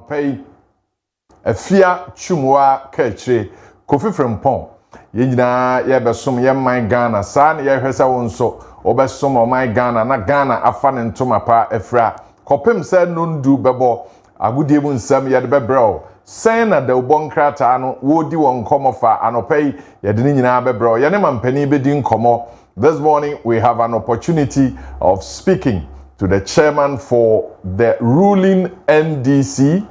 Pay Afia Chumwa Kaakyire Kofi Frempong Yina Yebesum Yemman Ghana San Yehesa Wonso Obesum o my Ghana na Ghana afan ntoma pa efra Kopem se nundu bebo agudie mu nsam yede bebrɛ sen na da ubon krata no wodi won komofa anopei yede ni nyina bebrɛ yene mampani bedi nkomo. This morning we have an opportunity of speaking to the chairman for the ruling NDC,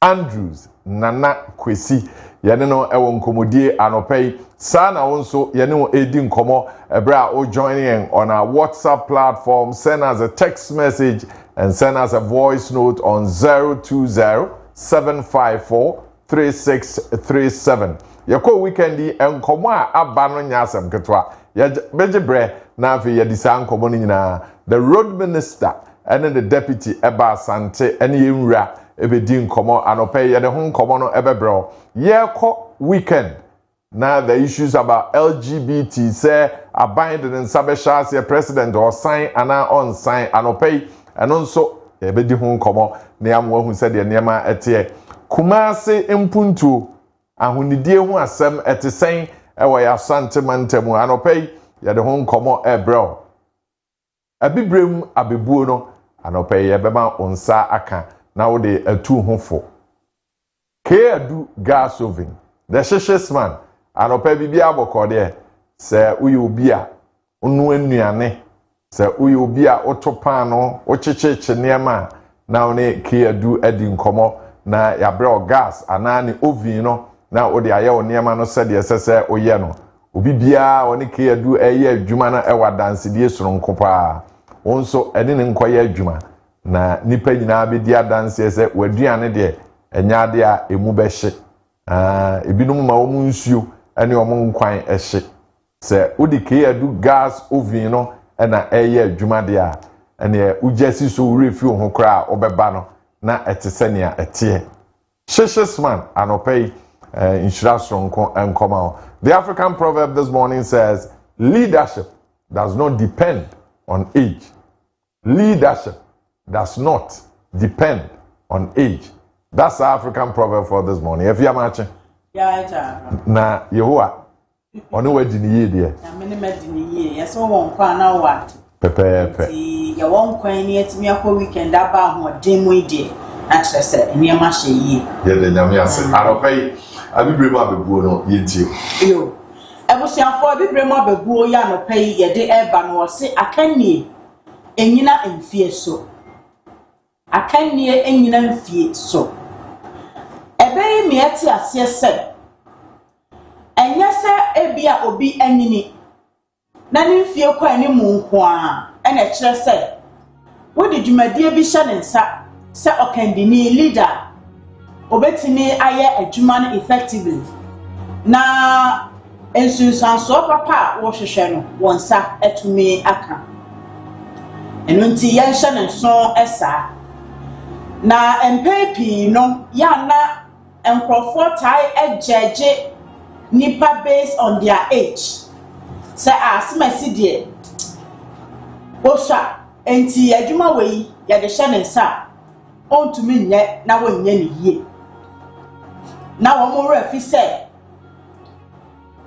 Andrews Nana Kwesi. Yene no ewo nkomodie anopei sana also yene wo edi nkomo ebra o joining on our WhatsApp platform. Send us a text message and send us a voice note on 020-754-3637. Yako weekendi nkomo a aba no nyasem ketwa bejebre na afi yedisa nkomo ni nyina the road minister and the deputy eba asante ene yewura ebedi nkomo anopei yede ho nkomo no ebebro yeko weekend. Now the issues about LGBT say abiding in Sabeshas president or sign and on sign and pay and also ebedi ho nkomo na amwo hu said the niema etie Kumase impuntu ahunidie ho asem etesen ewo ya santemantemu anopei ye de ho nkomo ebro abibrem abebuo no anopei ye bema onsa aka na wo de atu hofo Keadu gas oven the sheshes man anopei bibia bokode se uyi obi a onu anuane se uyi obi a otopan no ochecheche niema na one Keadu edi nkomo na yabre gas anani oven no na odi aye oniema no se de sese oye no obi bia oni Keadu eye adwuma na ewa dansedie soronko pa wonso eni ne nkoye adwuma na nipa nyina be dia danse se waduane de enya de a emu be hye ebinum ma wo nsuo ene wo nkwan ehye se odi Keadu gas oven no na eye adwuma de a ene ujasi so refi ho kra obeba no na etesenia etie sheshesman anopei insurasronko enkoma. The African proverb this morning says leadership does not depend on age. Leadership does not depend on age. That's the African proverb for this morning. If you are matching, yeah, na Yehoah, on the dini ye na many medini yes, one kwa na what? Pepe. You won't coin yet me a weekend about what dim we did. Actually, said, near my ye. Yeah, the Yamias. I don't pay. I be bring up a buono, you. Yo, I was young for a big bring up a buo yan pay ye de airban or say, I can ye, and you not in fear so. I can ye, and you not fear so. A bay me at yes, sir. And yes, sir, a beer or be any. None in fear quite any moon, and a chair said, what did you, my dear, be shining, sir? Sir, Okendini leader. Obetini aye adwuma effectively na ensunsan so papa wo hwehwe no wonsa etumi aka eno nti ye hye ne so esa na empepi no ya na enkrofo tai ejeje nipa based on their age say asimasi de osha enti adwuma we ya de hye ne sa ontumi nye na wonye ne yie na wo mo refi say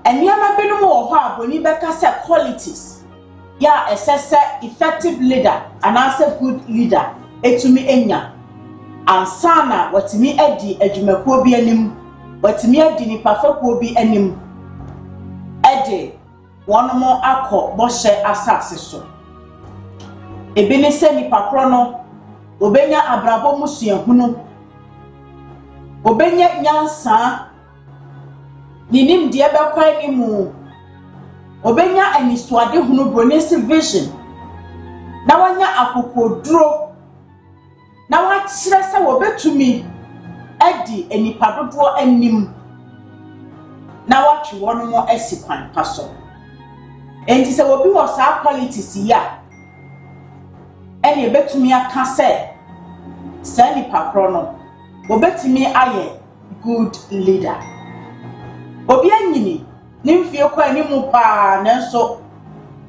eniama binum wo ho aboni beka say qualities ya assess effective leader and also good leader etumi enya ansana watimi edi adwumakuo bi anim watimi edi nipafakuo bi anim edi wonomo akọ bohye asase so ebini se nipakro no obenya abrabo musuahunu obenya nyansa ninim de bekwa ni mu obenya aniswade hunu bonus vision na wanya akokoduro na wachire se wobetumi edi enipadodo anim na watwe wono mo asikwan paso enti se wobi wo sa qualities ya eni ebetumi aka se sani pakro no obetumi aye good leader obi anyini nimfie kwa animu pa nanso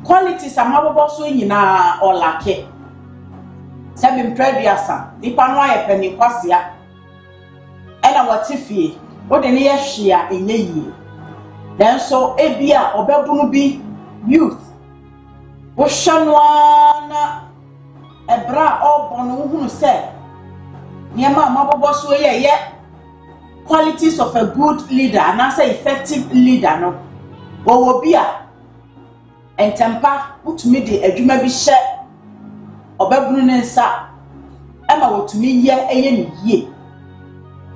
qualities amabobo so nyina olake 7 previasa nipa no aye pani kwasia ena wote fie wo de ne ye hwea enye yie then so ebia obebunu bi youth wo hwanwa na ebra obono hunu se niema amabobo so ye qualities of a good leader and as an effective leader no wo bi a entempa utumi de adwuma bi hye obebunu ne nsa ema wotumi ye ne yie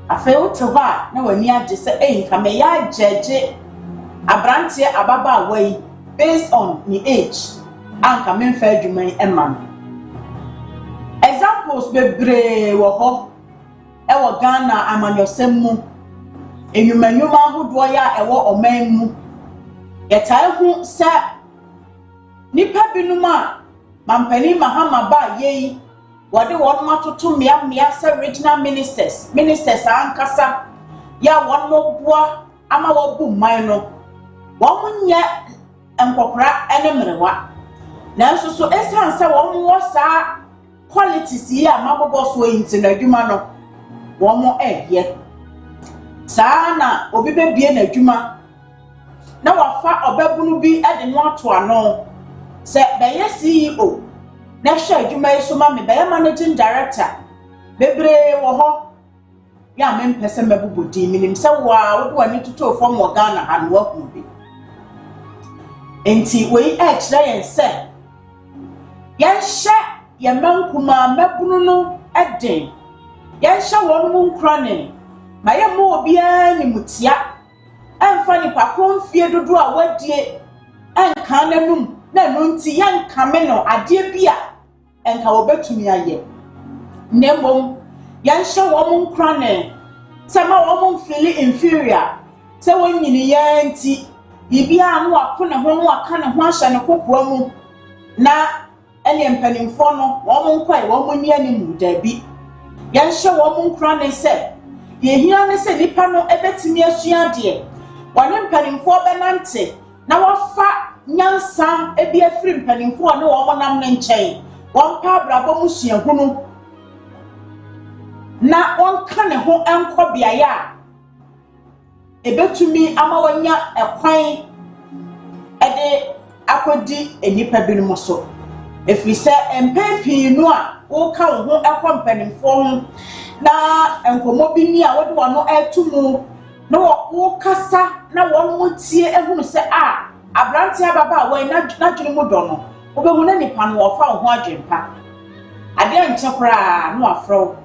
afei wote ho a na wani agye se nka me ya agyeje abrante ababa awai based on the age anka me mfa adwuma ema examples bebre wo ho ewo Ghana amanyosem mu enwumanyuma ahodo ya ewo oman mu yetai hu se nipa binum a mampani mahama ba yei wode won matoto mia se regional ministers ankasa ya won mo boa ama wo bu man no won nye enkokora ene mrewa nanso so esan se won wo sa qualities yi amabobo so yinti na adwuma no won ehye sana obi bebie na adwuma na wafa obabunu bi ede no ato ano se beye CEO na hwe adwuma yi so ma me beye managing director bebre wo ho ya me mpese mabubodi minim se wa wo wani tutu fo mo Ghana han wa hu bi enti we extra yen se yen hye ye mankuma mabunu no eden yen hye won mu nkrane ma ye mo obi ani mutia emfa ni pakon fie dodo a wadie enka nanum na no nti yen kame no ade bia enka wobetumi aye nembom yen hye won nkrane sama won feel inferior se won nyini yanti bibia anu akona ho no aka ne ho ahye ne kokoro mu na ene mpanimfo no won nkwai won ni animu dabi yen hye won nkrane se ye hia ne se nipa no ebetimi asua de wane mpanimfo benante na wafa nyansa ebi afiri mpanimfo ne won nam ne nkyɛn won pa brabo musua hunu na won ka ne ho enko biaya a ebetumi ama wanya ekwan ede akodi enipa binum so efiri se empepi no a wo ka wo ho ekɔ mpanimfo ho na enkomo bi ni a wode wano etumu na wo kasa na won mutie ehunu se a abrante ababa wai na dwene mu dɔ no obehu na nipa no wo fa ho adwempa ade anche kora no afro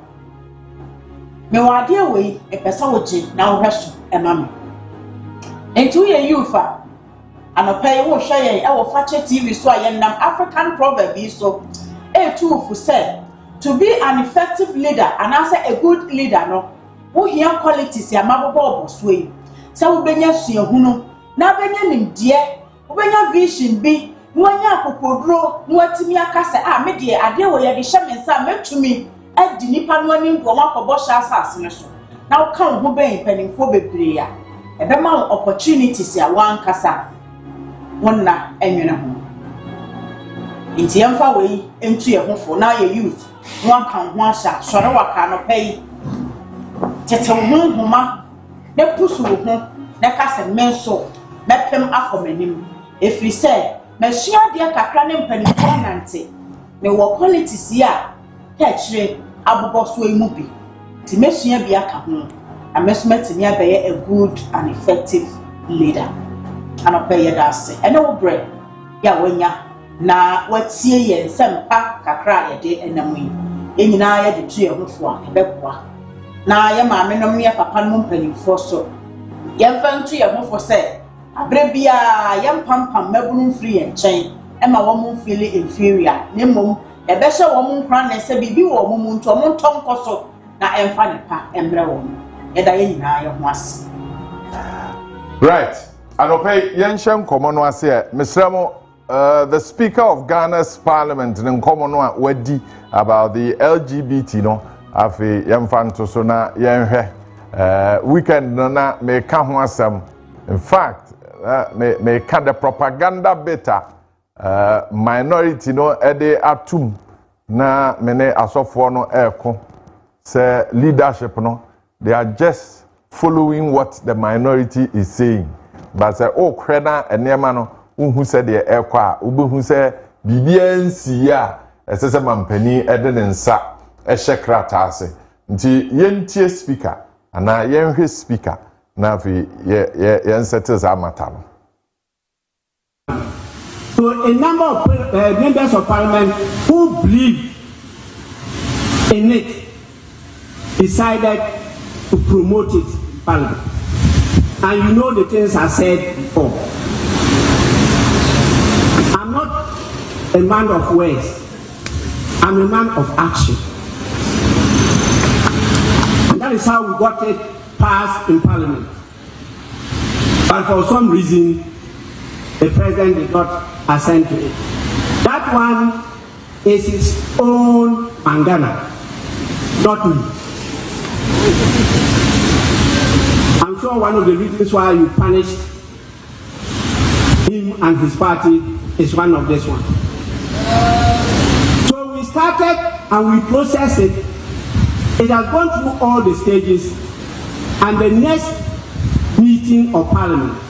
me wade wei epesa wo gye na wo hweso ema me entu ye yufa anopai wo hwe ye e wo fache TV so ayennam African proverb bi so etufu say to be an effective leader and as a good leader no wo hia qualities ya mabobo obosoi se wo benya suahunu na benya nimdie wo benya vision bi nwanya akokodro nwatimi akase a me de ade wo ye de hye mensa metumi adi nipa no ani ndo makobo sha asase ne so na wo kan ho ben panimfo bebre ya ebema opportunities ya wan kasa wonna enwene ho nti yemfa wei entu ye hofo na ye youth wan kan ho asha sore waka no pay tete ho homa na pusu ho na kase menso mepem akomanim efri se mehia de kakra ne mpanimfo nante me wo qualities ya kachire abobo so emu bi ti mehia bi aka ho amesmet ni abaye a good and effective leader anope ye dase ene wo bre ya wanya na watie ye sempa kakra ye de enamu yi enyina ye de tue hofo a ebeboa na ye maame no me papa no mpanimfo so ye mfantu ye hofo se abre bia ye mpampam mabunu free ye nchen ema wo mu feel inferior nemom ebehye wo mu nkran na se bibi wo mu nto mo ntonkoso na emfa ne pa emre wo eda ye nyina ye ho ase right anope yenshem komo no ase mesramo the Speaker of Ghana's Parliament in Komono wedi about the LGBT no afi yemfanto so na yenhwe weekend no na me ka ho asem in fact me ka the propaganda beta minority no ede atum na mene asofo no eko say leadership no they are just following what the minority is saying but say oh krena enema no unhu say de eko a ubehu say bibia nsi a esese mampani ede ne nsa ehye krata ase nti yentie speaker ana yenhwe speaker na fi yen settle za mata no. So a number of members of parliament who believe in it decided to promote it in parliament. And you know the things I said before. I'm not a man of words. I'm a man of action. And that is how we got it passed in parliament. But for some reason, the president did not assent to it. That one is his own mangana, not me. I'm sure one of the reasons why you punished him and his party is one of this one. So we started and we processed it. It has gone through all the stages, and the next meeting of parliament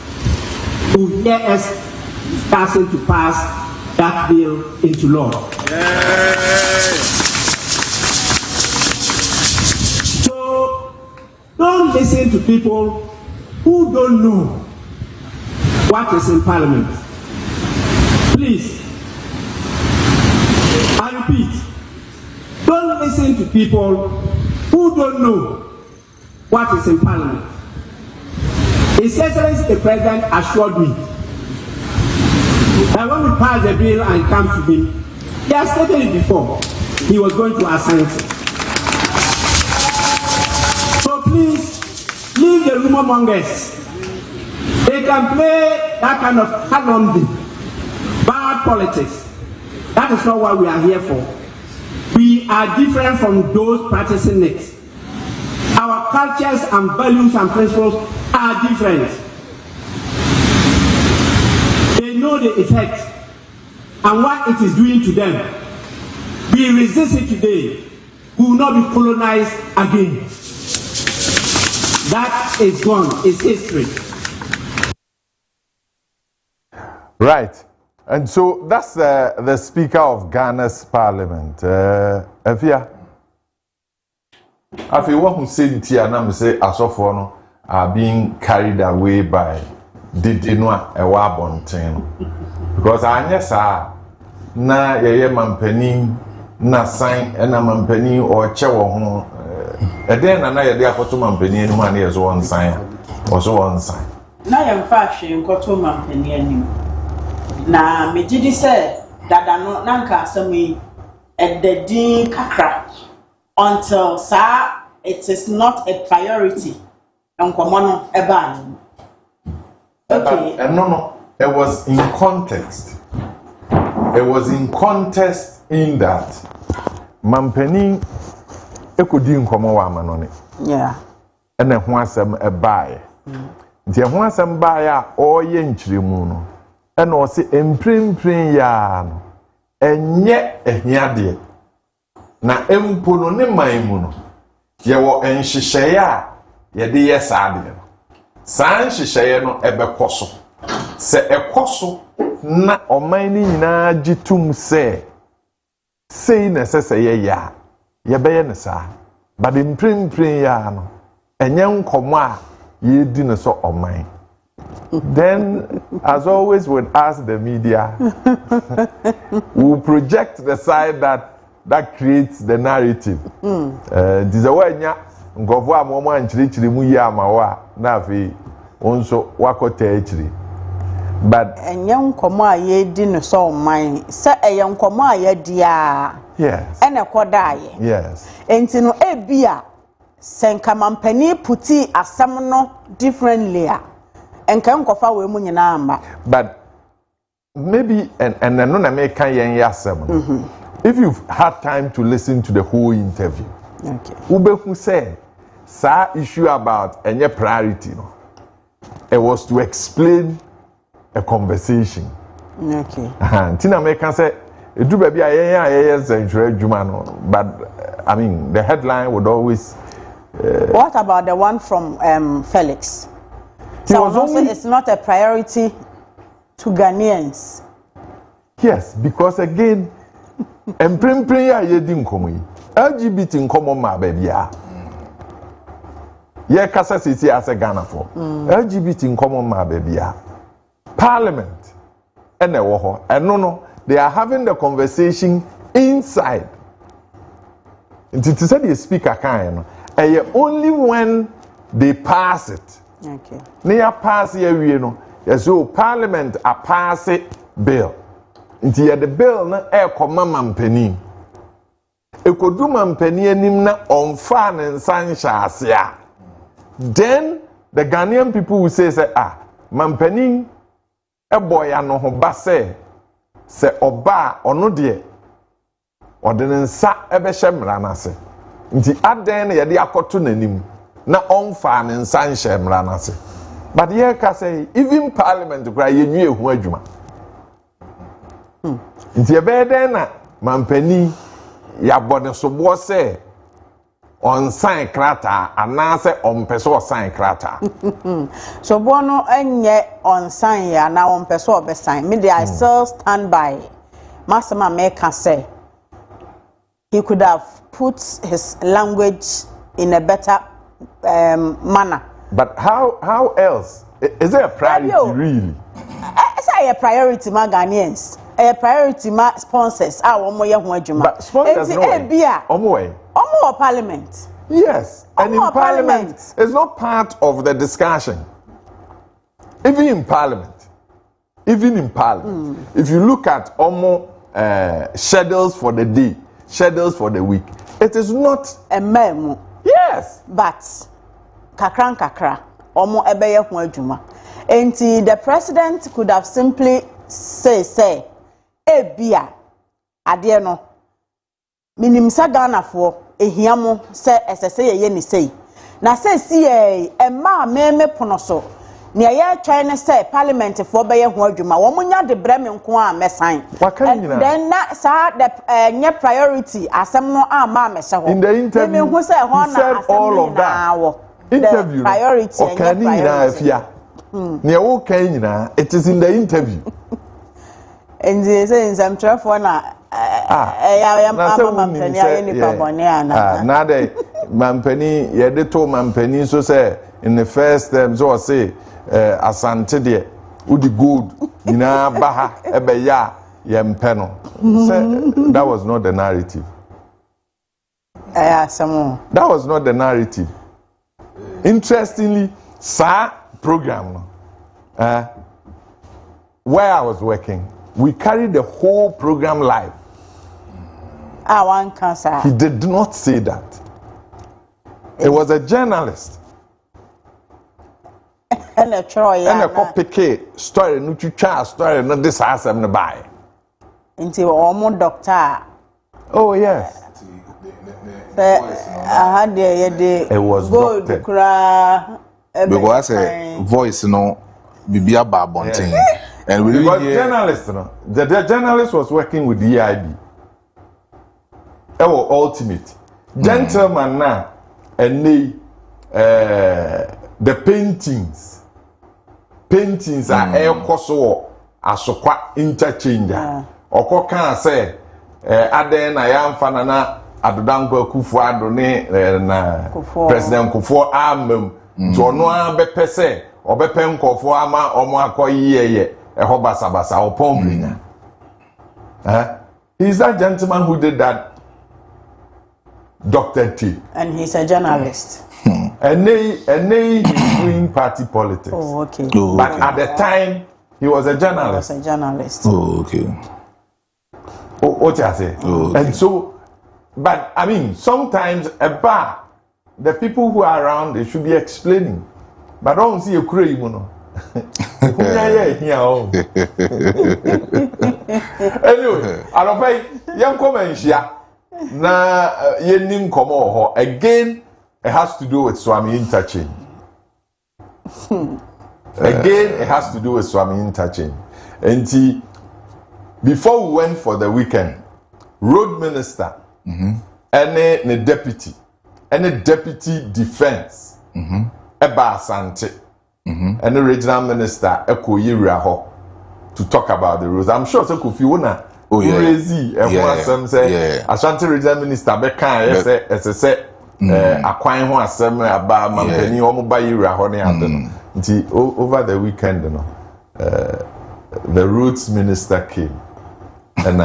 will hear us discussing to pass that bill into law. So don't listen to people who don't know what is in parliament. Please, I repeat, don't listen to people who don't know what is in parliament. His Excellency the President assured me that when we pass the bill and come to him, he has stated it before, he was going to assign it. So please, leave the rumor mongers. They can play that kind of calumny, bad politics. That is not what we are here for. We are different from those practicing it. Our cultures and values and principles are different. They know the effect and what it is doing to them. We resist it today. We will not be colonized again. That is gone. It's history. Right. And so that's the Speaker of Ghana's Parliament. Afia. Afia, what who said it here, and say Asofono are being carried away by Didinwa Ewabonten. Because I guess na ye mampeni na sign na mampeni or chewo ho. Then na ye dey akoto mampeni enu na ye so one sign. Or so one sign. Na ye mfa hwe nkoto mampeni anim. Na mejidi se dada no nanka asem yi ededin kakra until sa it is not a priority enkomo no eba ni. Okay. And no, it was in context. It was in context in that mampeni ekodi nkomo wa amanone. Yeah. And ho asem ebae. Nti ho asem bae a oye nchiremu no. And o se emprimprin ya no. Enye ehiade. Na empo no ne manmu no. Ye wo enhyehyeye a ye de yesade no. San hyehyeye no ebekoso. Se ekoso na oman ni nyina gitum se sei na sese ye ya. Ye beye ne sa. But emprimprin ya no. Enye nkomo a ye di ne so oman. Then, as always with us, the media, we project the side that creates the narrative. This is why ngofo amomo anchirichiri mu yi amawa na afi onso wakote echiri. But enye nkomo a ye di no so man se eye nkomo a ye di a. Yes. Ene kodaye. Yes. Enti no ebia senka mampani puti asem no differently a. But maybe and no na make yen yasem. If you've had time to listen to the whole interview, okay. Ube who said sa issue about any priority no. It was to explain a conversation. Okay. Tina make say do baby I adwuma no, but I mean the headline would always what about the one from Felix? So also it's not a priority to Ghanaians. Yes, because again emprempren ya ye di nkomo yi LGBT nkomo ma baby ya ye kasa sisi as a Ghana for LGBT nkomo ma baby ya parliament ene wo ho eno no they are having the conversation inside until to say the speaker can only when they pass it. Okay. Near pass here we know. Yes, so parliament a pass it bill. Until the bill na mampeni. Ekodu mampeni enim na onfa ne nsanhya ase. Then the Ghanaian people will say mampeni eboya no ho ba se oba ono de ode ne nsa ebehye mra na se. Nti aden na ye de akoto nanim na onfa ne nsanhya mra na se. But here ka say even parliament kra ye nwie hu adwuma. Nti ebeden na mampani ya bode so bo se on sign krata anase on peso sign krata. So bono enye on sign ya na on peso obe sign. Me I still stand by Masama Meka say he could have put his language in a better manner. But how else? Is it a priority really? It's a priority ma Ghanaians. A priority ma sponsors. But sponsors no parliament. Yes, and in parliament it's not part of the discussion. Even in parliament, if you look at schedules for the day, schedules for the week, it is not a memo. Yes, but kakra omo ebeye ho adwuma. Enti the president could have simply say ebia ade no minim sa Ghana fo ehiamo se esese ye ni sei na se si ma meme pono so ne ye twan say parliament fo beye ho adwuma wo munya de breme nko a mesan then na sa the nye priority asem no ama me se ho in the interview me hu say ho na all of that interview priority Afia ne wo kan nyina it is in the interview and they say in some traffic na mampani aye ni pabone ana na dey mampani ye de to mampani so say in the first term so say asante de udi gold nyina baha ebe ya ye mpe no say that was not the narrative. That was not the narrative. Interestingly, program no where I was working, we carried the whole program live. One cancer. He did not say that. It was a journalist. And a Troy. And a copy story, no child story, not this house I'm buy. Into almost doctor. Oh yes. I had the it was gold because a voice no bibia babontin. And we because journalist no the journalist was working with the EIB. Ultimate gentleman now and the paintings are air koso asokwa interchanger oko kan say aden na yamfa na adodanko akufu ado ne na president Kufuor amem to no abepese obepe nkofo ama omo akoyeye eho basabasa opombrinya he's that gentleman who did that. Dr. T. And he's a journalist. And he's doing party politics. Oh, okay. Oh, but okay. at the time, he was a journalist. Oh, okay. What I say? Oh, okay. And so, but I mean, sometimes the people who are around, they should be explaining. But don't see a crazy one. Anyway, I don't pay young comments here. Na yenim komo ho again it has to do with Swami interchange. Again it has to do with Swami interchange. And the before we went for the weekend, road minister, any the deputy, any deputy defense, Eba Asante, and the regional minister Kaakyire 6Am to talk about the roads. I'm sure so Kofi Wona crazy and one some say Ashanti regional minister Beka say akwan ho asem aba mampani o mo ba Yira ho ne ade no. Nti over the weekend no the roads minister came and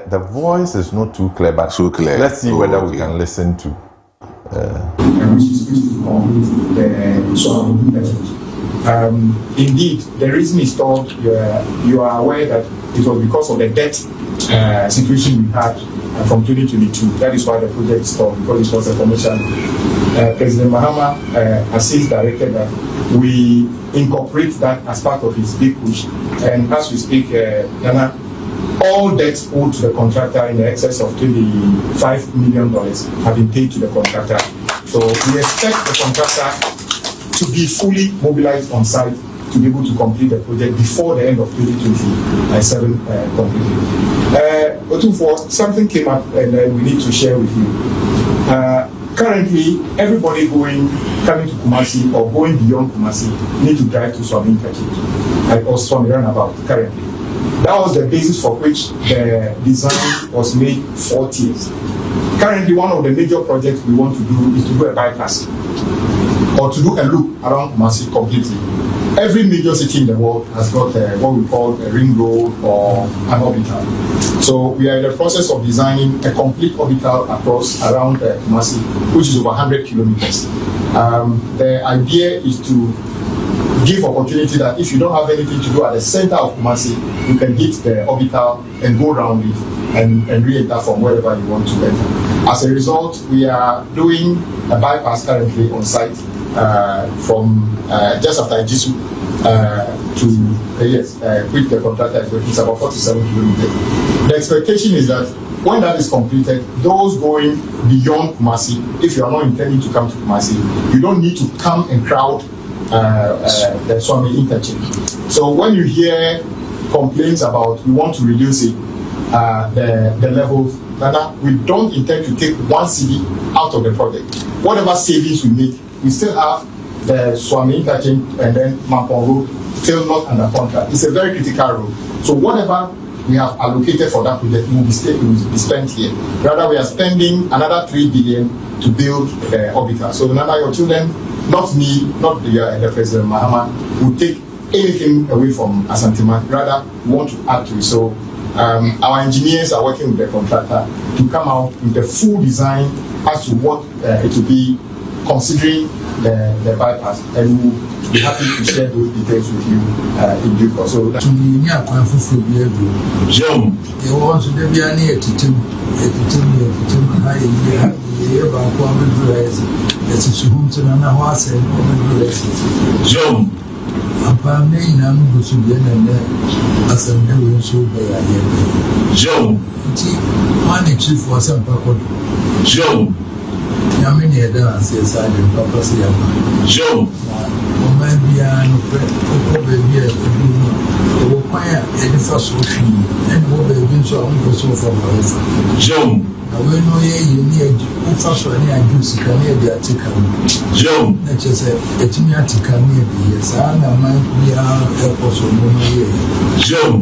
the voice is not too clear, but so clear. Let's see whether we can listen to. Indeed, the reason is told you are aware that it was because of the debt situation we had from 2022. That is why the project stopped, because it was a commercial. President Mahama has since directed that we incorporate that as part of his big push. And as we speak, Ghana, all debts owed to the contractor in the excess of $25 million have been paid to the contractor. So we expect the contractor to be fully mobilized on site to be able to complete the project before the end of 2027 completely. Something came up and we need to share with you. Currently, everybody coming to Kumasi or going beyond Kumasi need to drive to Swami Interchange or Swami Runabout currently. That was the basis for which the design was made 40 years. Currently, one of the major projects we want to do is to do a bypass or to do a loop around Kumasi completely. Every major city in the world has got what we call a ring road or an orbital. So we are in the process of designing a complete orbital across around Kumasi, which is over 100 kilometers. The idea is to give opportunity that if you don't have anything to do at the center of Kumasi, you can hit the orbital and go around it and re-enter from wherever you want to enter. As a result, we are doing a bypass currently on site from just after Ijisu to which the contractor is working. It's about 47 kilometers. The expectation is that when that is completed, those going beyond Kumasi, if you are not intending to come to Kumasi, you don't need to come and crowd the Swami Interchange. So when you hear complaints about we want to reduce it, the levels, we don't intend to take one city out of the project. Whatever savings we make, we still have the Swami Interchange and then Mampong Road still not under contract. It's a very critical road. So whatever we have allocated for that project will be spent here. Rather, we are spending another 3 billion to build the orbital. So none of your children, not me, not the President Mahama, will take anything away from Asanteman. Rather, we want to add to it. So our engineers are working with the contractor to come out with the full design as to what it will be, considering the bypass, and we'll be happy to share those details with you in due course. So Yamini dance yes I do purpose yama. Joe. Maybe I know baby the choir and first ocean and what baby so I'm going to from Joe. Now we know you need first one I do see can be a ticket. Joe. Let's just say it's me a ticket maybe yes I might be a also no Joe.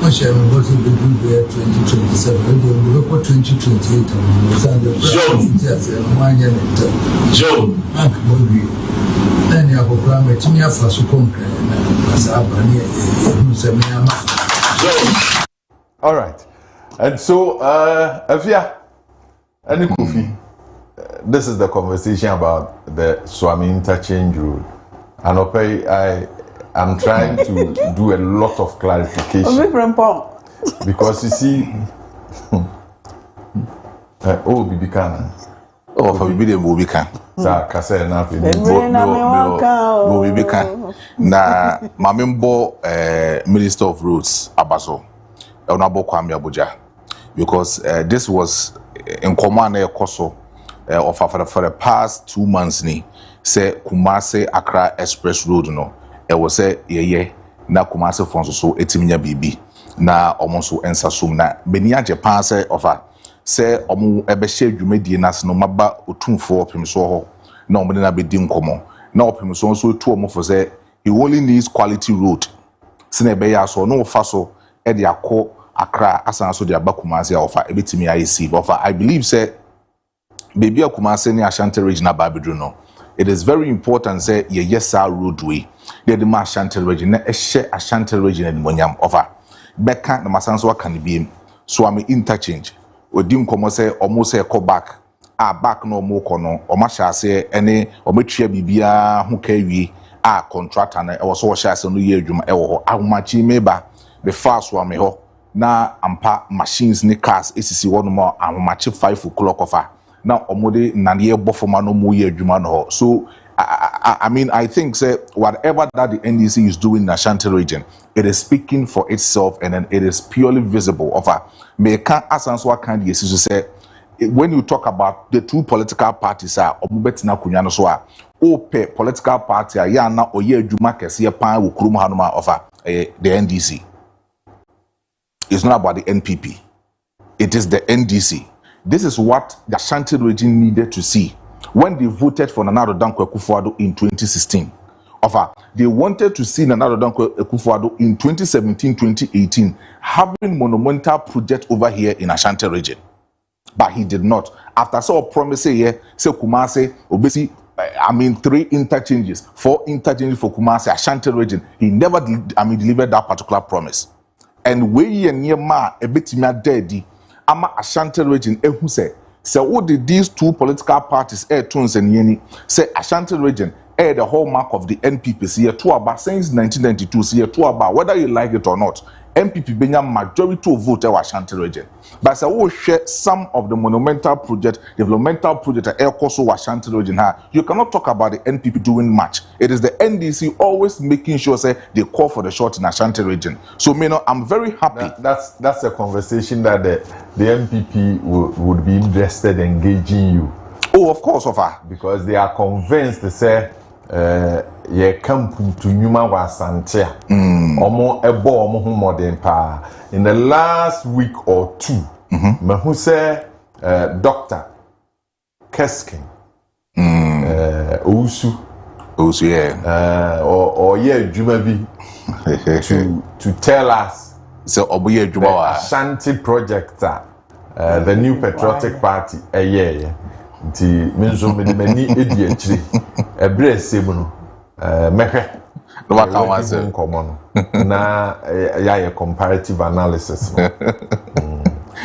Much I want to be there 2027. We will go 2028. Joe, Mark Bobby. Then you have a program to me for so concrete. All right, and so Afia, any Kofi, this is the conversation about the Swami Interchange Road, and I'm trying to do a lot of clarification because you see, Bibikana. Oh, for Bibi Bubika. Kase na fi. Bubika. Na Mamimbo Minister of Roads Abaso. Onabo Kwame Abuja. Because this was in command Koso for the past 2 months ni say Kumasi Accra Express Road no. It was say yeah na Kumasi fonso so etiminya bibi na omo so ensa som na benia Japan say offer say omo ebehye adwumedie nas no maba otumfo opemso ho na omo de na bedi nkomo na opemso so tu omo for say he only needs quality road sine be ya so no fa so e de akọ Accra asan so de aba Kumasi offer ebetimi ayesi offer I believe say baby Kumasi ni Ashanti region na babedro no. It is very important say yes roadway the Ashanti region na ehye Ashanti region animonyam offer beka na masanso aka ne biem so am interchange odi nkomo say almost say call back back no mo kono o ma hyase ene o metwa bibia ho ka wi contractor na e wo so wo hyase no ye adwuma e wo ho ahomachi meba be fast wa me ho na ampa machines ni cars esisi wono mo ahomachi 5 o'clock offer na omode nane bofoma no mo ye adwuma no so I mean I think say whatever that the NDC is doing in the Ashanti region it is speaking for itself and then it is purely visible offer me can asanso kan the issue say when you talk about the two political parties are omubetina kunya no so a ope political party ya na oye adwuma kese pan wo kurum hanoma offer the NDC. It's not about the NPP. It is the NDC. This is what the Ashanti region needed to see when they voted for Nana Addo Dankwa Akufo-Addo in 2016. They wanted to see Nana Addo Dankwa Akufo-Addo in 2017-2018 having monumental project over here in Ashanti region. But he did not. After so promise here, say Kumasi, obviously, 3 interchanges, 4 interchanges for Kumasi, Ashanti region. He never delivered that particular promise. And we near ma a bit daddy ama Ashanti region who say what did these two political parties tunes and yeni say Ashanti region the hallmark of the NPP see to about since 1992 see to about whether you like it or not NPP benya majority of vote Ashanti region but say we share some of the monumental project developmental project also Ashanti region you cannot talk about the NPP doing much. It is the NDC always making sure say they call for the shot in Ashanti region. So I'm very happy. That's a conversation that the NPP would be interested in engaging you. Oh, of course, because they are convinced they say ye camp to Numa Wasantia. Omo ebo omo hu modern pa. In the last week or two, me who say Dr. Keskin, Ousu, yeah, or Jumabi to tell us so Obuye the Ashanti project, the new patriotic party, yeah. Nti menzo meni edi achiri ebre semuno mehwe no waka wanse nkomo no na ya comparative analysis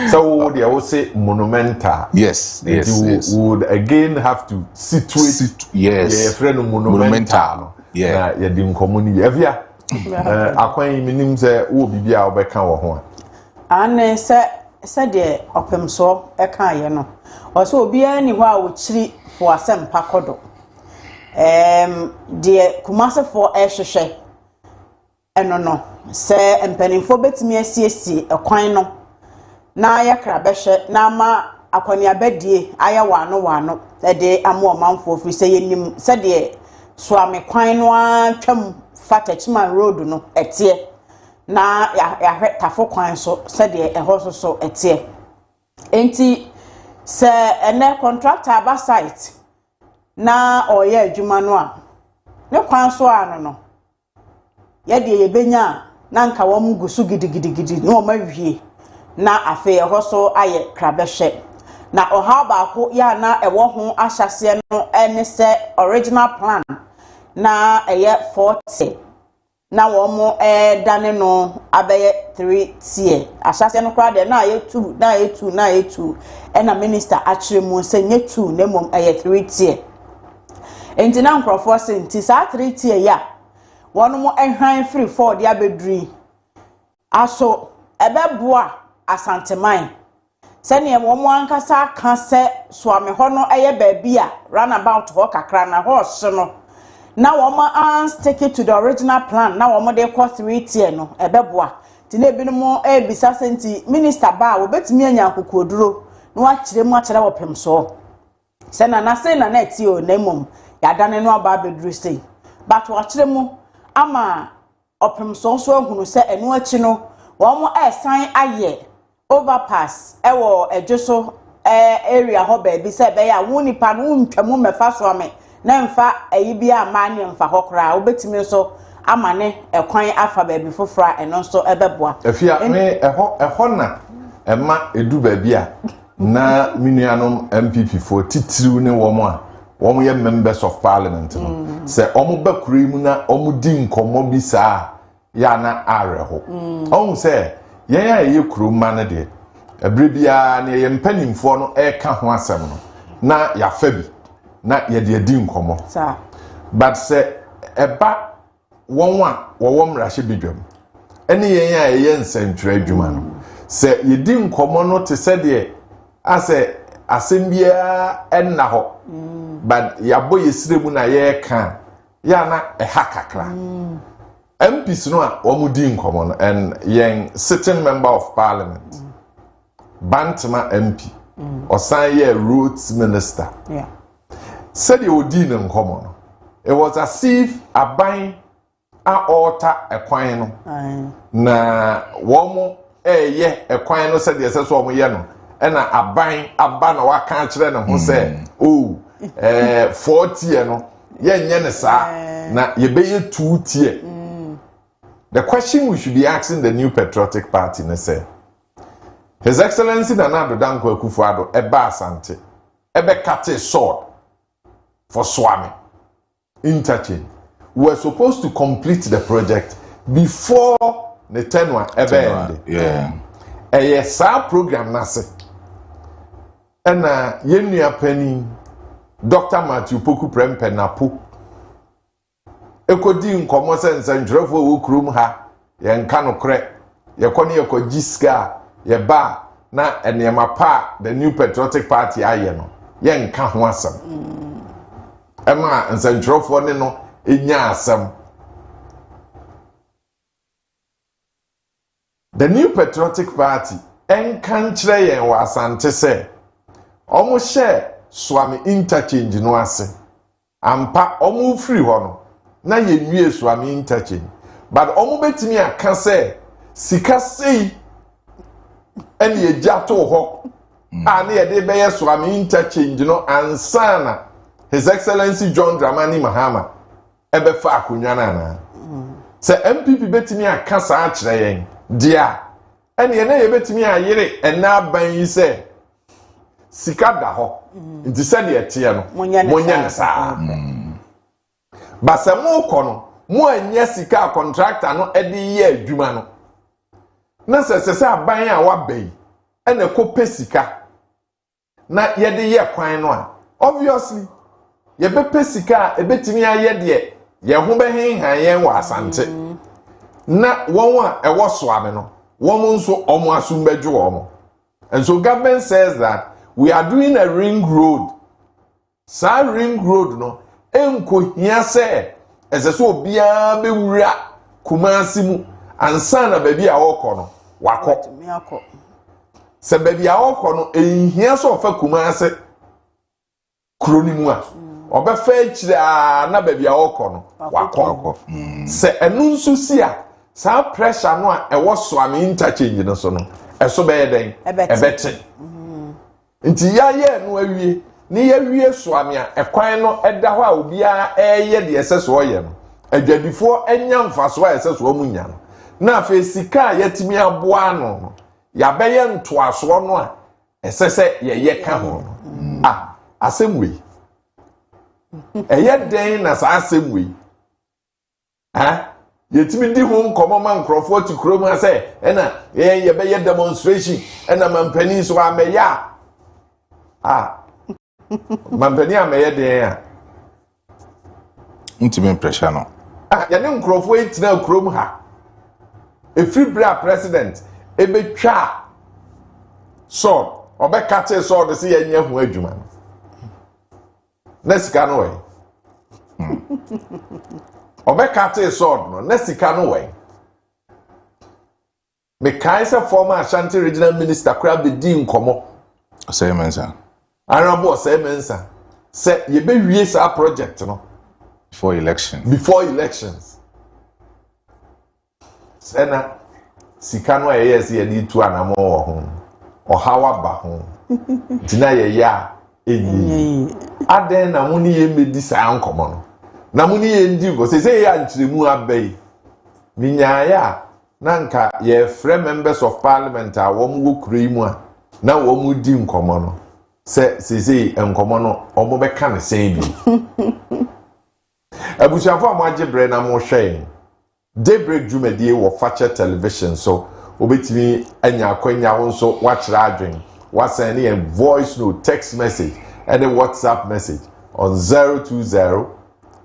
so they will say monumental yes would again have to situate yes friend monumental yeah ya di nkomo ni evia akwan minim se wo bibia obeka wo ho ane se de opemso eka ye no oso obia ni ho a wo chiri fo asempa kodo de Kumasi fo ehwehwe eno no se empanimfo betimi asiesi ekwan no na yakra behwe na ma akwani abadie aya wano de amo manfo firi se yenim se de so amekwan no atwam Fatachman road no etie na ya tafo kwan so se de eho so etie enti se ene contractor aba site na oye adwuma no a ne kwan so ano no ye de yebenya na nka wo mgusu gidigidi no mawie na afi eho so aye krabehwe na oha ba ko ya na ewo ho ahyase no ene se original plan na eye 40 na wo mo dane no abeye 3 tie ahyase no kra de na aye 2 ena minister akire mu se nye 2 na mom eye 3 tie enti na nkrofo se nti sa 3 tie ya wono mo ehwan free 4 de abedri aso ebeboa asanteman se ne wo mo ankasa ka se so ame ho no eye baabia runabout ho kakra na ho hye no na woma stick it to the original plan na woma de cost 3 tie no ebeboa ti na ebinom ebisa senti minister ba wo betimi anya kokoduro no akire mu akire wo pemso se na se na eti o na mom ya dane no aba bedru sei but wo akire mu ama opem so ahunu se eno achi no wo mo esan aye overpass ewo edwoso area ho ba bi se be ya wo nipa no ntwamu mefa so ame na mfa ayi bi amane mfa hokra obetimi so amane ekwan afa ba bi fofora eno so ebeboa afia me eho na ema edu ba bi a na minuanom MPP for titiriw ne wo mo a wo ye members of parliament no se omo bakure mu na omo di nkomo bi saa ya na areho on se yen ya ye kuroma ne de ebre bia ne ye mpanimfo no e ka ho asem no na ya fa bi na ye de di nkomo sa but se eba won wa wo mrahye bidwam ene yen ya ye nsentwere adwuma no se ye di nkomo no te se de ase asembia enna ho but yabo yesiremu na ye ka ya na eha kakra MPs no a omudi nkomo no and yen sitting member of parliament Bantama MP osan ye roads minister yeah said you odi ne nkomo no it was as if aban a alter ekwan no na womo ye ekwan no said yes so omo ye no ena aban aba na waka kire ne ho se oh 40 no ye nye ne sa na ye be ye 2 tie the question we should be asking the new patriotic party ne say His Excellency Nana Danko Akufo-Addo eba asante ebe kate sword for Swami interchange. We were supposed to complete the project before the tenure ebe end. Yeah. Yes, our program nase. And yenua pani Dr. Matthew Poku Prempe Napo. Ekodi nkomo sense ndrefo wo krum ha ye nka no kre ye kone ye kogiska ye ba na enema pa the new patriotic party aye no ye nka ho asem ema nsendrefo ne no enya asem the new patriotic party enkan kire ye wa asante se omo share Swami interchange no ase ampa omo free ho no na ye nwie Swami interchange but omo betimi aka se sika sei ene ye jato ho na ye de be ye Swami interchange no ansana His Excellency John Dramani Mahama ebe fa akonwa na se MPP betimi aka sa a kire yen dia ene ye na ye betimi ayire ena ban yi se sika da ho nti se de etie no monya ne saa basamo kono mo anya sika contractor no ede ye adwuma no na se aban a wabai ene ko pesika na ye de ye kwan no a obviously ye be pesika ebetimi aye de ye ho be henhan yen wa asante na won a ewo so ame no won nso omo asumbedwo omo and so government says that we are doing a ring road sa ring road no enko hia se eseso obia be wura Kumasi mu ansana baby a woko no wako se baby a woko no ehia so ofa Kumasi kronimu a obefa akira na baby a woko no wako se enu nso si a sa pressure no a ewo Swami interchange no so no eso be den ebete nti ya ye no awie ni ya wie Swami a ekwan no eda ho a obia eye de eseso ye no adwadifo enya mfaso a eseso munya no na afa sika yatimi aboa no ya beye ntoaso no a esese ye ka ho no asemwe eye den na sa asemwe yetimi di ho nkomo man krofo ti krom ha se ena ye beye demonstration ena mampani so ameya mampani ameya den a ntimi pressure no ya ne nkrofo etina krom ha efri bra president ebetwa sword obekate sword se ye nya hu adwuma no nesika no we obekate sword no nesika no we me kaisa former Ashanti regional minister kura be di nkomo say mensa arabo say mensa say ye be wie sa project no before elections sena sika no yes ye di tu anamo wo ho ohawa ba ho tina ye ya enyi aden na mu ni ye medi sa ankomo no na mu ni ye ndi go se ya nchiremu abai minyaya nanka ye free members of parliament a wo mu kure mu a na wo mu di nkomo no se nkomo no omo be ka ne sen bi abusiafo amaje bre na mo hwe Daybreak Jumedie wo Fache television so obetimi anya akwanya ho so watchra adwen wasend a voice note text message and a WhatsApp message on 020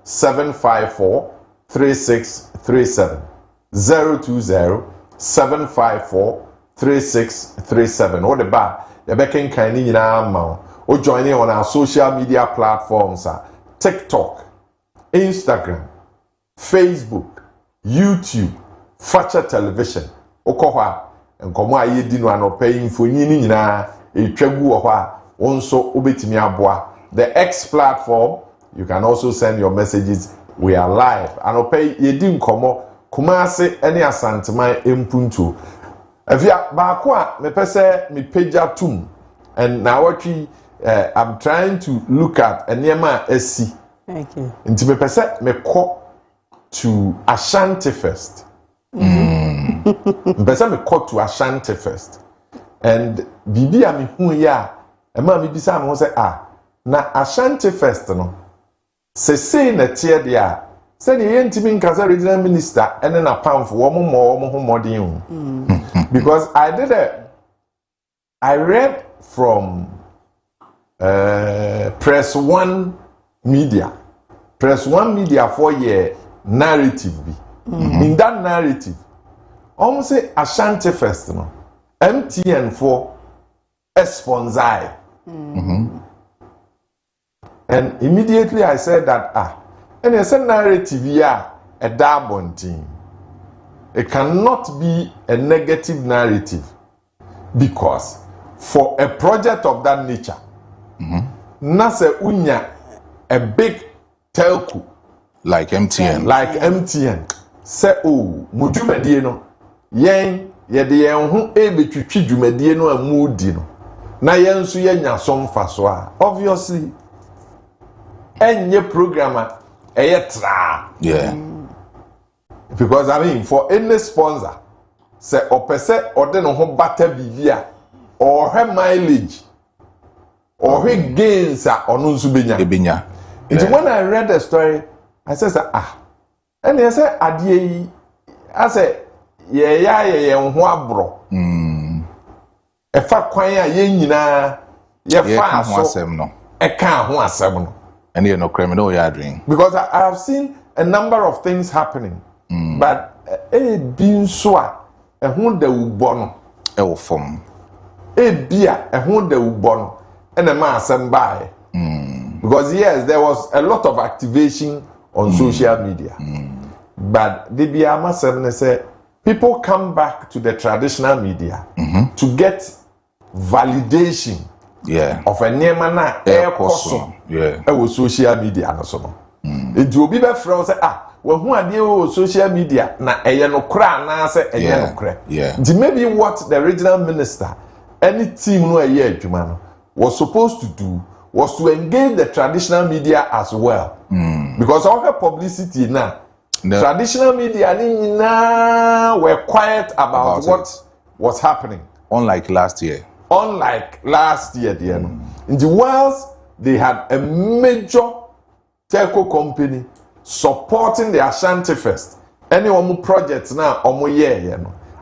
754 3637 020 754 3637 what the ba you be kan ni nyina ma o join on our social media platforms TikTok, Instagram, Facebook, YouTube, Fache television. Okohwa nkomo ayedi no anopa infoni ni nyina etwagu ohwa onso obetimi aboa. The X platform, you can also send your messages. We are live. Anopa yedi nkomo Kumase ene asanteman empuntu. Afia baako a mepese me pagea tum and now what I'm trying to look at enema esi. Okay. Nti mepese me ko to Ashanti first. Mpesa me call to Ashanti first. And bibi a me hu ya, e ma me bisa me ho say na Ashanti first no. Se na tie dia, se ne yentimi nkasa regional minister ene na pamfo wo mo ho modin. Because I read from Press One Media. Press One Media for your narrative be. In that narrative, almost say Ashanti first, no. MTN for sponsor. And immediately I said that and it's a narrative a double team. It cannot be a negative narrative because for a project of that nature, nase unya a big telco like MTN. Say mujumedie no yen yede yen ho ebetwitwi dwumadie no amudi no na yen so yenya somfa so obviously enye programmer eyetra because I mean for any sponsor say opese ode no ho bata bibia or her mileage or her gains onu nso benya. When I read the story I said and I said adie I said ye ho abro e fa kwan a ye nyina ye fa so asem no e ka ho asem no and you know criminal you are doing because I have seen a number of things happening but bin so a ho da ubo no e wo fom bia ho da ubo no e na ma asem bae because yes there was a lot of activation on social media but the bia masem say people come back to the traditional media to get validation of a name na ekoso was social media no so no it will be be from say we hu ade o social media na eye no kra na say eye no kra maybe what the regional minister any team no eye adwuma no was supposed to do was to engage the traditional media as well because all the publicity now traditional media were quiet about what was happening unlike last year in the Wales they had a major telco company supporting the Ashanti Fest any projects now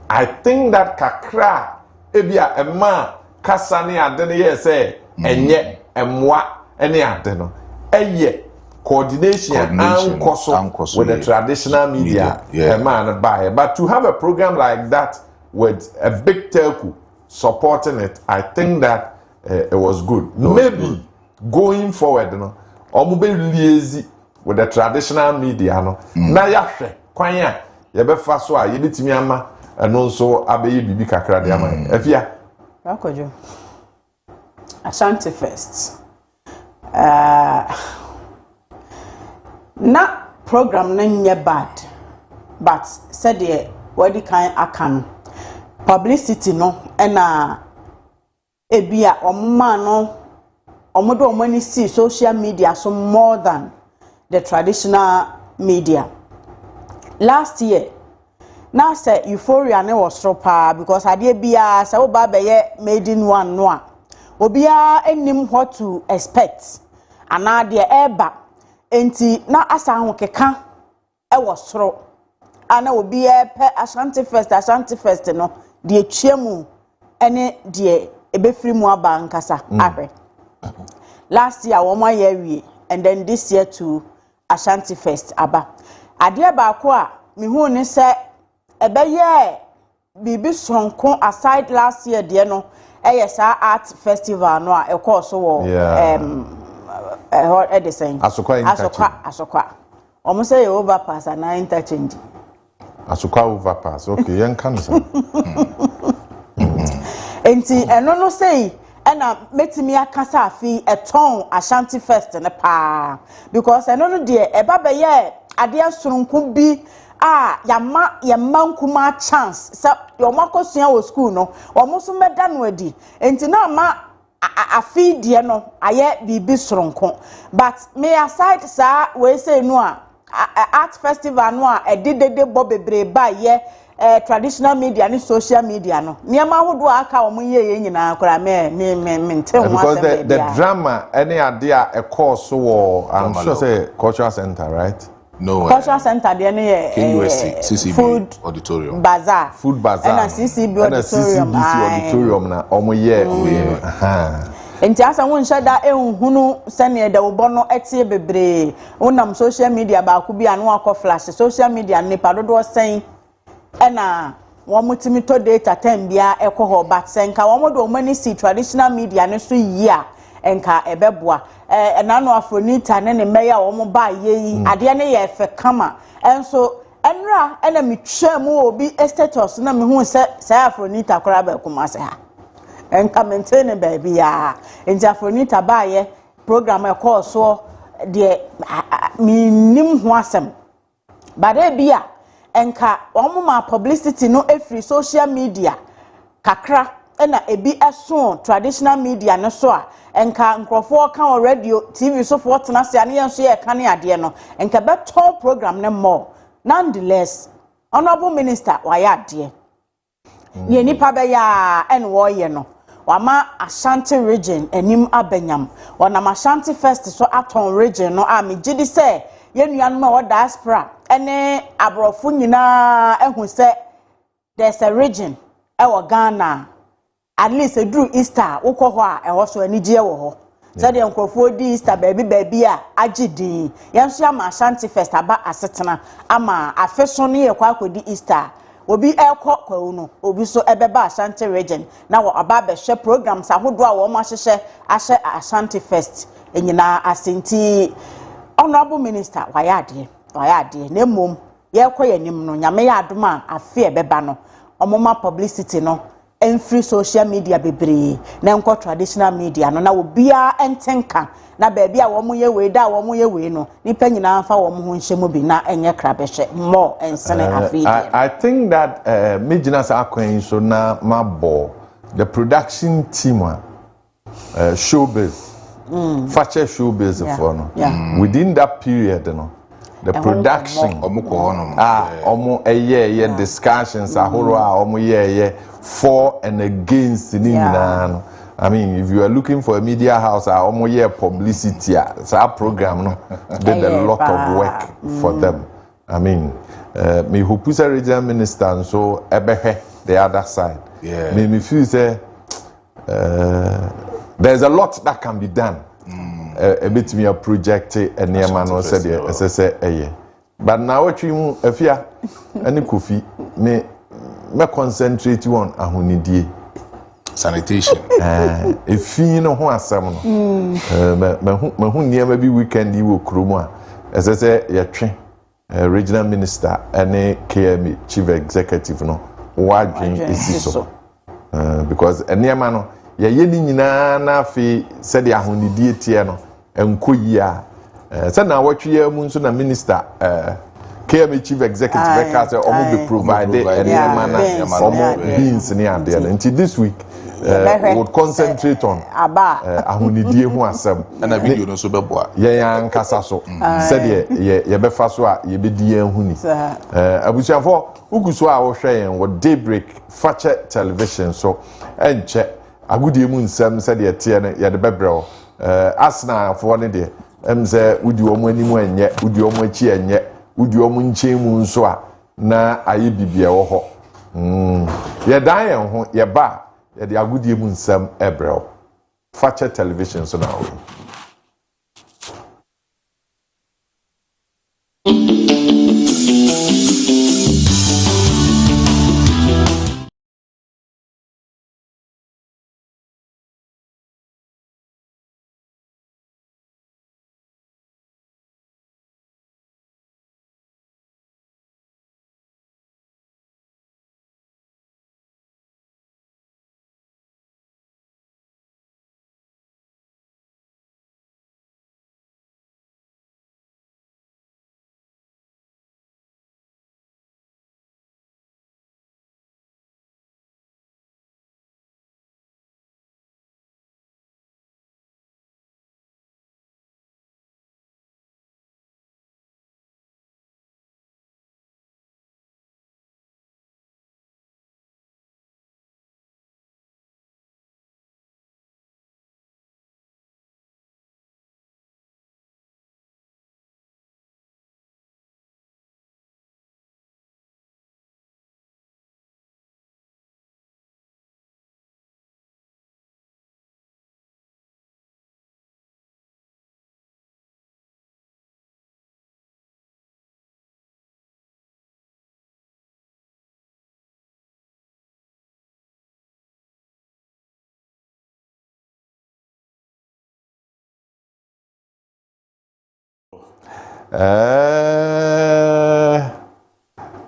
I think that kakra ebia ema kasane adene ye say enye emwa ene adeno eye coordination and with the traditional media man buy but to have a program like that with a big telco supporting it I think that it was good maybe going forward be lazy with the traditional media na yahwe kwan a ye be fa so a ye betimi ama eno so abeye bibi kakra de ama afia Kojo Ashanti first na program na nye bad but said wadi kan aka no publicity no na ebia omma no omodo omani see social media so more than the traditional media. Last year na say euphoria ne was so pa because ade bia say oba beye made in one no a obia enim what to expect ana de eba enti na asa ho keka e was soro ana obia pe Ashanti Fest no de atwemu ene de ebefiri mu aba nkasa ahwe. Last year wo ma yewie and then this year to Ashanti Fest aba ade ba ko a me hu ne se ebeye bibi sonko aside last year de no sa art festival no a e course wo edison asokwa omo say overpass na interchange asokwa overpass okay yen kan so enti eno no say na metimi akasa afi eton Ashanti Fest ne pa because eno no de eba beye ade asoronko bi yama nkuma chance so your makosua wo school no omo so meda no adi enti na ma afi de no aye bibi soronko but me aside sa we say no art festival no ededede bobebre ba ye traditional media and social media no niam ahodo aka omo ye nyina kora me ntem because the drama any idea a course so I'm sure say cultural center right. No. Cultural center there near CCB food auditorium. Bazaar. Food bazaar. And CCB auditorium. Auditorium na omo ye. Enti asa won shada ehunu sene de obono etie bebre. Wonam social media ba ku bia no akọ flash social media nipa dodo sen. Na wo mutimi to data time bia ekoho but senka wo mo do mani see traditional media ne so yia enka ebeboa enano afronita ne meya wo mo ba ye ade ne ye fe kama enso enra ena mitwa mu obi status na me hu se afronita kora ba kuma se ha enka maintain baby ya enja afronita ba ye program e call so de minim ho asem bare bia enka wo mo ma publicity no every social media kakra ena ebi eso traditional media no so a enka nkrofo kan o radio TV so for tena se ane yenso ye kan ade no enka beton program ne more nonetheless honorable minister waya ade ye nipa be ya en wo ye no wama Ashanti region enim abanyam wana Ashanti Fest so aton region no a me gidi se ye nuanu ma diaspora ene abrofo nyina ehun se there's a region e wo Ghana at least a drew Easter ukoho a eho so anigye wo ho said the nkrofo di Easter baby a agidi yenso ama Ashanti Fest aba asetena ama afeso ne ye kwa akodi Easter obi ekọ kwawu no obi so ebeba Ashanti region na wo aba be hwe programs ahodo a wo ma hyehye ahye Ashanti Fest enyina asenti honorable minister waya ade na mom ye kọ yanim no nyame ya adoma afi ebeba no omoma publicity no free social media bebre na enko traditional media no na obia entenka na baby a wo mo ye we da wo mo ye we no nipa nyina afa wo mo ho nhyemu bi na enye krabehwe more ensene afidi. I think that Mijina Sakwen so na mabo the production team showbiz fache showbiz for no within that period no the production omo eye discussions ahoro a omo ye for and against the no. I mean, if you are looking for a media house, omo ye publicity so our program no did a lot of work for them. I mean, me who push a regional minister and so ebehe the other side. Yeah. Me feel say there's a lot that can be done. A bit me a project and near man was said yeah. But now what you afia any coffee me concentrate on ahunidie sanitation if you know ho asem no me hu niam bi weekend yi wo kromo a say yetwe regional minister and KM chief executive no wadwen esiso because niam no ye ni nyina na afi said the ahunidie tie no enko yi a say na watwe ya mu nso na minister KMA chief executive because omo be provided and omo beans ni ade until this week would concentrate on ahunidie hu asem na video no so beboa ye nkasa so said ye befa so a ye bedi ahuni abusiafo uguso a wo hwe yen wo Daybreak fache television so enche agudie mu nsem said ye tie ne ye de bebrɛ Arsenal for ne de emze udi omo animu enye udi omo achi enye udi omo nchemu nso a na aye bibia wo ho ye dan yen ho ye ba ye de agudie mu nsem ebrɛ fache television so na wo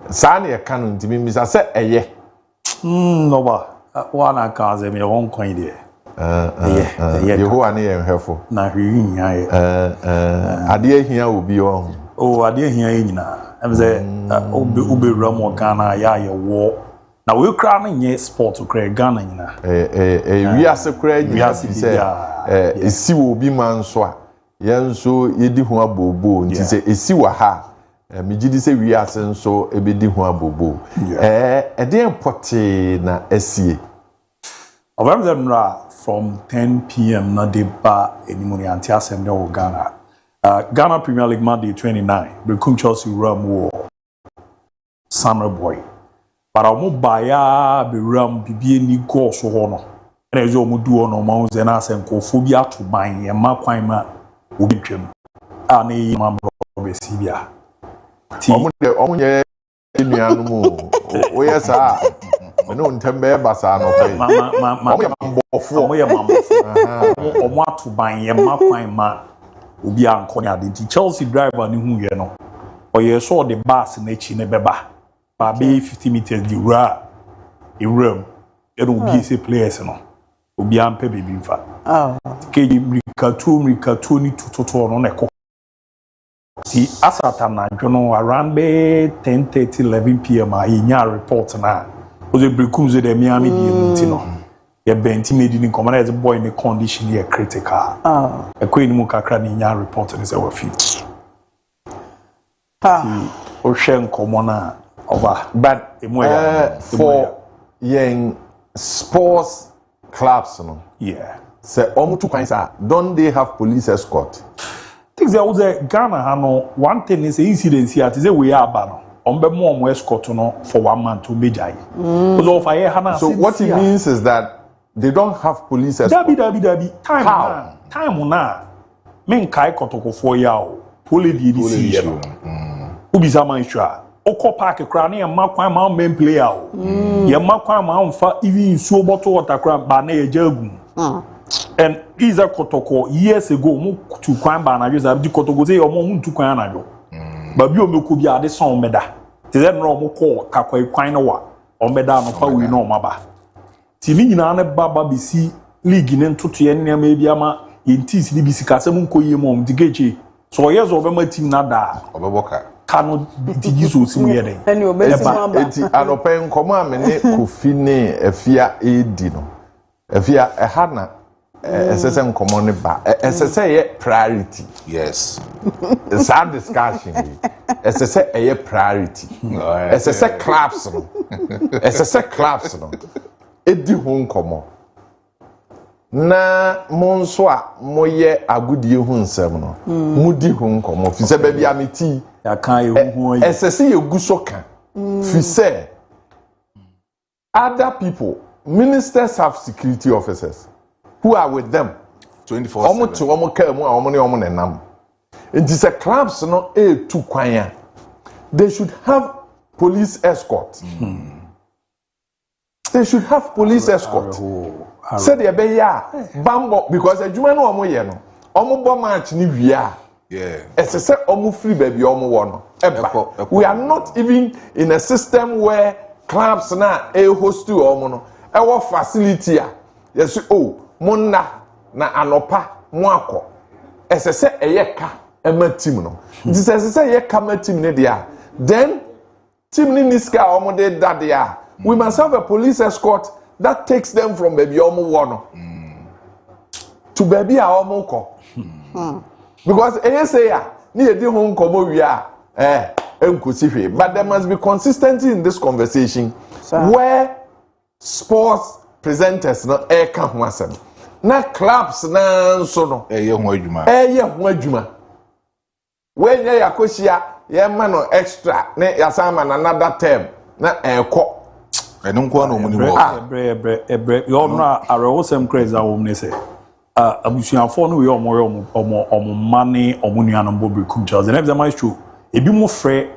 Sani e kanu ntimi misa se eye no ba wana ka ze me won kwan de Yehowa ne yen hwefo na hwi nya ye ade ahia obi on o ade ahia ye nyina em ze obe ramo Ghana ya ye wo na we kra na nye sport kra Ghana nyina wi ase kra nyina se esi wo obi man so a yenso yedi ho abobo nti se esi wa ha migidi se wi ase nso ebedi ho abobo ede pote na esie Ovem zemra from 10 p.m. na de ba enimoni anti asem de Ghana Ghana Premier League Monday 29 Brekum Chelsea Ram wo Summer Boy para mo baya be Ram bibie ni go so ho no na ezo mo du ono ma ze na asem ko fo bi ato ban ye ma kwan ma obi twem a na yi ma be sibia ti omo ye nuanu mu o ye sa no ntembe basa no pe omo ye mamofo omo ato ban ye ma kwan ma obi anko ne ade Chelsea driver ni hu ye no oye so the bus na chi ne beba ba be 50 meters di ra ewram e no obi se players no obi ampe bebi mfa keji mrikatu ni tutoto no ne ko ti asata na dwono around be 10:30 11 p.m. a nya report na oze Brekum ze de Miami di nti no ye benti medi ni commander boy ni condition ye critical ekwe ni mu kakra ni nya report ni se wa fi o shen komona over but for yen sports clubs no say omutu kwansa don't they have police escort things there was Ghana hano one thing is incident here say we are aba no ombe mo escort no for 1 month to majai so what it means is that they don't have police escort dabi time na men kai kotokofo ya o pole di si ye no ubisa man sha oko park kra na ma kwan ma men player o ye ma kwan ma mfa even so bottle water kra ba na ye jagu and Iza Kotoko years ago mu tu kwan ba na jeza di Kotoko say omo mu tu kwan na jo ba bi o meku bi ade son meda te ze no mo ko kakwa kwan no wa o meda no pa wi no maba ti ni nyina na baba bisi league ne ntoto ye nneama bi ama yentis ni bisi kasem nko ye mo mdigeche so yezo obema team na da obeboka cannot be so similar. And you best one back. Anopen koma mene kofi ne afia edi no. Afia ehana esese nkomo ne ba. Esese ye priority. Yes. Sad discussion. Esese ye priority. Esese claps no. Esese claps no. Edi ho nkomo. Na monso a moye agudie hu nsem no. Mudi ho nkomo. Fi se ba bia meti ya kan ye hu yi. Esese ye guso kan. Fi se other people, ministers have security officers who are with them 24/7. Omo to omo ka mu a omo ne omo nenam. It is a clubs no to kwanya. They should have police escort. They should have police escort. Said the be ya bambo because adwuma no omo ye no. Omo bo match ni wia. Yeah. Say omo free baby omo wo no. Eba. We are not even in a system where clubs na host to omo no. Ewo facility a. Yes oh, monna na anopa mo akọ. Say eye ka ema team no. This say eye ka ma team ne dia. Then team ni niska omo de dadia. We must have a police escort that takes them from baby omo wo no to baby a omo ko. Because say ya ni edi ho nkomo wi a enkosi but there must be consistency in this conversation where sports presenters no ka ho asem na clubs na so no Ye ho adwuma when ya yakoshia ye ma no extra ne yasama na another term na eko eno nko na omuni wo ebre yo no arewo sem crazy a wom ne say abusuafo no we omo mane omo nuanom bobekum Charles and every maestro ebi mo frɛ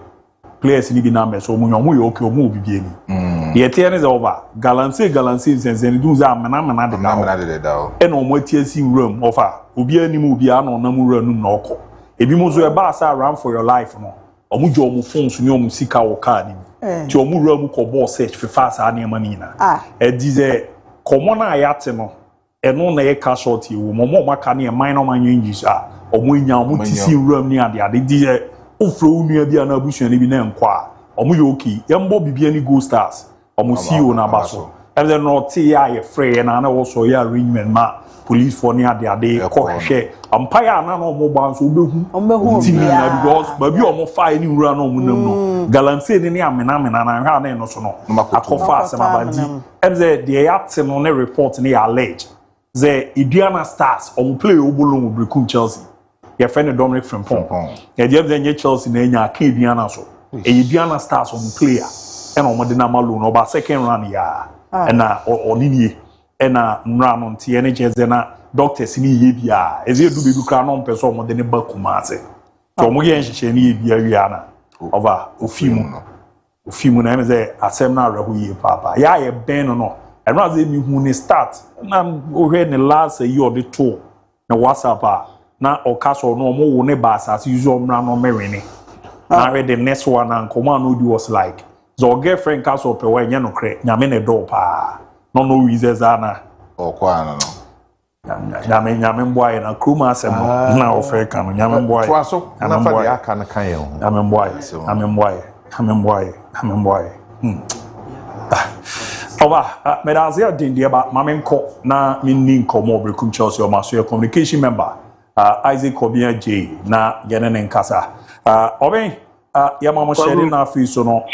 players ni bi number so omo nyomo ye okay omo obibie ni ye tie ne ze over galancy sense du za amana de da e na omo atiasi room offer obi anim obi ano na mu room na okɔ ebi mo zo e ba sa run for your life no omo jo omo phones ni omo sika wo car ni ti omo room ko ball search for fast ani mani na e dize common ayate no eno na ye ka short yi wo mo maka na minor man changes a omo nya omo tisi room ni ade dize ofro nua bia na abusuan ni bi na nkwa omo yoki yembo bibia ni Go Stars omo CEO na baso ebe no ti ya ye free na na wo so ya arrangement ma police for ni ade ko hwe empire na no omo ban so obehu ti na because baby omo fire ni wura no omo nam no galancy ni amena na hwa na no so no akofa asemabadi ebe de ya te no ne report ni allege ze Indiana Stars omo play obolo mo brekum Chelsea your friend Dominic Frimpong. Yeah, the other Chelsea na enya ka Indiana so. Indiana Stars on player. And omo de na malo no ba second round ya. And na onini e na nra no ntie ne jeze na doctors ni ye bia. Eze du bedu kra no mpeso omo de ne ba kuma ase. So omo ye nhyehyɛ ne ye bia wi ana. Over ofimu na emeze asem na rehu ye papa. Ya ye ben no. And rather me hu ne start na ohwe ne last year the tour na WhatsApp na okaso no mo wo ne ba asase usual mra no merene na read the next one and command no was like so girlfriend castle pe wa nya no kre nyame ne do pa no reasons ana okwa no nyame mboaye na kruma asem na ofe ka no nyame mboaye twaso na fa de aka na kan ye ho nyame mboaye Oba, medazia dindi ba mamenko na minni nkomo brekum Chelsea o maso communication member Isaac Obia J na yenene nkasa oben ya mama sheri na afi so no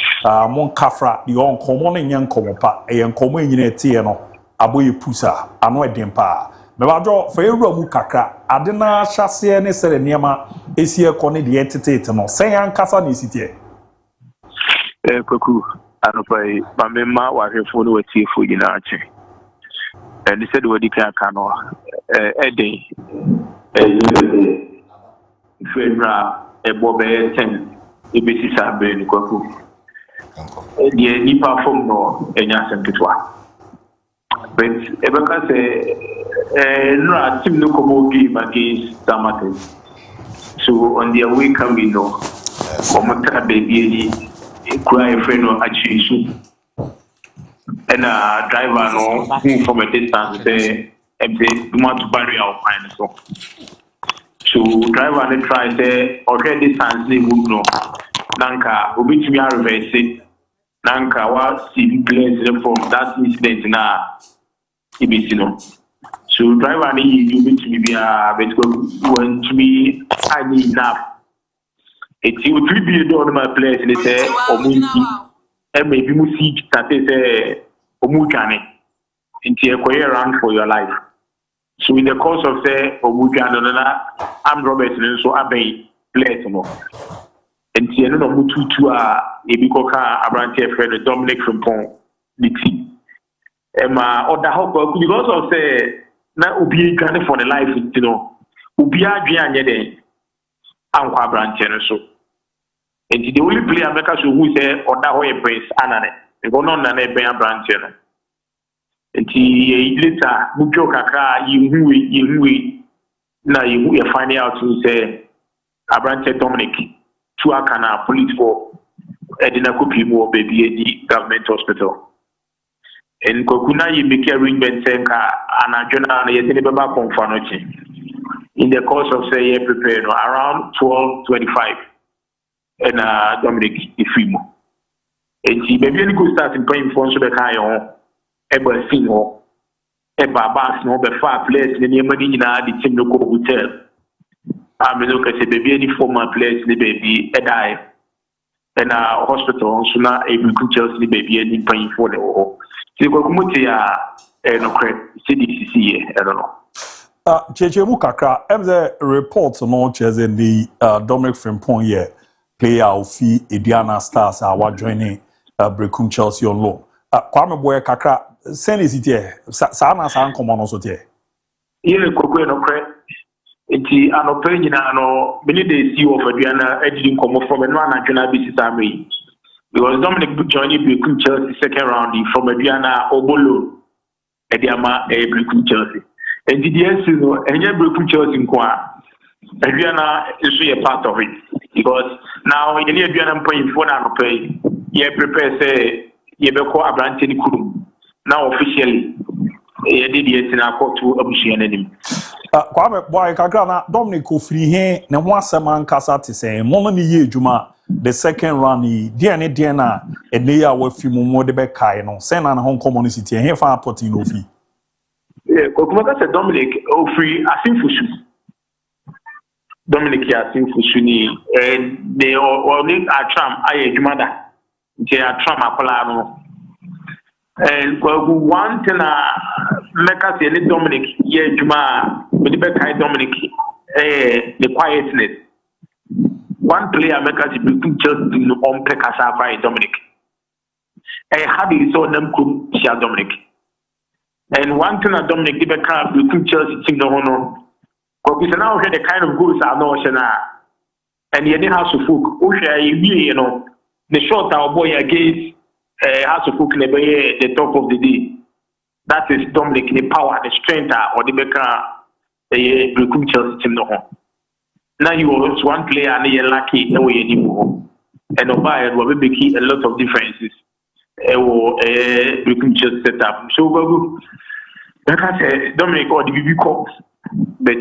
mon kafra di on komo ne nyen komo pa e nkomo enyina etie no aboye pusa ano eden pa me ba jo fa ewura mu kakra ade na hyase ne sere niema esie ko ne de etete no sen ya nkasa na esitie kwaku anopai bamema wa hwefo no watiefo nyina ache and said we dika ka no eden febra ebobe 10 ebisi sabe ni kwaku die nipa fom no enya sempetwa but ebeka say no team no komo game against Tamate so on their way coming no omotra baby cry friend no achieve and driver no who from a distance say want to bury our fine so driver they try say okay distance they would know nanka obetumi a reverse nanka wa see players from that incident na ibisi no so driver ni you obetumi bia but want to be I need enough it's you three be do on my players they say omunti e may be mu see that say omutwane into a career run for your life. So in the course of say omutwane na I'm Robert so abey players no enti eno no mututu a ebikoka abrante friend Dominic Frimpong diti ema oda hope because of say na obi gane for the life you know obi adwe anye den ankwa abrante no so enti the only player make us who say oda ho e Prince Anane because no na be abrante no enti later mudwo kakra yihuwe na yihu e find out to say abrante Dominic to akana police for edina kopi mo baby edi government hospital en kokuna yi make arrangement senka anadwona na yetene beba konfanochi in the course of say prepare no around 12:25 and Dominic ifimo enti baby any go start in paying for so be kan yo eba sin ho eba bas no be far place ni emani nyina di team no go hotel amelo ka se baby any former place ni baby edai and hospital so na agriculture ni baby any paying for the ho ti ko kumuti ya no credit CDCC I don't know Cheche mu kakra emze report no cheze the Dominic Frimpong here player of Ediana Stars are joining Brekum Chelsea on loan kwame boy kakra send is it here sa na sa nkomo no so tie ye kokwe no credit enti anope nyina no many days see of Adriana edging come from no anadwena bi sisamri because Dominic joining Brekum Chelsea second round from Adriana Obolo Ediama Brekum Chelsea and the DS no enye Brekum Chelsea nko Adriana is a part of it because now you need Adriana point for na anope ye prepare say ye be ko abrante ni kurum now officially ye did yes na court to abusuan anim kwame boy kakra na Dominic ofiri he ne ho asema nkasa te say mo ni ye adwuma the second round dia na ene ya wa fi mo de be kai no say na ho community he fa apoti no fi kokuma ka Dominic ofiri asinfushu Dominic ya asinfushu ni they only atram aye adwuma da nti atram akola no and one thing make us say Dominic ye adwuma we be kai Dominic the quietness one player make us be just on pekasa by Dominic how do you saw them could share Dominic and one thing that Dominic be can be Chelsea team no no because now we the kind of goals are no and you have to folk o share you know the shot our boy against has to folk the top of the day that is Dominic the power the strength or the better the Chelsea team no now you was one player and you're lucky no way anymore and over will be making a lot of differences Chelsea setup so like I said Dominic or the BB Cops but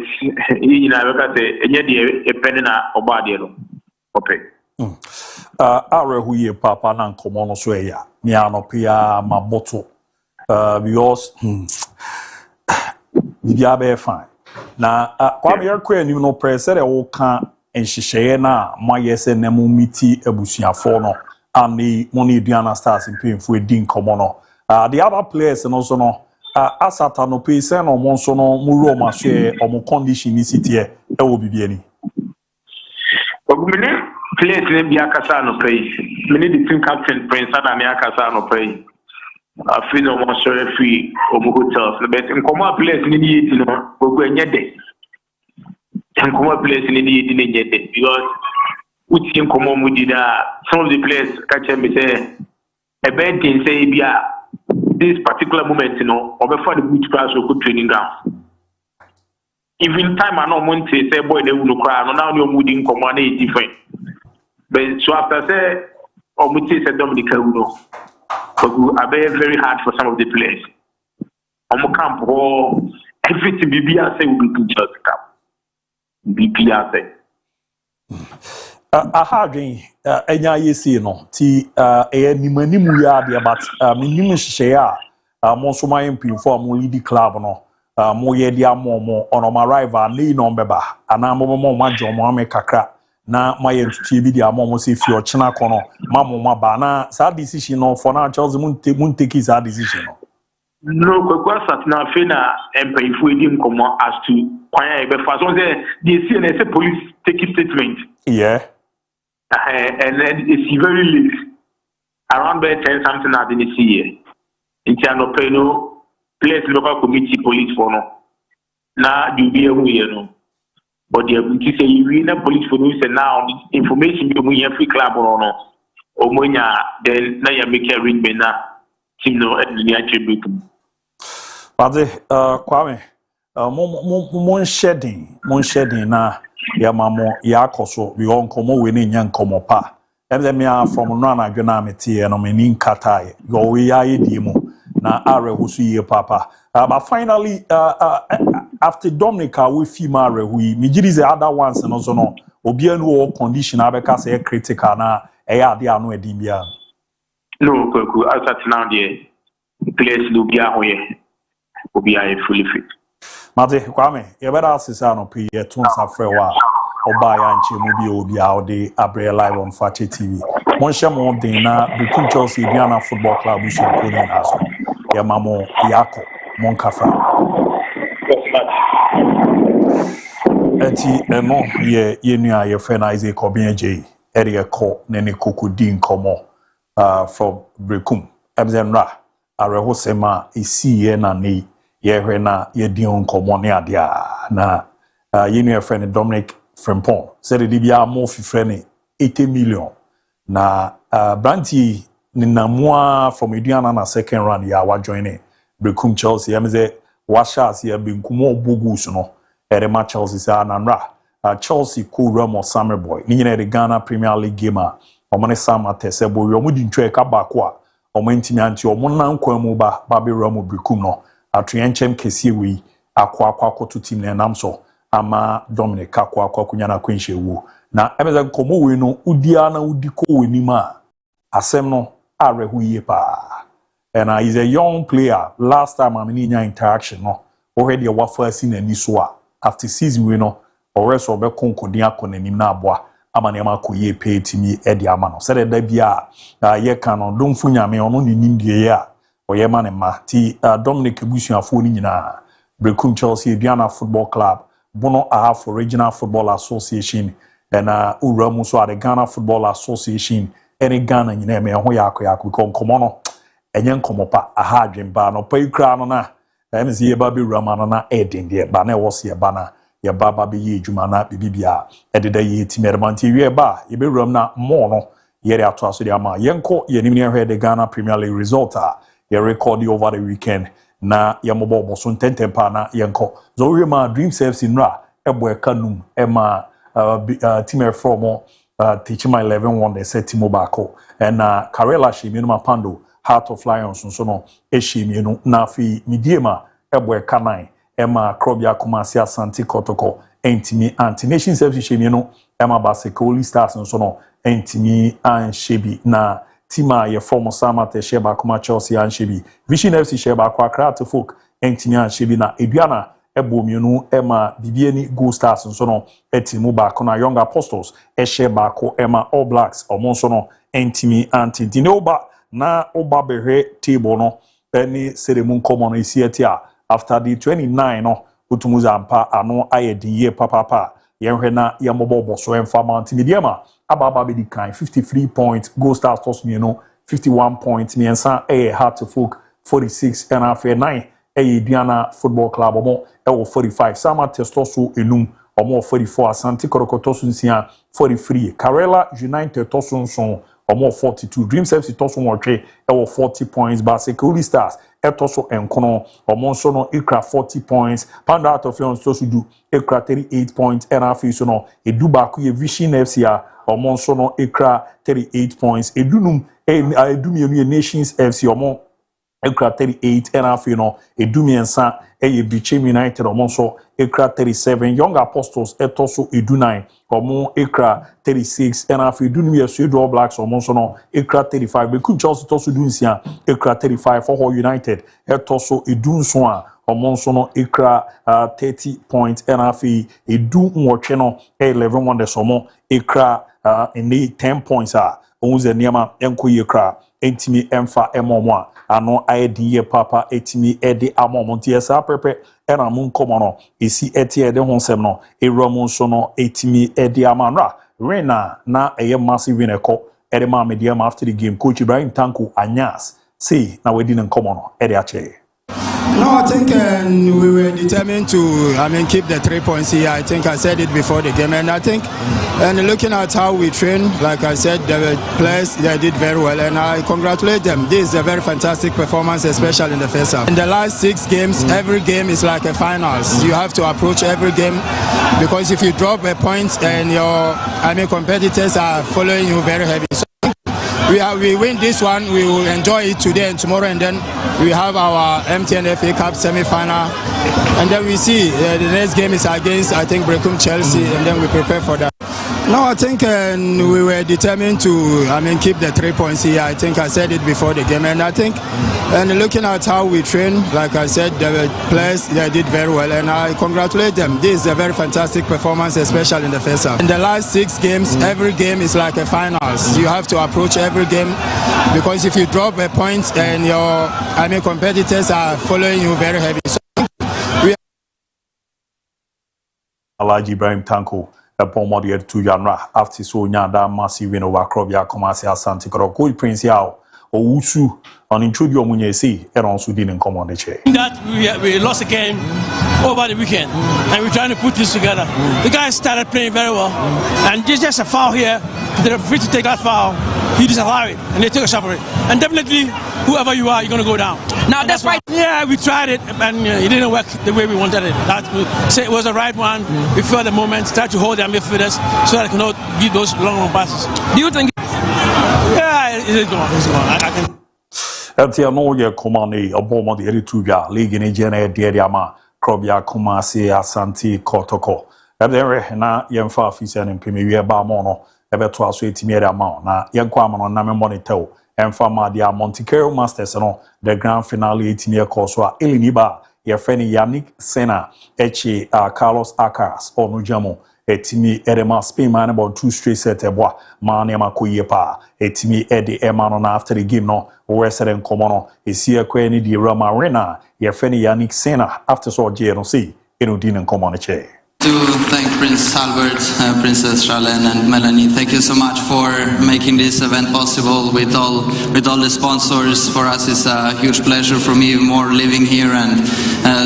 you know like I say any depending on body no okay are who ye papa na nkomo no so ya me anopia maboto because bibia be fine na kwame yakwa ni no pressure e wo ka enhyehyeye na mayese na mu miti abusuafo no ani money Ediana Stars mpemfo edi nkomo no the other players no so no asata no pe se no mo so no mu ro ma hwe omo condition ni sitie e wo bibia ni ogumene players ne bia kasa no pay many the team captain Prince Adam ya kasa no pay free no more sorry free obo hotels but nkomo players ni yiti no gogo enyede nkomo players ni yiti ni enyede because uti nkomo mu dida some of the players catch me say a bad thing say bia this particular moment you know or before the boot class or good training ground even time I no want to say boy they will cry no now you mood nkomo na different but so after say omuti say Dominic Uno I very hard for some of the players. On camp, everything BBR say will be good just camp. BBR say. aha adwen enya yesi no ti nimanimu ya de but minim hye a mo so my mpinfo mo lead club no mo ye dia mo on my rival ni no beba ana mo ma jo mo ame kakra na ma ye tutie bi dia mo se fi ochena kono ma mo ma ba na sa decision no for na Chelsea mun take his decision no no kwakwa satna fe na empaifu edi nkomo as to kwanya e be fa so say the CNS say police take statement yeah and then it's very late around by 10 something at the year internal pay no place local committee police for no na you be a no but the committee say you na police for no say now information you we free club no omonya then na ya make arrangement na team no at the attribute Pade Kwame mon shedding na ya mamo ya akoso we on komo we ni nya nkomo pa em me from no na dwena metie no me ni nkatae yo we ya yedi mu na are husu ye papa but finally after Dominica we fi ma are hu me giri the other ones no so no obi anu condition abeka say critical na e ya de anu edin bia no kwaku as at now the place do bia ho ye obi I fully fit. Mate Kwame, you better asisa no pe ye tun safre wa oba ya nche mu bi obi a ode abre live on Fache TV. Mon hye mo den na Bekum Chelsea Biana Football Club bu shen na aso. Ya mamo yako mon kafa. Enti eno ye nua ye fe na Isaac Obiaje ere ye ko ne ne kokodi nkomo from Bekum. Emzenra areho sema isi ye na ne ye hwe na ye dion komo ne adia na ye nu friend Dominic Frimpong said the bia mo fi friend 80 million na Branty ni namua from Eduana na second round ya wa join Bekum Chelsea amze wa shas ya benkumo obogus no erema Chelsea sa nanra Chelsea ko Ramo Summer Boy ni nyina de Ghana Premier League gamer omane sama tesebo yo mudi ntwe ka bakwa omantimi anti omona nkwa mu ba be Ramo Bekum no atrenchem kesi wi akwa to team na namso ama Dominic akwa kunya na kwenhye wu na emeza komo we no udia na udiko weni ma asem no arehu ye pa and he's a young player last time I mean interaction no already a wafa si na ni so a after season we no already obe konkodin akonanim na aboa ama ne ma koye pe timi edi ama no said da bia ye kan no domfu nyame ono ni nimdie ya oyema ne ma ti Dominic Ebusuafo ni nyina Bekum Chelsea Biana Football Club bono half Regional Football Association and uramu so the Ghana Football Association any Ghana nyina me ho yakọ komo no enye nkomo pa aha adwemba no pa ikra no na emzi ye ba be rama no na edin de ba na wo se ba na ye ba be ye adwuma na bibia ededa ye timermanti wie ba ye be ram na mo no ye re ato aso de ama yenko ye nimni hwe the Ghana Premier League result ye record over the weekend na ye mobo so ntentempa na yenko zo we ma Dream FC nra ebo ekanum ema team from teaching my 11 one they set team bako and Karela Shiminu Mapando Heart of Lions so no Eshiminu na fi midiema ebo ekanai ema Krobia Kumasi Asante Kotoko entimi anti Nation FC Shiminu ema Basekoli Stars so no entimi an shebi na tima ye former Samate Sheba Kuma Chelsea an shebi Vision FC Sheba kwa Krate Folk entimi an shebi na Eduana ebo mienu ema bibieni Gold Stars so no etimu ba kona Young Apostles sheba ko ema All Blacks omon so no entimi anti dinoba na oba behwe table no any ceremony common isiatia after the 29 no utumuza ampa ano ayedin ye papa yenhwe na yamobo so emfa mount mediama ababa be di kan 53 points Gold Stars tos mienu 51 points miensa Heart to Folk 46 and after 9 Diana Football Club omo 45 Sama Testoso enum omo 44 Asante Korokotoso nsia 43 Karela United Toso nson omo 42 Dreams FC Toso nwotwe 40 points Basekoli Stars etoso enkono omo nso no ikra 40 points Panda out of Lions Toso du ikra 38 points and afiso no eduba ku ye Vision FC a omo nso no ikra 38 points edunum edumienu Nations FC omo ekra 38 and afei no edumiensa eye Bichem United omonso ekra 37 Young Apostles etoso edu9 omo ekra 36 and afei edunum yeso Edo Blacks omonso no ekra 35 Bekum Chelsea toso edunsia ekra 35 for United etoso edunso a omonso no ekra 30 points and afei edu nwotwe no 11 wonders omo ekra in 10 points onze niama enkoye ekra entimi emfa emomo ano idea papa etimi ede amomonti esa pepe era mun komono esi eti ede honsem no eromo so no etimi ede amanra rena na eye massive wineko ede ma media after the game coach Ibrahim Tanko Anyas say na wedi nkomono ede ache. No, I think we were determined to, keep the 3 points here. I think I said it before the game, and I think, and looking at how we train, like I said, the players they did very well, and I congratulate them. This is a very fantastic performance, especially in the first half. In the last 6 games, every game is like a finals. You have to approach every game because if you drop a point and your, competitors are following you very heavy. So we win this one, we will enjoy it today and tomorrow, and then we have our MTN FA Cup semi-final, and then we see the next game is against, I think, Brecum Chelsea, and then we prepare for that. No, I think we were determined to, keep the 3 points here. I think I said it before the game, and I think, and looking at how we train, like I said, the players they did very well, and I congratulate them. This is a very fantastic performance, especially in the first half. In the last 6 games, every game is like a finals. You have to approach every game because if you drop a point and your, competitors are following you very heavy. So Alhaji Ibrahim Tanko Pomo de tu yanra after so nyanda massive win over Krobia Komasi Asante Koro Prince Yao Owusu on introduce omunye say eron so din in common che. That we lost a game over the weekend and we're trying to put this together. The guys started playing very well and there's just a foul here. They're free to take that foul. He disallow it and they take a shot for it. And definitely whoever you are, you're gonna go down. Now that's right. Yeah, we tried it and it didn't work the way we wanted it. It was the right one. We felt the moment, tried to hold their midfielders so that they cannot give those long passes. Do you think? Yeah, it's gone. It's gone. I can. Etia no ye komane abomo de erituga league ni jena de ama Krobia Komasi Asante Kotoko. Ebere na yemfa afisa ne mpemiwe ba mo no ebeto aso etimi ama na yenkwa ama na me monitor emfa ma dia Monte Carlo Masters no the grand finale etimi ekoso a eliniba ye feni Yannick Senna echi Carlos Alcaraz onu jamo etimi edema Spain man about 2 straight set eboa man ema koyepa etimi ede emano na after the game no we said in common esi ekwa ni di Roma Arena ye feni Yannick Senna after so je no see enudin in common che. To thank Prince Albert, Princess Charlene and Melanie. Thank you so much for making this event possible with all the sponsors. For us it's a huge pleasure, for me more living here and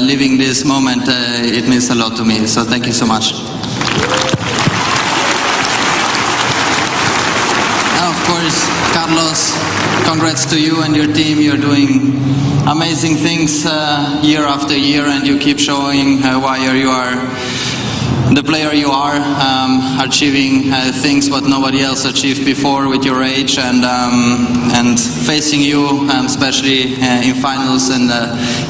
living this moment. It means a lot to me, so thank you so much. And of course, Carlos, congrats to you and your team. You're doing amazing things year after year, and you keep showing why you are the player you are, achieving things what nobody else achieved before with your age, and facing you, especially in finals and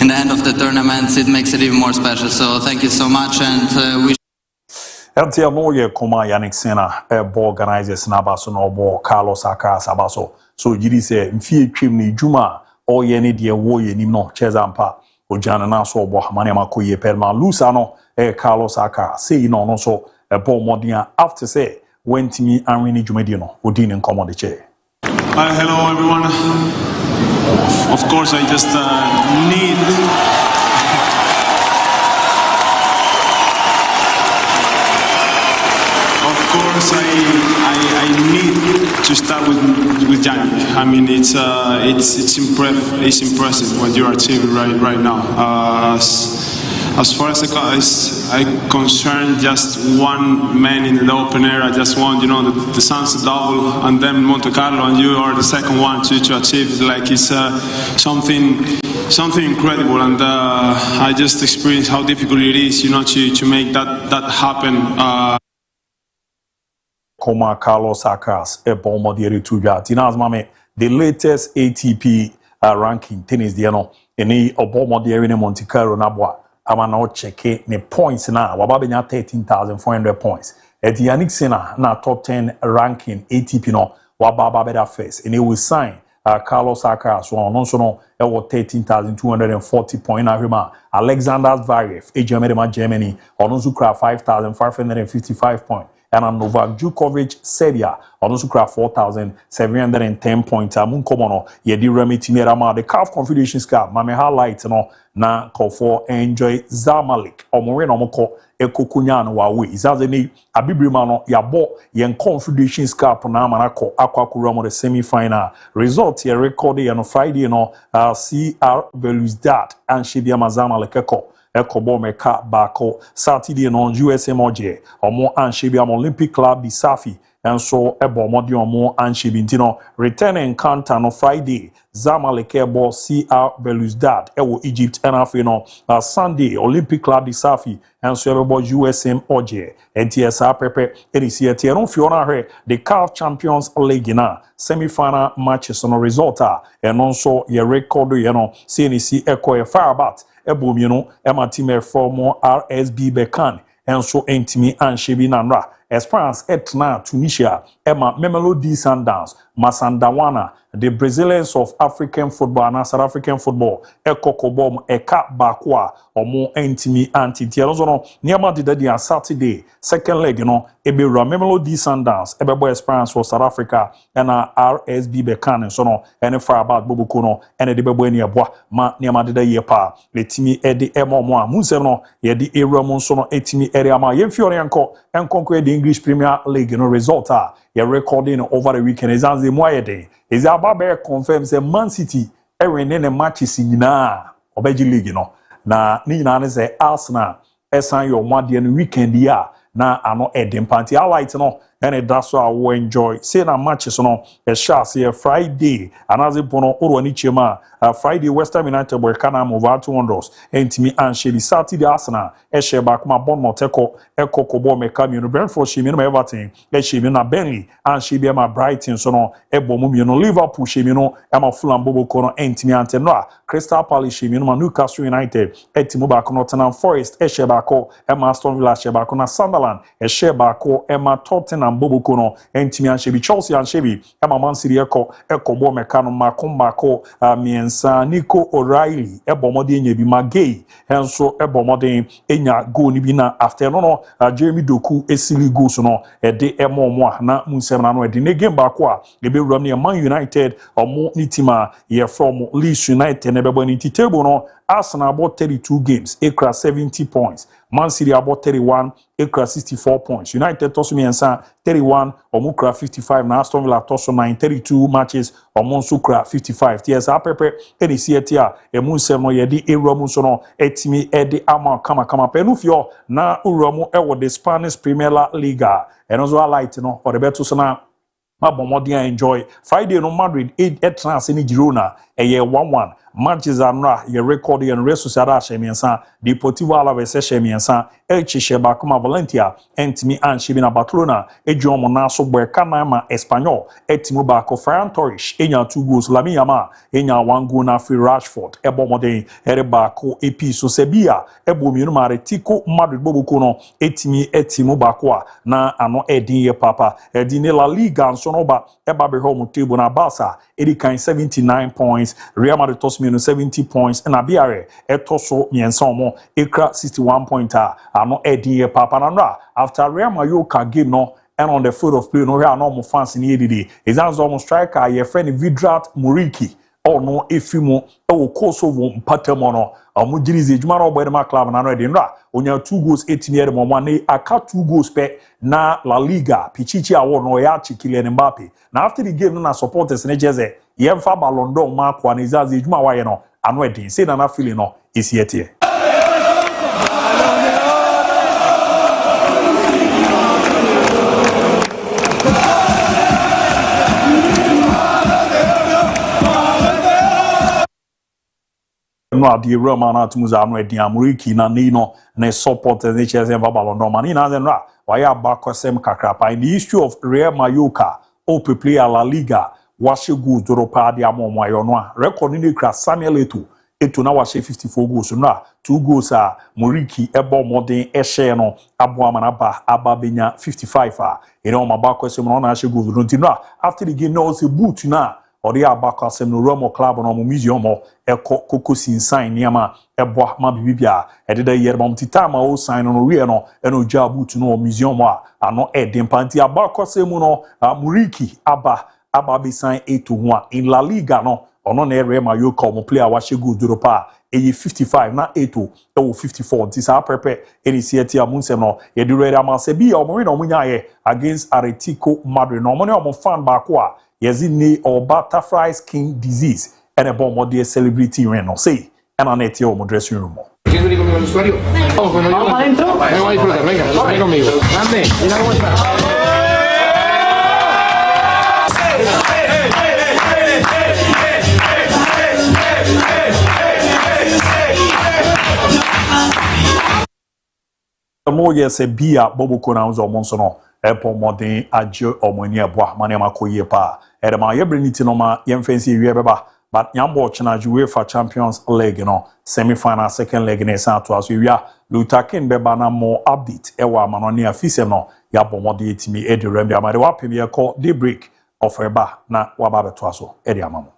in the end of the tournaments, it makes it even more special. So thank you so much, and we. Etia no ye koma Yannick Senna ball organizers na baso no ball Carlos Alcaraz abaso so yiri se mfie twem ni djuma o ye ne de wo ye nim no chezampa ojana na so bo hamane makoye perma lusa no Carlos Alcaraz say no so ball modia after say went me and win djumadi no odin in common the chair. Hello everyone. Of course I just need Of course, I need to start with Yannick. I mean, it's impressive what you're achieving right now. As far as I concern, just one man in the open air. I just want, the Suns double, and then Monte Carlo, and you are the second one to achieve. Like it's something incredible, and I just experienced how difficult it is, to make that happen. Koma Carlos Alcaraz Bomo de Retuga Tinaz Mame the latest ATP ranking tennis deɛ no ɛne ɔbɔ mɔde ɛwene Monte Carlo na boa ama na ɔkyɛke ne points na waba bɛnya 13,400 points ɛti Yannick Sinner na top 10 ranking ATP no waba bɛda first and he will sign Carlos Alcaraz so ɔno nso no ɛwɔ 13,240 point na hwema Alexander Zverev Germany ɔno nso kura 5,555 point and Novak Djokovic Serbia ɔno nso kura 4,710 points amun komo no yɛdi Remy Timera ma the CAF Confederation Cup mame highlight no na kɔfɔ enjoy Zamalek ɔmo na ɔmo kɔ ekokunya no wawe izaze ni abibrima no yabɔ yɛn Confederation Cup na amana kɔ akwa mo the semi final result yɛ record yɛ no Friday no CR Belouizdad and Shibia Zamalek kɔ Ekobo meka bako Saturday no USM Oje omo anhyebi am Olympic Club Bisafi enso ebo modi omo anhyebi ntino return encounter no Friday Zamalek ebo CR Belouizdad ewo Egypt and afi no Sunday Olympic Club Bisafi enso ebo USM Oje NTSA pepe edisi etiero fiona hwe the CAF Champions League na semi-final matches no result eno nso ye record ye no CNC eko e Firebat ebomi no ema team from RSB Bekan enso entimi anshebi nanra Esperance etna Tunisia ema Mamelodi Sundowns Masandawana the Brazilians of African football and South African football ekokobom eka bakwa omo entimi antitiano so no niama dida dia Saturday second leg no ebe Mamelodi Sundowns ebebo Esperance for South Africa and RSB Bekan so no ene far about bobuko no ene de bebo eni eboa ma niama dida ye pa letimi ede emomo a munsem no ye di ewramu so no etimi area ma yemfi ore enkonko the English Premier League no result you're recording over the weekend. Is as the Moyede. Is about confirm say Man City every name matches in Obeji League, you know. Na Nina say Arsenal esan your one day weekend ya na ano Eden party. I like no and that's why I will enjoy. Say na matches no a shot say Friday and as it bono Urwani Chema Friday West Ham United boy kana move out to wonders and to me and she Saturday Arsenal Esheba kuma Bournemouth eko kobo meka mi no Brentford she mi no Everton she mi na Burnley and she be my Brighton so no ebo mu mi no Liverpool she mi no e ma Fulham bobo ko no enti mi ante no Crystal Palace she mi no Newcastle United etimu ba ko Nottingham Forest Esheba ko e ma Aston Villa sheba ko na Sunderland Esheba ko e ma Tottenham bobo ko no enti mi anshebi Chelsea anshebi e ma Man City eko bo meka no makomba ko Miensa Nico O'Reilly ebomode enya bi magay enso ebomode enya goal ni bi na after no Jeremy Doku esili goals no ede emomo na munsem na no ede ne game ba ko a ebe wram ne Man United omo ni team ye from Leeds United ne bebo ni table no Arsenal about 32 games ekra 70 points Man City about 31 ekra 64 points United toso miensa 31 omukra 55 na Aston Villa toso 9 32 matches omonso kra 55 ts apepe eni sietia emunsem no ye di ewramu so no etimi ede ama kama penufio na uramu ewo the Spanish Premier League enozo highlight no for the beto so na mabomodi enjoy Friday no Madrid trans ni Girona eye 1-1 matches anra ye record and Real Sociedad shemiensa Deportivo Alaves shemiensa Elche sheba kuma Valencia entimi anshibi na Barcelona ejomo na so bweka na ma Espanyol etimu ba ko Ferran Torres enya 2 goals Lamine Yamal enya 1 goal na fi Rashford ebomode ere ba ko epi so Sevilla ebomi no Maretico Madrid bobuko no etimu ba ko na ano edin ye papa edin La Liga nso no ba eba be home table na Barca edi kan 79 points Real Madrid toss me 70 points and Abiare etoso miensa omo ekra 61 point ano edin ye papa na after Real Mallorca game no and on the field of play no here no more fans in EDD is as almost striker ye friend Vidrat Muriki or no efimo o Kosovo mpatemono omujirize juma no boy ma club na no edin onya 2 goals 18 year mo ne aka 2 goals pe na La Liga Pichichi awo no ya Kylian Mbappe na after the game na supporters ne jeze yemfa Ballon d'Or ma kwa ne zaze juma wa ye no ano edin say na feeling no is yet here no adi Roma na tumuza anu edin amuriki na nino ne support the chese Ballon d'Or mani na zenra waya bakosem kakrapa in the history of Real Mallorca open player La Liga washe goals doro pa de amom ayo no a record ni kra Samuel Eto na washe 54 goals no a 2 goals a Moriki ebo modern ehye no abo amana ba aba benya 55 a ene o maba kwesem no na ashe goals no ti no a after the game no se boot na ori aba kwasem no Romo club no mo museum koko sinsan niama ebo ma bibia ededa yer bom ti time o sign no we no eno ja boot no museum a ano edem panti aba kwasem no Moriki aba be sign 8 to 1 in La Liga no ono na ere ma yo call player wa shegu duropa e 55 na 8 o 54 ti sa pepe eni sieti amunsem no ye di ready ama se bi o mo no munya ye against Atletico Madrid no mo ne o fan ba ko a yezi ni o butterfly skin disease ene bo mo de celebrity wen no say ena na eti o mo dressing room. ¿Quieres venir conmigo al vestuario? Vamos adentro. Venga, a disfrutar, venga, ven conmigo. Grande, mira cómo está. Mo yese bia bobo kona uzo monso no epo modern aje omani eboa mane makoye pa edema ye breniti no ma ye mfensi wie beba but nyambo china UEFA Champions League no semi final second leg ne san to aso wia Lutakin beba na mo update ewa manone afisem no ya bomode etimi edi rembi amade wapem ye call Daybreak ofreba na waba beto aso edi amamo.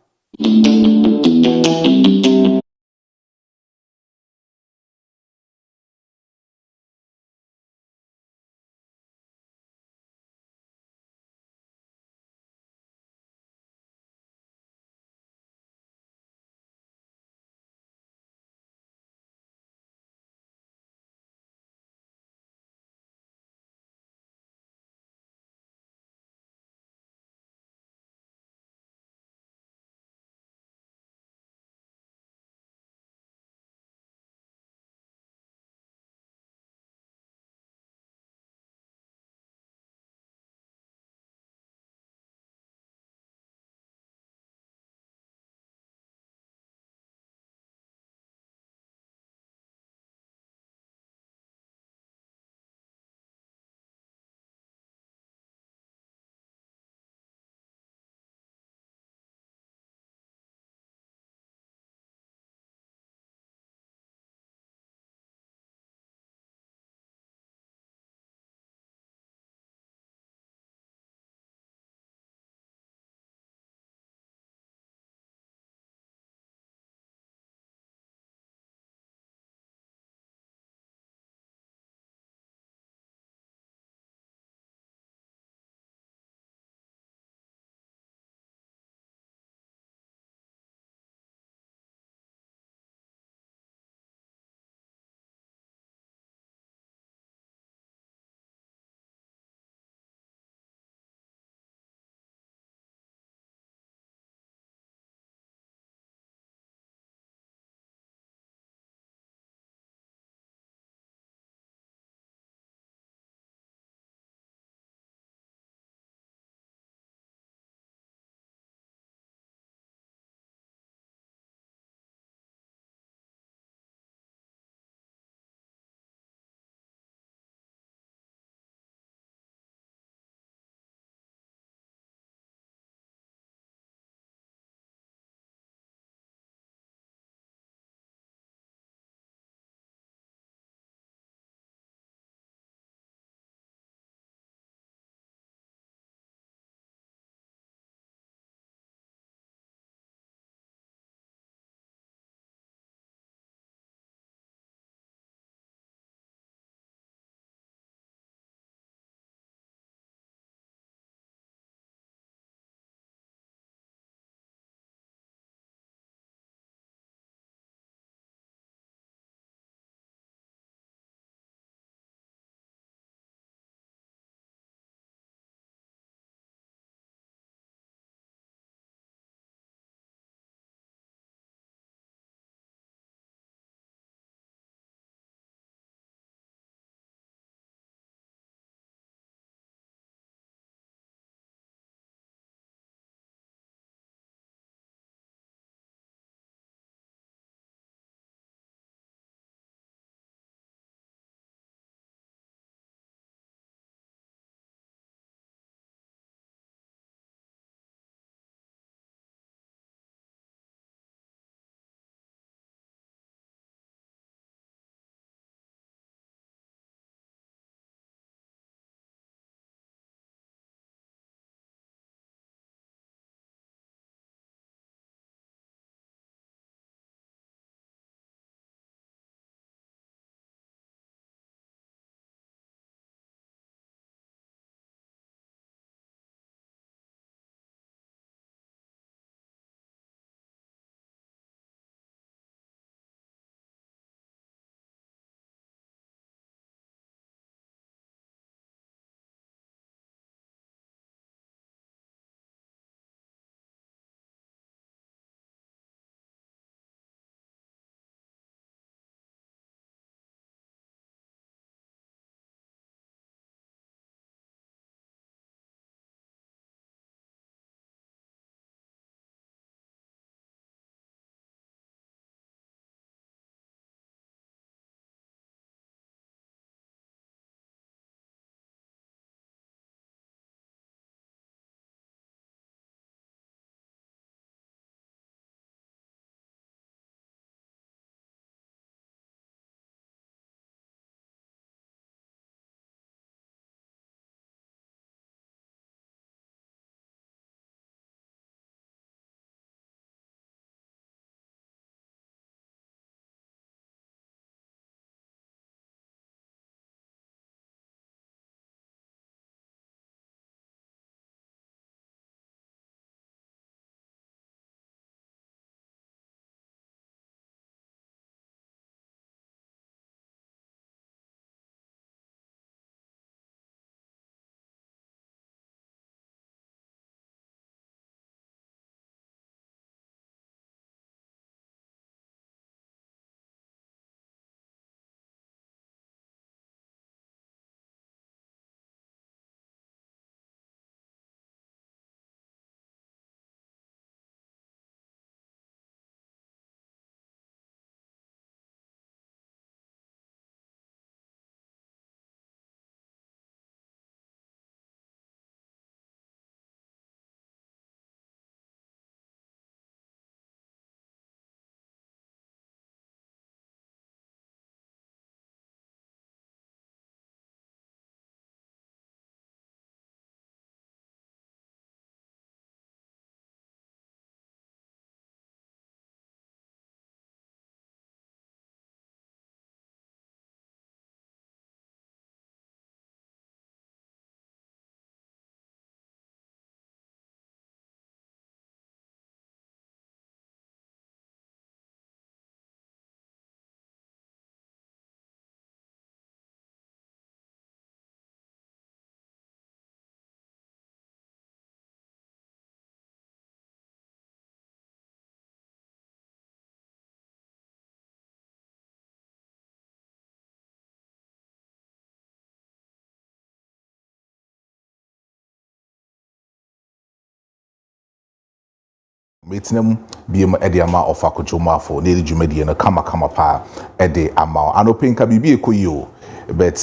metinam biem ede ama ofa Kojo Marfo na edi dwumadie no kama pa ede ama anopenka bibi ekoyi o but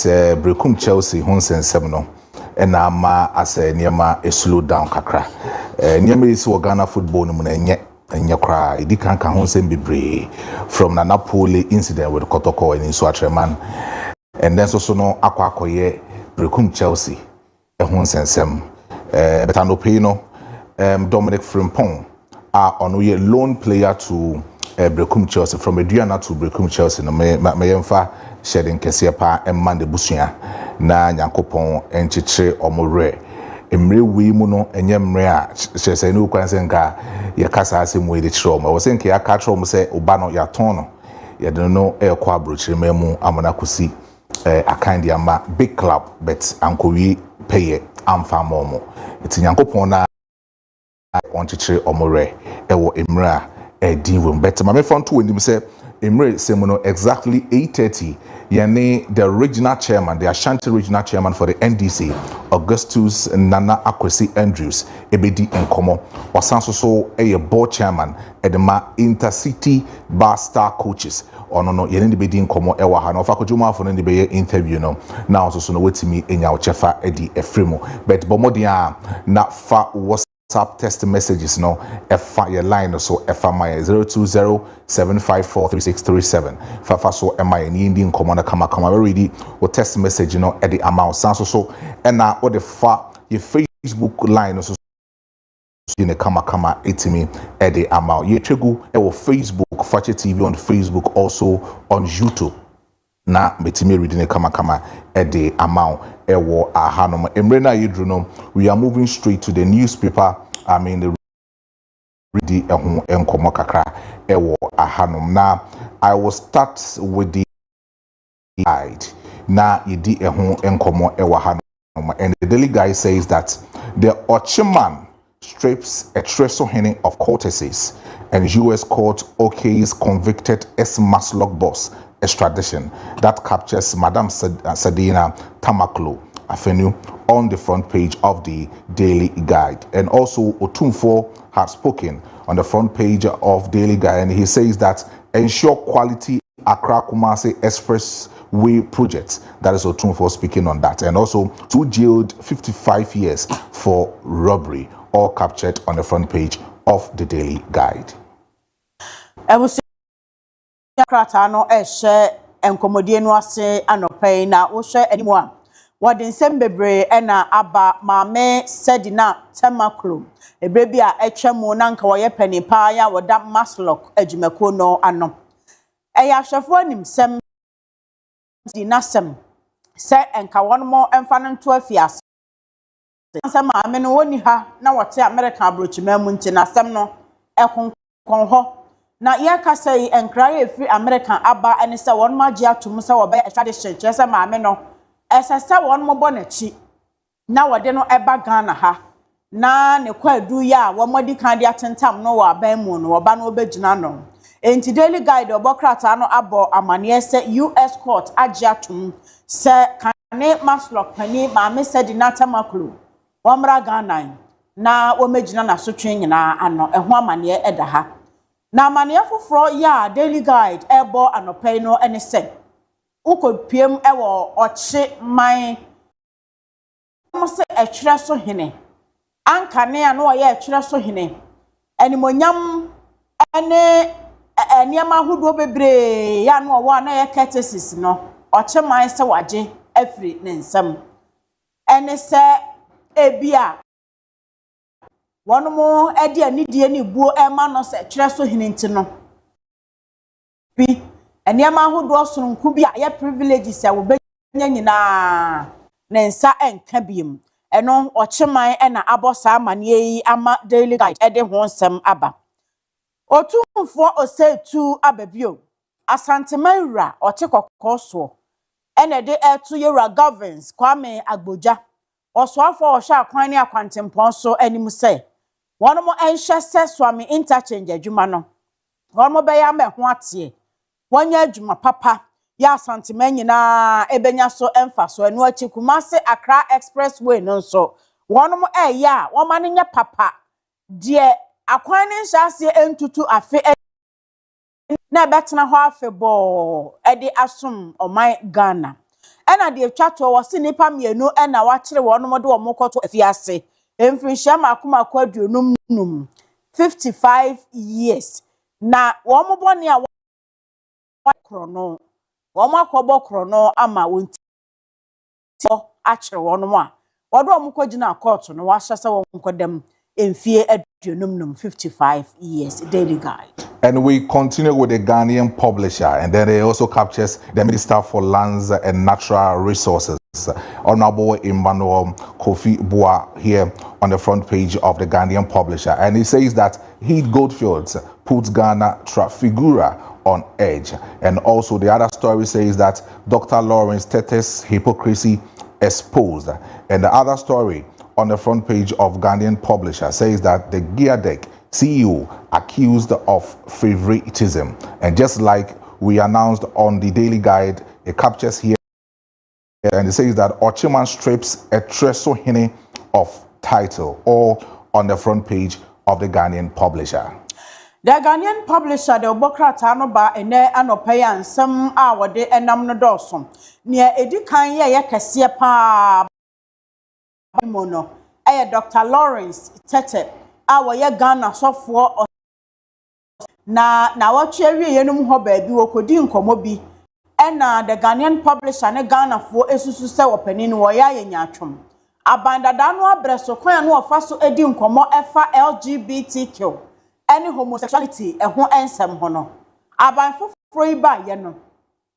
brekum Chelsea ho nsensem no na ama ase niema slow down kakra niema isi wo Ghana football no mu na enye kra edi kanka ho nsem bebre from na Napoli incident with Kotoko and Insu Atreman and then so no akwakoye brekum Chelsea ho nsensem but anope Dominic Frimpong on we loan player to Brekum Chelsea from Aduana to Brekum Chelsea no me yemfa shedding kese pa emma de busua na Nyankopon enchichire omore emre wi mu no enye mre a chese no kwan senka ye kasa asemu de chire omo wo senka ya ka chire omo se oba no ya ton no ye de no e kwa brochire memu amana kosi akandi ama big club but ankowi peye amfa momo eti Nyankopon na on chichire omore ewo emra diwum but my front to him say emre semono exactly 8:30 yani the regional chairman the Ashanti regional chairman for the NDC Augustus Nana Akwesi Andrews ebedi enkomo osanso so board chairman edema intercity bar star coaches ono no yene bedi enkomo ewa ha no fa Kojo Marfo no be interview no now so no wetimi enya ochefa edi efremo but bomodia na fa was WhatsApp text messages no your line so my 02075436637 fafa so my ni ndi nkomo kama already or text message no at the amount so and now what the your Facebook line so in kama etimi at the amount you tregu Facebook Fache TV on Facebook also on YouTube na metimi reading kama at the amount ewo ahanom emrena yidru no we are moving straight to the newspaper the ready enkomo kakra ewo ahanom na I will start with the guide na yidi enkomo ewo ahanom and the Daily Guide says that the Ochiman strips a tresohene of courtesies and US court okays convicted ex-Maslock boss extradition that captures Madam Sadina Tamaklo Afenu on the front page of the Daily Guide. And also Otumfo had spoken on the front page of Daily Guide and he says that ensure quality Accra Kumasi Expressway project. That is Otumfo speaking on that. And also two jailed 55 years for robbery, all captured on the front page of the Daily Guide. Krata no enkomodie no ase anopai na wo hwe animu a wode nsem bebre na aba maame Sedina Tamaklo ebre bi a etwemu na nka wo ye panipa ya woda Maslock adwumako no ano eya hwefo animsem di nasem se enka wonmo emfa no nto afiase nsem maame no woni ha na wote America abrochimam nti nasem no ekonkon ho na yakasa yi enkra efiri American aba ene se won maji atum se wo be extradition chese maame no esese won mo bonachi na wode no eba Ghana ha na ne kwadu ya wo modi kan dia tentam no wa ban mu no oba no obegina no enti Daily Guide obokrata no abo amane se US court agi atum se kane Maslock pani maame Sedina Tamaklo womra Ghana na wo megina na sotwe nyina ano eho amane eda ha na mane afoforo ya Daily Guide ebo anopai no ene se ukopiem ewo oche man mo se etwere so hene ankane a no oye etwere so hene animonyam ene eniama hudo bebre ya no owo na ye courtesies no oche man se waje afri ne nsam ene se ebia wonomo edi anidie ni buo ema no se twere so hinenti no bi eniama hodo sononku bi a ye privileges a wo benya nyina ne nsa enka biem eno ocheman na abosa amane yi ama Daily Guide ede ho nsem aba otumfo osetu ababio asantemanwura otekokko ene de etu yewura governs Kwame Agboja osoafo ohwa akwan ne akwantempon so anim se wonomo enhye swami interchange adwuma no wonomo be ya meho atie wonya adwuma papa ya santeman nyina ebenya so emfa so enu achi Kumasi Accra Expressway no so wonomo eya wo mane nya papa de akwan nhyase entutu afe na betena ho afebɔ ede asom oman Ghana ena de atwato wo se nipa mienu ena wakire wono mo de wo mokoto afiase emfinhia makoma kwaduonum num 55 years na wo mo bone a krono wo mo akobɔ krono ama wonti akire wono mo a wo de wo mokogina court no wa hyase wo nkodam emfie aduonum num 55 years daily guide. And we continue with the Ghanaian publisher, and then it also captures the Minister for Lands and Natural Resources, Honorable Emmanuel Kofi Boa, here on the front page of the Ghanaian publisher. And he says that Heath Goldfields puts Ghana Trafigura on edge. And also the other story says that Dr. Lawrence Tete's hypocrisy exposed. And the other story on the front page of Ghanaian publisher says that the Geardec CEO accused of favoritism. And just like we announced on the Daily Guide, it captures here and it says that Ochiman strips a Tresohene of title, all on the front page of the Ghanaian publisher. The Ghanaian publisher, the Obokrata no ba ene anopaya nsem a wode enam no doso. Nia edi kan ye kese pa mono. Dr. Lawrence Tete a woye Ghana sofo na watwe wie yenum ho baabi wokodi nkomo bi ena the Ghanaian publisher ne Ghana fo esusu se wopani no woya yanyatwom abandada no abreso kwan no ofaso edi nkomo efa LGBTQ any homosexuality eho ensem ho no aban foforo iba ye no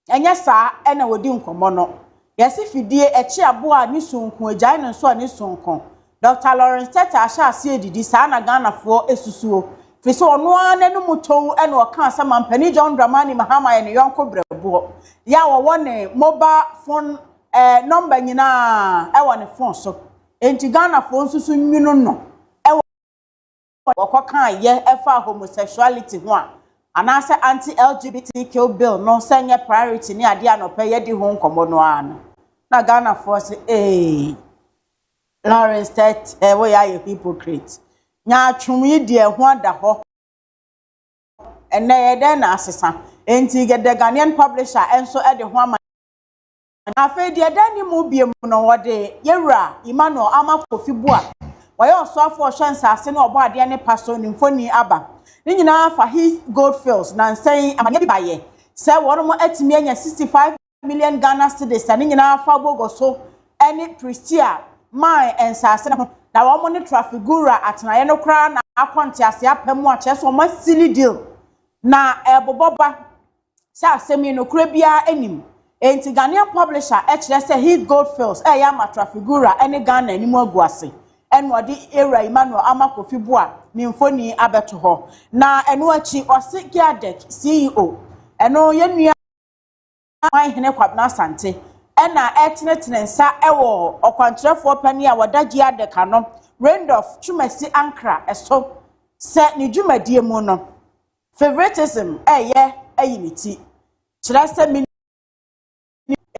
enye saa ena wodi nkomo no yesi fidie echi abo a ni sunku agyan no so ani sunku Dr. Lawrence Tete asha ase edidi saa na Ghana fo esusuo fiso ono anenu mutow ena oka asama mpani John Dramani Mahama ye ne yonko brebo ya wo ne mobile phone number nyina e wo ne phone so enti Ghana fo nsusu nwunu no e wo kan ye efa homosexuality ho a anase anti LGBTQ bill no senye priority ni ade anope ye di ho nkomo no ana na Ghana fo se Lawrence Tete we are a hypocrite nya atwum de ho ada ho ene ye den na asesa enti get the Ghanaian publisher enso e de ho ama afa de dan ni mu biem no wode yewura Emmanuel Amakofi Boa waye osofo hwensa ase na obo ade ne pastor ni mfoni aba ni nyina fa Heath Goldfields na nsen amanye bi baye se wono mo atimi anya 65 million Ghana cedis ni nyina fa bogoso ene Pristia my ensase na wo mo ne Trafigura atenaye no kra na akonte ase apam a cheso mo silly deal na eboboba sa asemi no kra bia anim enti Ghanaian publisher kire se Heath Goldfields ya ma Trafigura ene Ghana animu aguase eno odi era Emmanuel Amakofi Boa ni mfoni abeto ho na eno achi ose Geardec CEO eno yenua mai hene kwabna asante ena etenensa ewo okwantrefo pani a wadaji adeka no Randolph Chumasi Ankra eso se ni dwumadie mu no favoritism eyiniti kire se mi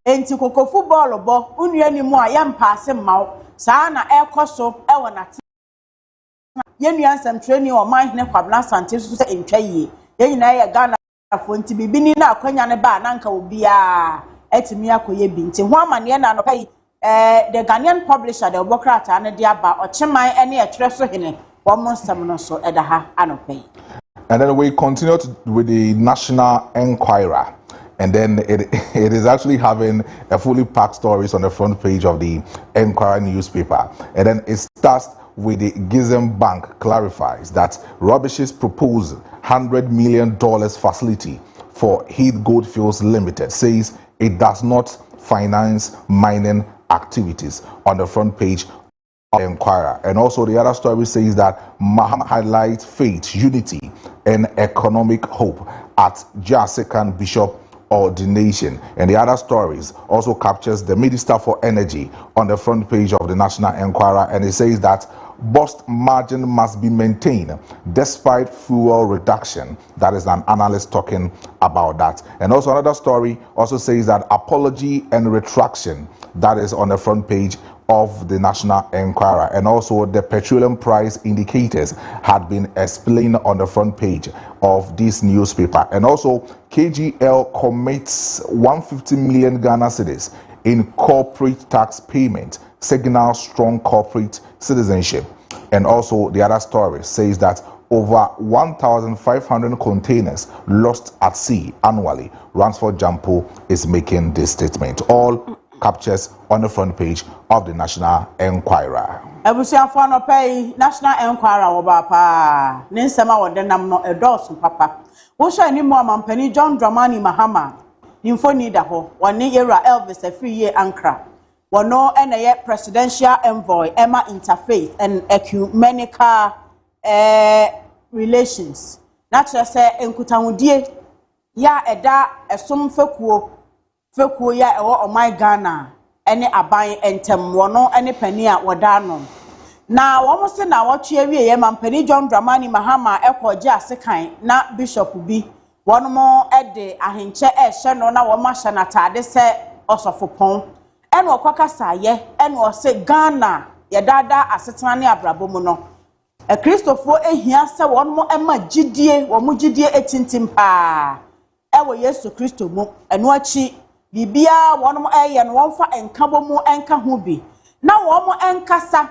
enti koko football bo unua ni mu a yempa ase mawo saa na ekoso ewo na yenua nsam training o man hene kwabna sante so se entwa yie yenyina ye Ghana fo nti bibini na akwanya ne ba na nka obia etimi akoye bi nti ho amane na no kai the Ghanaian publisher the Obokrata na dia ba ocheman ene etwere so hene wo monsam no so edaha anopai. And then we continue with the National Enquirer. And then it is actually having a fully packed stories on the front page of the Enquirer newspaper. And then it starts with the Gizem Bank clarifies that Rubbish's proposed $100 million facility for Heath Goldfields Limited says it does not finance mining activities on the front page of the Enquirer. And also the other story says that Mahama highlights faith, unity, and economic hope at Jasekan Bishop ordination. And the other stories also captures the Minister for Energy on the front page of the National Enquirer, and it says that bust margin must be maintained despite fuel reduction. That is an analyst talking about that. And also another story also says that apology and retraction, that is on the front page of the National Enquirer, and also the petroleum price indicators had been explained on the front page of this newspaper. And also KGL commits 150 million Ghana cedis in corporate tax payment, signal strong corporate citizenship. And also the other story says that over 1,500 containers lost at sea annually. Ransford Jampo is making this statement. All captures on the front page of the National Enquirer. Ebusiafo no pay National Enquirer obapa. Ninsema wodenam no edos papa. Wo hwa ni mo amampani John Dramani Mahama. Nimfo ni da ho. Woni Yera Elvis Afriye Ankara. Wono eneye presidential envoy Emma Interfaith and ecumenical relations. Na kire se enkutahudie ya eda esom fekuo ya ewo omai Ghana ene aban entem wono ene pani a wodano na womo se na wotwe awie ye mampani John Dramani Mahama ekoje asekan na bishop bi wono mo ede ahenche ehye no na wo ma hye na tade se osofopon ene okwakasa ye ene o se Ghana ye dada asetena ne abrabom no Christopher ehia se wono mo ema gidie wo mo gidie etintim pa ewo Yesu Kristo mu eno achi bibia wonom eye no wonfa enkabo mu enka ho bi na womo enkasa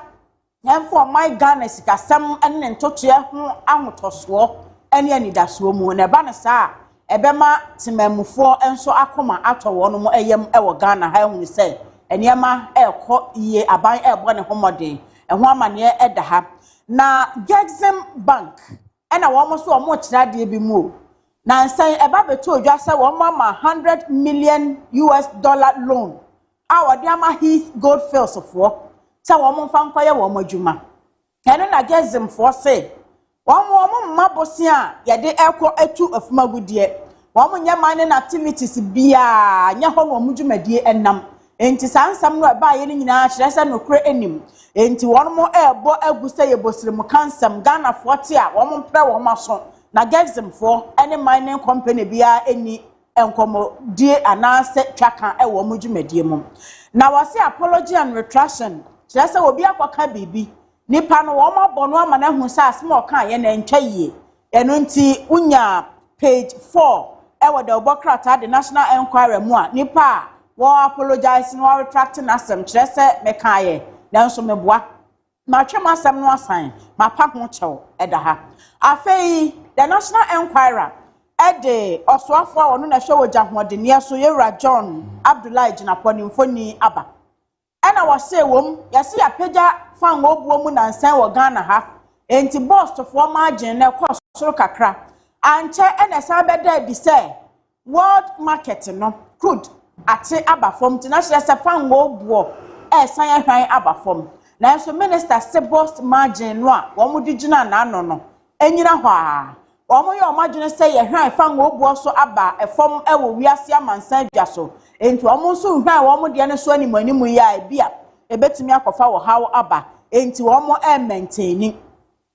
emfo my Ghana sikasam enne ntotoe ho ahotoso ene anidaso mu na ba ne saa ebema timamufo enso akoma ato wonom eyem ewo Ghana ha hu se eniema ekọ iye aban ebo ne homode eho amane eda ha na Gexim Bank ena womo so omo kirade bi mu na nsan eba beto odwa se wo mama $100 million loan our diama Heath Goldfields for se wo mo fanko ye wo madwuma eno na Gexim for say wo mo mabosi a ye de ekọ atu afumagudie wo mo nya mining activities bia nya ho no mudwumadie enam enti sansam no eba ye nyina kire se no kure enim enti wo mo ebo aguse ye bosirem kansam Ghana 40 a wo mo mpre wo maso na Gexim for any mining company bia eni enkomo die anase twaka e wo mudwumadie mum na wase apology and retraction kire se obi akoka bibi nipa no wo mabono ama na hu sa asem oka ye na ntwa yie eno nti unya page 4 e wo the Obokrata the National Enquirer mu a nipa wo apologize no retract na asem kire se meka ye na nso meboa ma twem asem no asan ma pa ho chew eda ha afei the National Enquirer ede osoafo a wono na hwe wo jahode ne so Yera John Abdullahi Jinaponi mfoni aba ena wose wom yase ya pagya fan obuo mu na nsan wo Ghana ha enti boss to for margin na cost soro kakra anche ena sa beda di say world market no crude ate aba from international se fan obuo san ya hwan aba from na so minister se boss margin no a wo mu digina na no enyina ho a omo ye omadwene se ye hwan fa ngobuo so aba efom ewo wiase amansan dwa so enti omo so hwan omo de ne so animanimu ya bia ebetimi akofa wo hawo aba enti omo maintain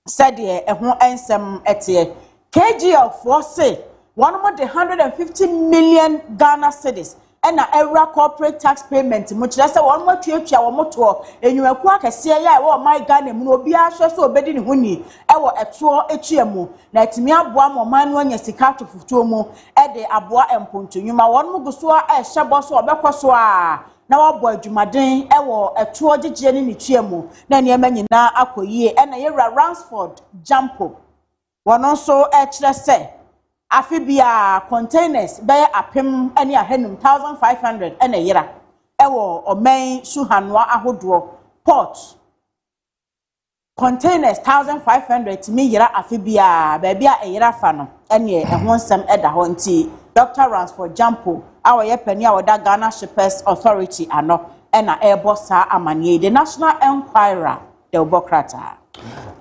said ye eho ensem ete KGL for say one more the 150 million Ghana cedis ena era corporate tax payment mu kire se won mo tuatua wo moto enyiwaku akese ya e wo my Ghana mu no obi ahwe so obedi ne huni e wo eto etuamu na etimi aboa mo man no anya sika to futuo mu e de aboa empontonyuma won mo guso a hyebo so obekwoso a na wabo adwumaden e wo eto gigye ne tuamu na ne emanyina akoyie ena Yera Ransford Jampo wono so e kire se afibia containers be apem ani ahenum 1500 ena yera ewo omen suhanwa ahodo port containers 1500 timi yera afibia baabia eyera fa no ene ehon sam eda ho nti Dr. Ransford Jampo awoye pani awoda Ghana Shippers Authority ano ena airbossa amanie the National Enquirer the Obokrata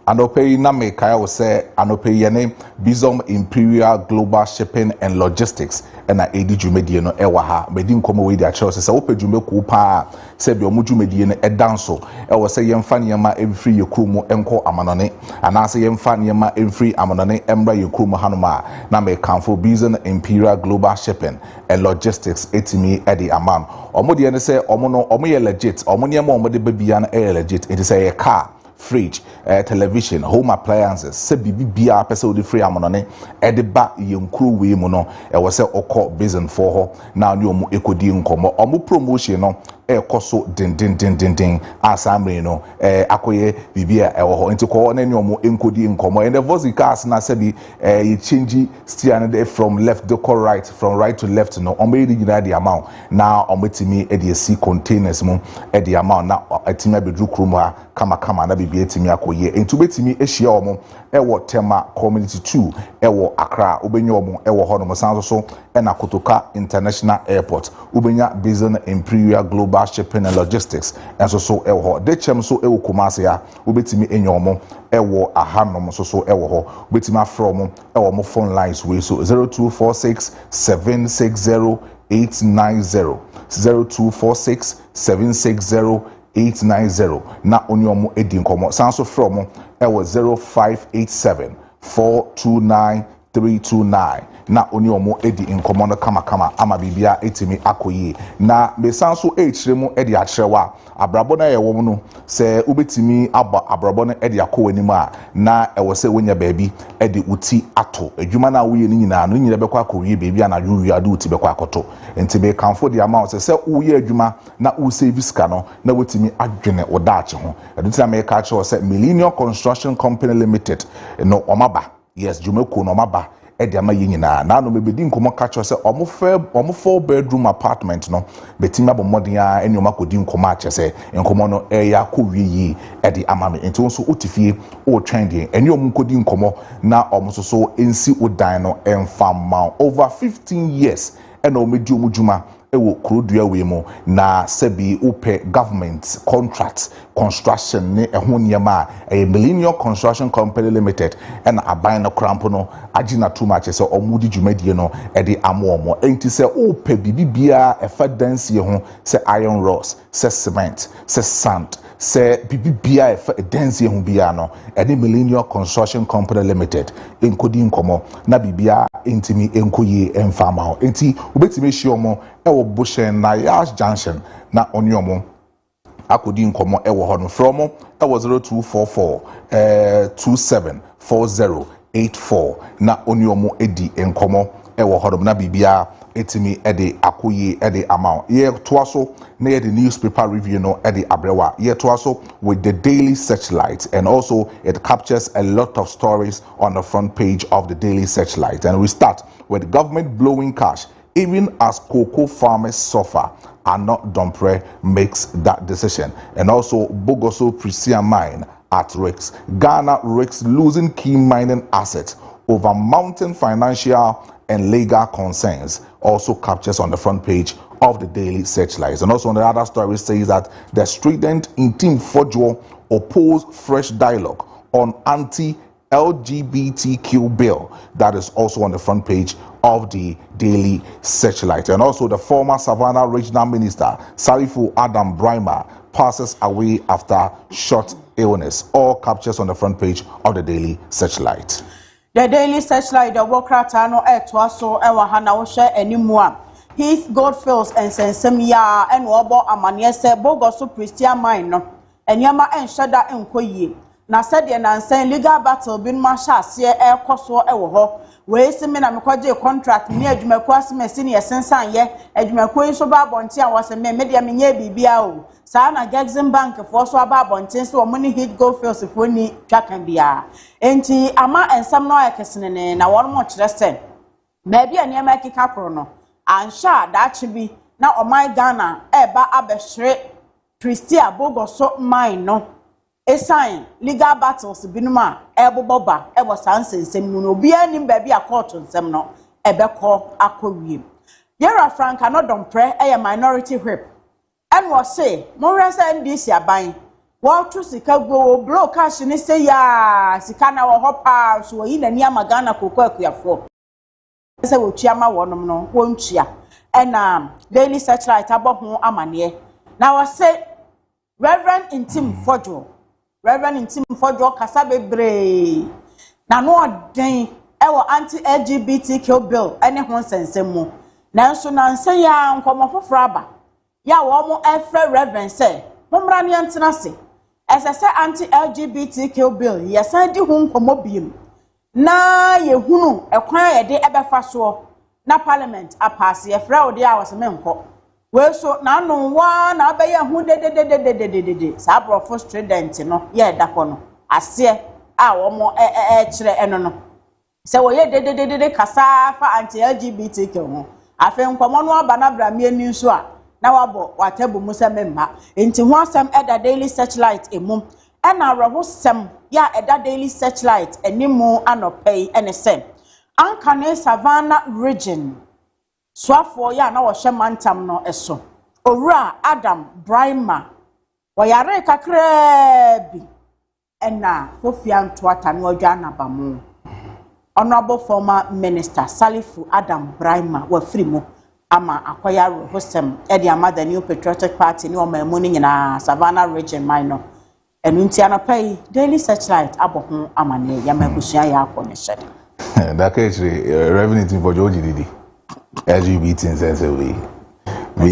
Anope na me kaya wo say anope yene Bizom Imperial Global Shipping and Logistics na edi dwumedie no ewa ha medi nkomo we dia chero se wo pedwume ku pa se bi omu dwumedie no edanso ewo se yemfa niema emfiri yekrumu enko amanone ana se yemfa niema emfiri amanone embra yekrumu hanoma na me kanfo Bizom Imperial Global Shipping and Logistics etimi edi aman omodie ne se omo ye legit omo niema omo de babia na legit it say a car fridge, television, home appliances, se bibi bia pese odi free amonone ede ba yenkru we mu no e wo se okọ basin for ho na ni omu ekodi nkomo omu promotion no ekoso din asamre no akoye bibia ewo ho enti ko na ni omu enkodi nkomo and the voice cars na se bi you change steer from left to right from right to left no omu edi gina the amount na omu timi edi si containers mu edi amount na atimi abedru krum ha kama na bibia timi akoye enti betimi ehia omu ewo tema community 2 ewo Accra ubenya omu ewo ho no sanso so na Kotoka International Airport ubenya Bizon Imperial Global Shipping and Logistics and so ewo ho de chem so ewo Kumasi ya ubetimi enyomo ewo ahanom so ewo ho ubetimi afro ewo mo phone lines we so 0246 760 890 0246 760 890 na onyomo edi nkomo sanso from ewo 0587 429 329 na onyomo edi nkomo no kama ama bibia etimi akoyi na mesanso echiremu edi achrewa abrabo na yewo no se ubetimi aba abrabo no edi akowani mu a na ewo se wonya baabi edi uti ato adwuma na woye ni nyina no nyina bekwa akoyi baabi na yuwi adu uti bekwa akoto enti be kanfo di amount se woye adwuma na wo save sika no na wotimi adwene odaache ho edu ti America acho se Millennium Construction Company Limited no omaba yes jumeko no omaba edi ama yinyina na no mebedi nkomo kacho se omo 4 bedroom apartment no betimi abomodin a eni omakodi nkomo ache se nkomo no ya kowie yi edi ama me enti won so otifie o trending eni omukodi nkomo na omo so ensi odan no enfama over 15 years ena omedi omudwuma ewo krodua we mu na sebi upe government contract construction ne ehwo niema a Millennium Construction Company Limited and aban na krampo no agina too much se omudi dwumadie no ede amomo enti se upe bibia efa dance ye ho se iron rods se cement se sand se bibia efa dance ye ho bia no ede Millennium Construction Company Limited enkodi nkomo na bibia entimi enkoye enfama ho enti ubetimi hiomo ewo Bushen na Yash Junction na onyomo akodi nkomo ewo ho no from ewo 0244 274084 na onyomo edi nkomo ewo ho na bibia etimi ede akoye ede amount ye toaso na ye the newspaper review no ede abrewa ye toaso with the Daily Searchlight and also it captures a lot of stories on the front page of the Daily Searchlight and we start with government blowing cash even as cocoa farmers suffer. Not Dompre makes that decision. And also Bogoso Prisia mine at risk. Ghana risks losing key mining assets over mounting financial and legal concerns. Also captures on the front page of the Daily Searchlight. And also on the other story says that the strident in Team Fojo oppose fresh dialogue on anti-LGBTQ bill. That is also on the front page of the Daily Searchlight. And also the former Savannah Regional Minister Salifu Adam Brimer passes away after short illness. All captures on the front page of the Daily Searchlight. The Daily Searchlight, the Wokrata no etwaso ewahana woshe enimua. Heath Goldfields and Sensemia and Wobo Amaniese Bogoso Pristia mine no. Enyama enshada enkoyi. Na said the nansen legal battle bin masha se koso ewo ho. We se me na mekwaje contract me adwumako aseme ne yesensan ye adwumako yi so ba bonte a wose me media menye bibia o sa na Gexim Bank for so ba bonte so mo ne Heath Goldfields for ni twakan bia enti ama ensam no ayekesene na won mo kire sen ma bia ne ma kika kro no ansha da chibi na oman Ghana eba abehre Pristia Bogoso mine no esign legal battles binuma eboboba ebo sansensem no obi anim ba bia court nsem no ebekọ akowie Yera Frank no Dompre minority whip and was say more NDC aban What to sika go blow cash ni say ya sika na wo hopa so yi na ni amagana kokọ akuyafo say wo tuama wonom no wontua ena daily searchlight aboho amane na wo say Reverend Intim Fojo kasa bebre na no den ewo anti-LGBTQ bill ene ho nsensem mu nanso na nse ya nkomofoforo aba ya wo mo efre Reverend say momra ne ntena se ese anti-LGBTQ bill yesan di hu nkomobiem na yehunu ekwan ye de ebefa so na parliament apase efre ode a wose menko we so na no wa na abaye hu de sa brofo student no ye dako no ase a wo mo kire eno no se wo ye de kasa fa anti-LGBTQ ho afi nkomo no aba na bra me ni nso a na wabo watabu musa memma enti ho asem eda daily searchlight emum ena roho sem ya eda daily searchlight enimu anopei ene sem ankane savannah region swafo ya na wo hyemantam no eso owura Adam Brima woyare kakra bi ena fofia ntoata no adwa nabamu honorable former minister Salifu Adam Brima wafrimo ama akwaya hosem edi ama the new patriotic party ni omamu ni nyina Savannah region minor enu ntia na pay daily searchlight aboho amane ya mabusia ya akone shede that case revenue for George didi LGBT sense we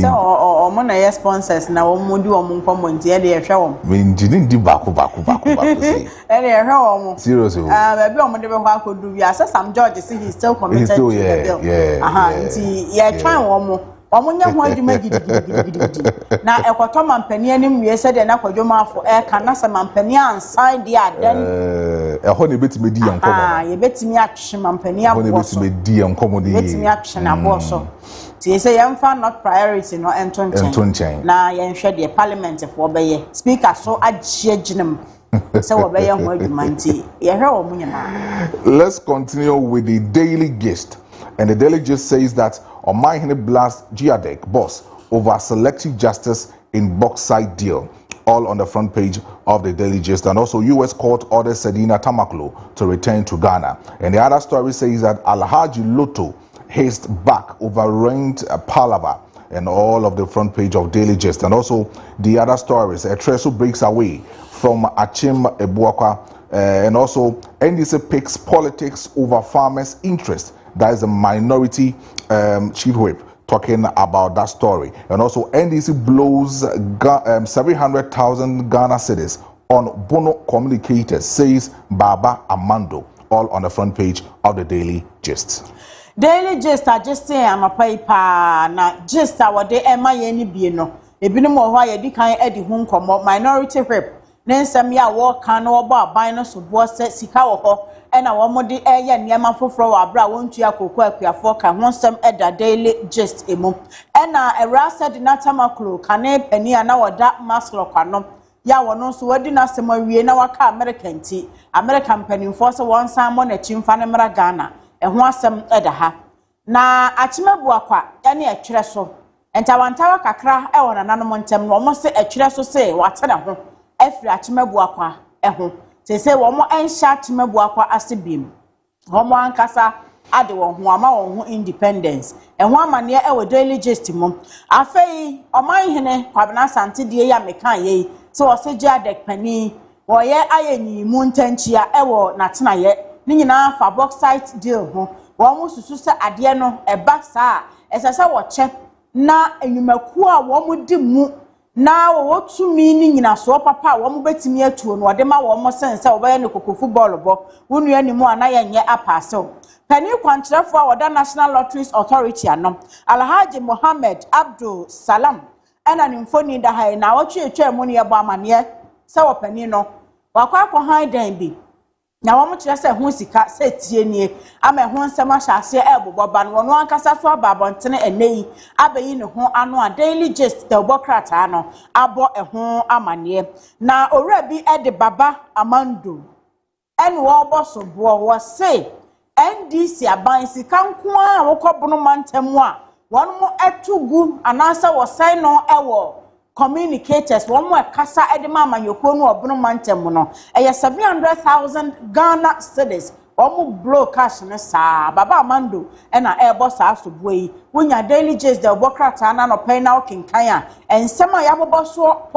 so mo na yes sponsors na wo modi wo nkomo ntia de ehwe wo me njini ndi baku say ele ehwe wo seriously ba bi wo de be kwa akodu wi asa Sam George say he still committed to the bill nti ye twan wo mo nya ho adwuma gidi na ekoto mampani anim wie se de na Kojo Marfo ka na se mampani ansan de adan ho ne betime di yankomo ye betime atwe mampani abo so ho ne betime di yankomo de betime atwe na abo so ti say yemfa not priority no entonchen na yenhwe de parliament for beye speaker so agye ginem so wo beye ho adwuma nti ye hwe wo munyana. Let's continue with the daily gist, and the daily gist says that Omanhene blasts Giadec boss over selective justice in bauxite deal, all on the front page of the daily gist. And also US court orders Sedina Tamaklo to return to Ghana. And the other story says that Alhaji Lotto haste back over rent palaver, and all of the front page of daily gist. And also the other stories, Treso breaks away from Achim Ebuaka, and also NDC picks politics over farmers' interest. That is a minority chief whip talking about that story. And also NDC blows 700,000 Ghana cedis on Bono communicators, says Baba Amando, all on the front page of the daily gist. Daily gist just pa na gist awode ema ye ni bie no ebinu mo ho ye di kan edi hu nkomo minority whip nensem ya wo kan no obo aban no so bo se sika wo ho ena wo mo de eye niema foforo wa bra wontu akoko akuafo ka ho nsem eda daily gist emu ena era said na tamaklo kane pani ana woda maslo kwanom ya wono so wadi na sema wie na waka American pani force won san mo na chimfa ne mra Ghana eho asem eda ha na achimebu akwa ene etwere so entawantawa kakra e wona nanom ntem no mo se etwere so se watena ho efri achimebu akwa eho se wo mo ensha achimebu akwa asebim ho mo ankasa ade wo ho ama wo ho independence eho amane e wo daily gist mo afei omanhene kwabena sante die ya mekan ye se wo se Giadec pani wo ye ayenyi mu ntanchia e wo natena ye ni nyina fa bauxite deal ho wo mo susu se ade no eba saa esese wo che na enwumaku a wo mo di mu na wo tumi ni nyina so papa wo mo betimi atuo no de ma wo mo sense wo be ne koko football bo wonu animu anaye nye apase pani kwantrefo a woda National Lotteries Authority anom Alhaji Mohammed Abdul Salam ena ni mfoni da hai na wo twetwe mu ne yebo amane se wo pani no wakwa akọ han dan bi na wo mo kire se ho sika se tie nie ama ho nsem ahyase eboboba no no ankasa so ababontene eneyi abayi ne ho ano a daily gist the bokrata no abo ho amane na owura bi ede baba Amando ene wo boso bo wo se NDC aban sika nko a wo kobono mantam a won mo etugu anasa wo sai no ewo communicators one more kasa edema manyoko no obno mantem no eye 700,000 Ghana cedis omu blow cash ne sa baba amando na ebo sa asobo yi wonya daily jazz the bokrata na no pay na okenkan a ensem a yabobo so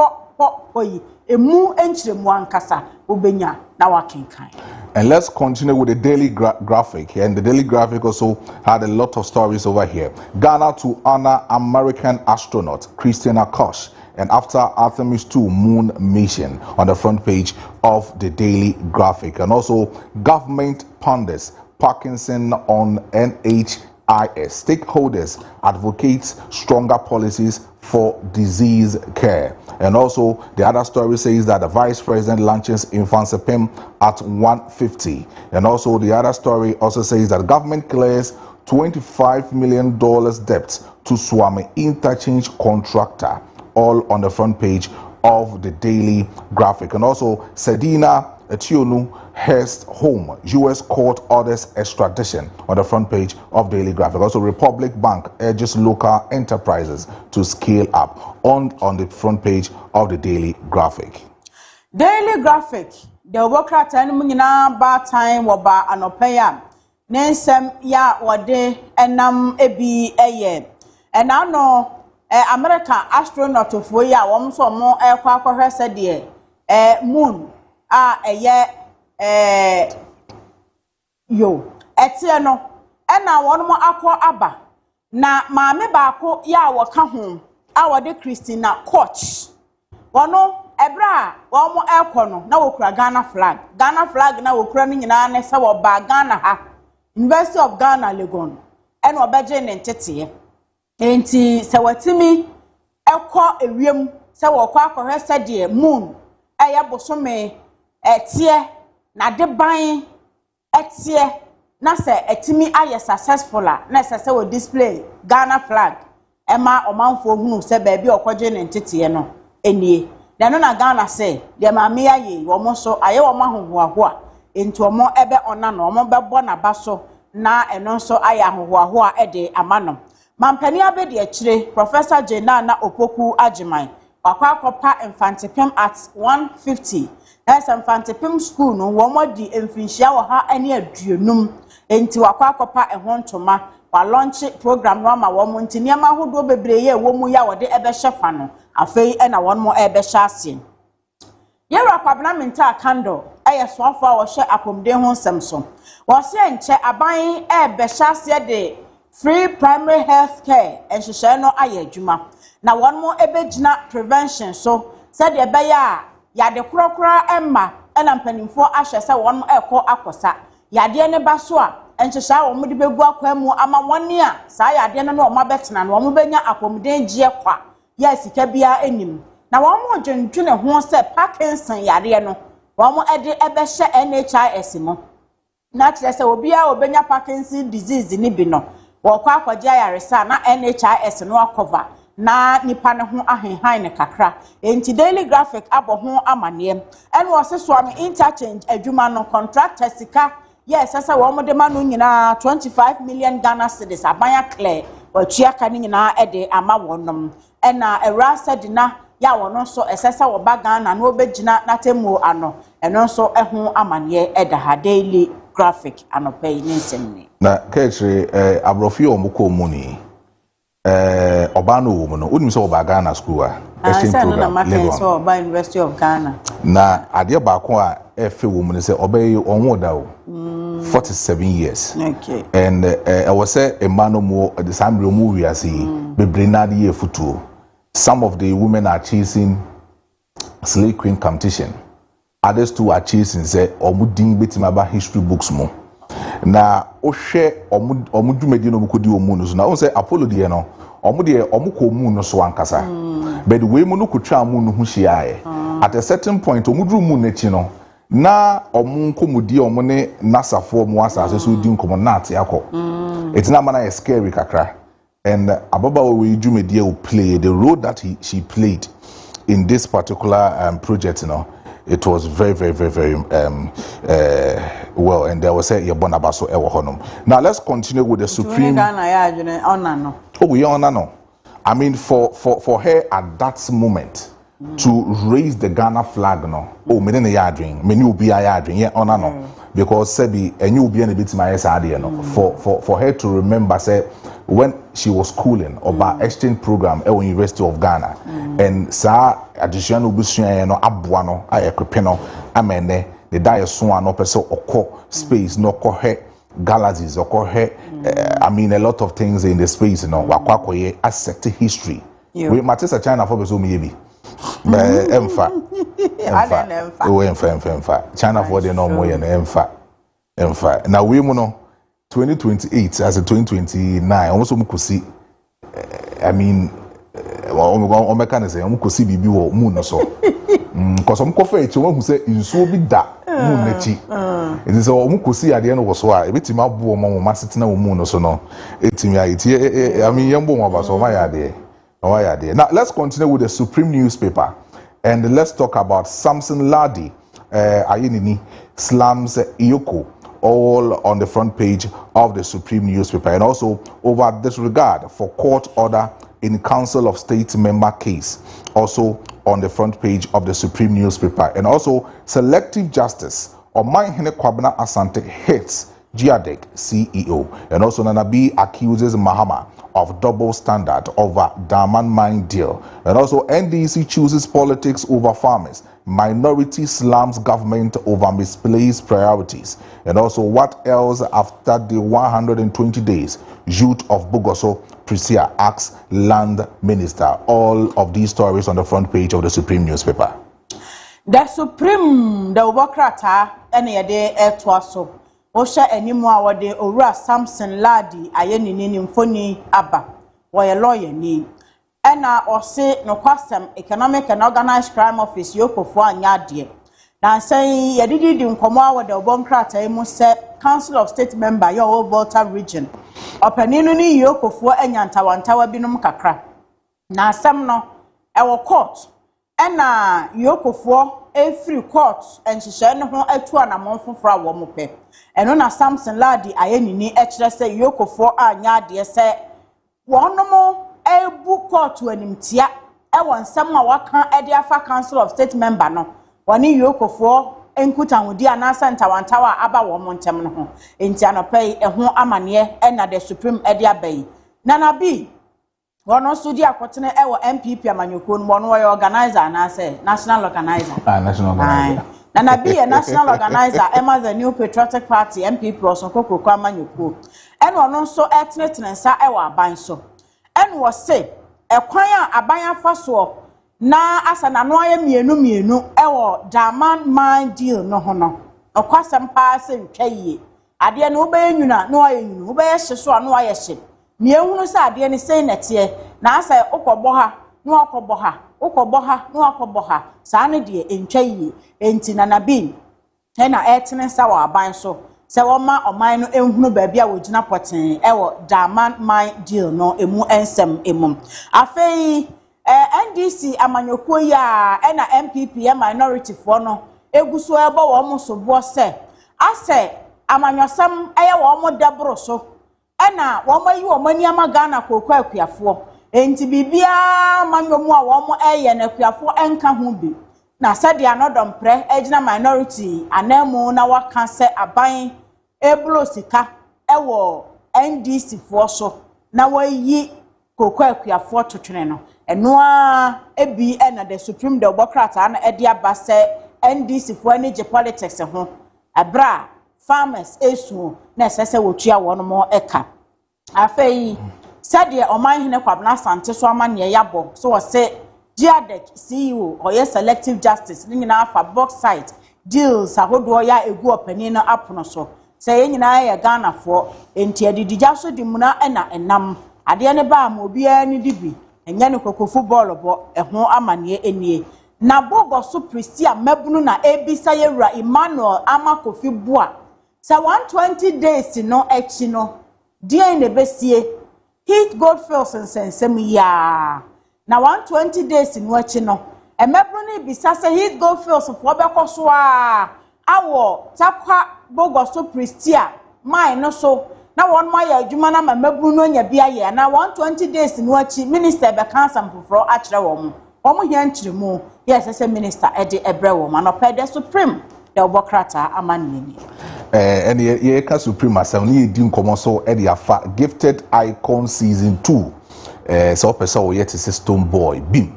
po yi emu enchiremu ankasa obenya na wakenkan. And let's continue with the daily graphic. And the daily graphic also had a lot of stories over here. Ghana to honor American astronaut Christina Koch, and after Artemis 2 moon mission on the front page of the daily graphic. And also government pundits Parkinson on NHIS. Stakeholders advocates stronger policies for disease care. And also the other story says that the vice president launches Infansepim at 150. And also the other story also says that government clears $25 million debt to Swami interchange contractor, all on the front page of the daily graphic. And also Sedina Etionu Hearst home, U.S. court orders extradition, on the front page of daily graphic. Also Republic Bank urges local enterprises to scale up, on the front page of the daily graphic. Daily graphic, the Wokrata and Munina bar time waba anopaya nensem ya wade enam ebi eye. And I know American astronaut of Woya, one so more aircraft said moon yo etie no na won mo akọ aba na maame baako ya waka ho a wode Christina Koch wono ebra won mo ekọ no na wokura Ghana flag na wokura no nyina ne se wo ba Ghana ha University of Ghana Legon en obeje ne ntete enti se watimi ekọ ewiem se wo kwa akọhwe sede moon eye bosome etie na de ban etie na se etimi aye successful na se wo display Ghana flag ema omanfo hunu se ba bi okoje ne ntete no enie na no na Ghana se de maame aye wo mo so aye wo mahohoaho a enti omo ebe ona no omo bebo na baso na eno so aye ahohoaho a ede amano mampani abedi akire Professor Jena na Opoku Ajiman wakwa akopa Infantipim at 150. That's Infantipim school no womodi emfinhia wo ha ane aduonum enti wakwa akopa ehontoma wa launch program no ama wo mo ntini ama hodo bebreye wo mu ya wode ebe hyefa no afei na won mo ebe hye ase yera kwabna menta kando eye soafo a wo hye akomde ho nsem wo se enche aban ebe hye ase de free primary health care enhyehyɛ no ayɛ adwuma na won mo ebegina prevention so said de be ya yade korokora emma na mpanimfo ahwɛ sɛ won mo ekɔ akosa yade ne ba so a enhyehyɛ wo mo de begu akwa mu ama won a saa yade no na wo mabetena na wo mo benya akomden gie kwa ya sika bia enim na won mo dwendwene ho sɛ Parkinson yade no won mo ede ebɛhyɛ NHIS mo na kyerɛ sɛ obi a obenya Parkinson disease ni bi no wakwa akwaje ayaresa na NHIS no akova na nipa ne ho ahenhan ne kakra enti daily graphic abo ho amane en wo se so am interchange adwuma no contractor sika yes sasa wo mo de ma no nyina 25 million Ghana cedis abanya clear watua ka ne nyina ede ama wonom na era said na ya wono so esesa wo ba Ghana na obegina na temu ano eno so ho amane eda ha daily graphic anopai ne nsɛmni na Kaakyire abrofi omuko muni obano wo mu no unim sɛ oba Ghana school a exchange program Legon so oba University of Ghana na ade baako a efe wo mu ne sɛ obayi onwo da o 47 years okay and was say emano mo the same mu wiase bebre na de ye futuo some of the women are chasing slay queen competition. Others too are chasing say omudin betima ba history books mo na ohwe omudumedi no mukodi omu no so na o say Apollo de no omude omuko omu no so ankasa but the way mo no kutwa mu no hu hia at a certain point omuduru mu n'echi no na omunkomudi omu ne nasafo mu asase so di nkomo na ate akọ etina mana scary kakra and ababa we dumedi will play the role that she played in this particular project, you know. It was very well, and there was a Bonabaso Ewa Honum. Now let's continue with the Supreme. Oh, we honor no. I mean, for her at that moment to raise the Ghana flag, no, oh, me didn't yardring, me new be a yardring, yeah, oh no, because Sebi, and you be a bit my idea, no, for her to remember, say, when she was schooling about exchange program at University of Ghana, and sa additional bushia no abuano, I equipeno, amene, the dia swan no person or space, no co galaxies or I mean a lot of things in the space, you know, wakwakoye accept history. We matches a China for so maybe. But emfa. China for the no more and emfa. Now we know 2028 as a 2029 almost could see I mean on mechanism could see bibi or moon so because some coffee who say in so be that moon nechi it is all could see at the end of was why every time I boo mama sitting moon or so no it's me I mean young boom about so my idea. Now let's continue with the Supreme newspaper and let's talk about Samson Ladi Ayinini slams Iyoko, all on the front page of the Supreme newspaper, and also over disregard for court order in Council of State member case, also on the front page of the Supreme newspaper, and also selective justice Omanhene Kwabena Asante hits Daybreak CEO, and also Nanabi accuses Mahama of double standard over Daman mine deal, and also NDC chooses politics over farmers, minority slams government over misplaced priorities, and also what else after the 120 days youth of Bogoso Prisia asks land minister. All of these stories on the front page of the Supreme newspaper. The Supreme, the Obokrata, any day etwaso. Osha enimwa wade Ora Samson Ladi ayenini mfoni aba. Woye lawyer ni. Ena ose no kwasem Economic and Organized Crime Office yokofo anyadie. Na say yedidi di nkomo awade Obokrata emu se Council of State member yo Volta region. Opaninu ni yokofo enyantawantawa binum kakra. Na asem no ewo court. Ena yokofo free court and she no ho atu anamon foforo awo mo pe. Eno na Samson Ladi ayenini ekire se yokofo anya de se wonomo ebu court animtia e won nsem a waka e de afa Council of State member no woni yokofo enkutanwudi anasa ntawantawa aba wo mo ntem no ho enti anopai e ho amane e na the Supreme e de abai nana bi wono so di akotene e wo MPP amanyoko no wono wo organizer anase national organizer National organizer Nana be a national organizer, Emma the New Patriotic Party, MP Plus, and Coco Kwamanyoko. And one also ethnic and sa ewa banso. And was say, a choir a baya faso. Na as an annoy mienu, ewo, Daman mine deal no honor. A quasam passing chaye. Adia no bay you not, no I you, bay so no I ship. Mienu sa dear saying that ye, na say Okoboha, no Okoboha. Okoboha no akoboha sane de entwaye enti nanabi na etene sa wa aban so se wo ma oman no ehunu ba bia wogina poten ewo Daman mine deal no emu ensem emum afei NDC amanyoko ya na MPP ya minority fo no eguso ebo wo mo so bo se ase amanyosam eye wo mo dabro so na wo mayi wo mani ama Ghana kokwa akuafo enti bibia manyomu a wo mo eye na kuafo enka ho bi na sade anodom pre ejina minority anemu na waka se aban eblo sika ewo NDC fo so na wayi kokwa akuafo totwene no eno a ebi na the Supreme the Obokrata na ede aba se NDC fo ani je politics ho abra farmers esu na sese wotua wono mo eka afei Sadia Omanhene Kwabena Asante so amane yabo so we say Daybreak CEO or selective justice ni nyina afa box site deals ahodo ya egu opani no apono so say nyina ya Ghana fo enti adidija so di muna na enam ade ne ba ma obi ani dibi enya ne koko football bo eho amane enie na bogo so Pristia mabunu na ebisa yewura Emmanuel Amakofi Bua sa 120 days no echi no dia ne besie Heat Goldfields and Sensem ya. Now 120 days in watching no. A mebroni bisasa Heat Goldfields of Wabakoswa. Awo tapka bogoso Pristia. My no so na won ma ya adwuma na mamabu no nya bia ye na 120 days no achi minister be kan sampofro a kire wo mo hia nkyiremu yes say minister e de ebre wo ma no pede supreme the obokrata amanni and ye ka supreme asem ni di nkomo so e de afa gifted icon season 2 so pese wo yet is stone boy bim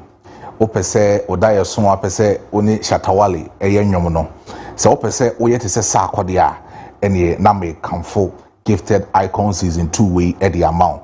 o pese odaye so a pese oni shatawale eye nwom no so o pese wo yet is sa akode a ene na me kamfo gifted icon season 2 we e de amount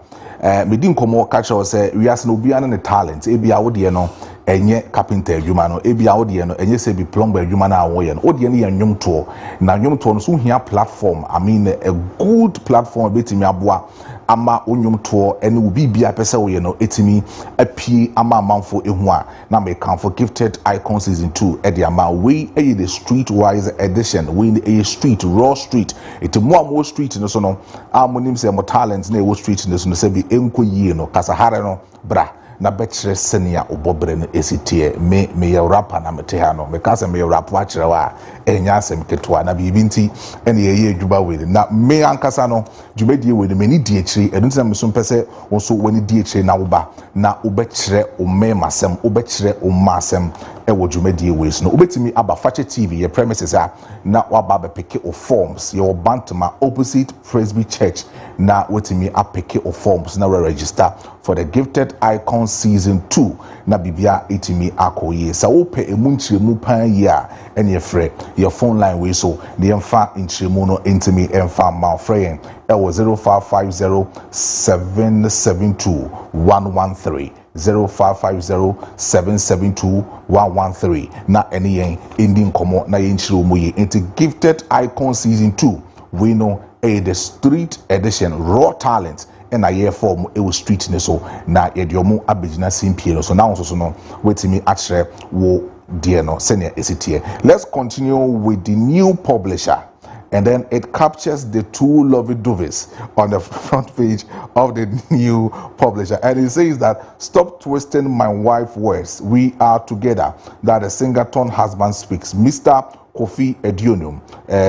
me di nkomo ka che say wiase no bia ne talent e bia wo de no enye carpenter adwuma no ebia wo de no enye se bi plumber adwuma na wo ye no wo de no ye nwomto na nwomto no so hia platform I mean a good platform betimi aboa ama onyomto ene obi bia pese wo ye no etimi apie ama amanfo ehu a na me kan for gifted icon season 2 e de ama we e the streetwise edition we e street raw street etimo am street no so no amonim se mo talent na e wo street no so no se bi enko yie no kasahare no bra na betchre senia obobre no esitie me ye rapper na mete ha no me ka se me ye rap wa kire wa enya asem ketwa na bibi nti ene ye adwuba we na me ankasa no dwumedie we me ni die ekiri enu nti na me so mpese wo so wani die ekiri na wo ba na obekire o me masem obekire o masem e wo dwumedie we so no obetimi aba fache tv ye premises a na waba be peke o forms your bantama opposite Presby Church na wetimi apeke o forms na register for the gifted icon season 2 na bibia etimi akoye sa wo pe emu nkyiremu pan yi a ene frɛ your phone line we so the emfa nkyiremu no entimi emfa ma frɛ e wo 0550772113 0550772113 na ene yen ending komo na yen nkyiremu yi into gifted icon season 2 we know the street edition raw talent and a year form it was street ne so na yediomo abegina simpie no so na so no wetimi akere wo die no senior esitie. Let's continue with the new publisher, and then it captures the two lovey-doveys on the front page of the new publisher, and it says that stop twisting my wife's words, we are together, that the Singleton husband speaks. Mr. Kofi Edionum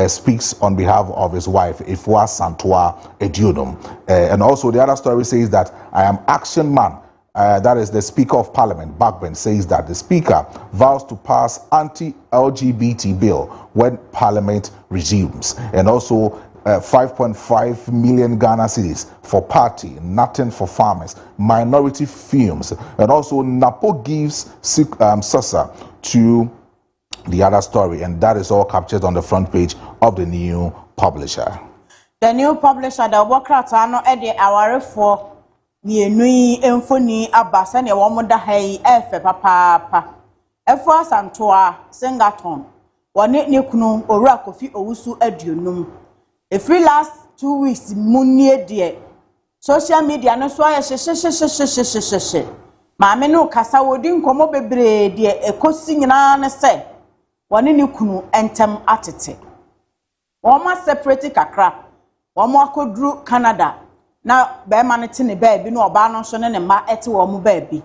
speaks on behalf of his wife, Ifua Santua Edionum. And also the other story says that I am action man. That is the Speaker of Parliament, Backbench, says that the Speaker vows to pass anti-LGBT bill when Parliament resumes. And also 5.5 million Ghana cedis for party, nothing for farmers, minority films. And also Napo gives Sasa to the other story, and that is all captured on the front page of the new publisher. The new publisher, the Wokrata, no edi aware for ni enui emfoni abasa ne womoda hai efe papa efo Santua Singleton woni ne kunu Owura Kofi Owusu aduonum every last 2 weeks munnie de social media no so ayehye maame no kasa wodi nkomo bebre de ekosi nyina ne se woni ne kunu entem atete woma separate kakra woma akodru Canada na be ma ne te ne baabi no oba no so ne ma ete wo mu baabi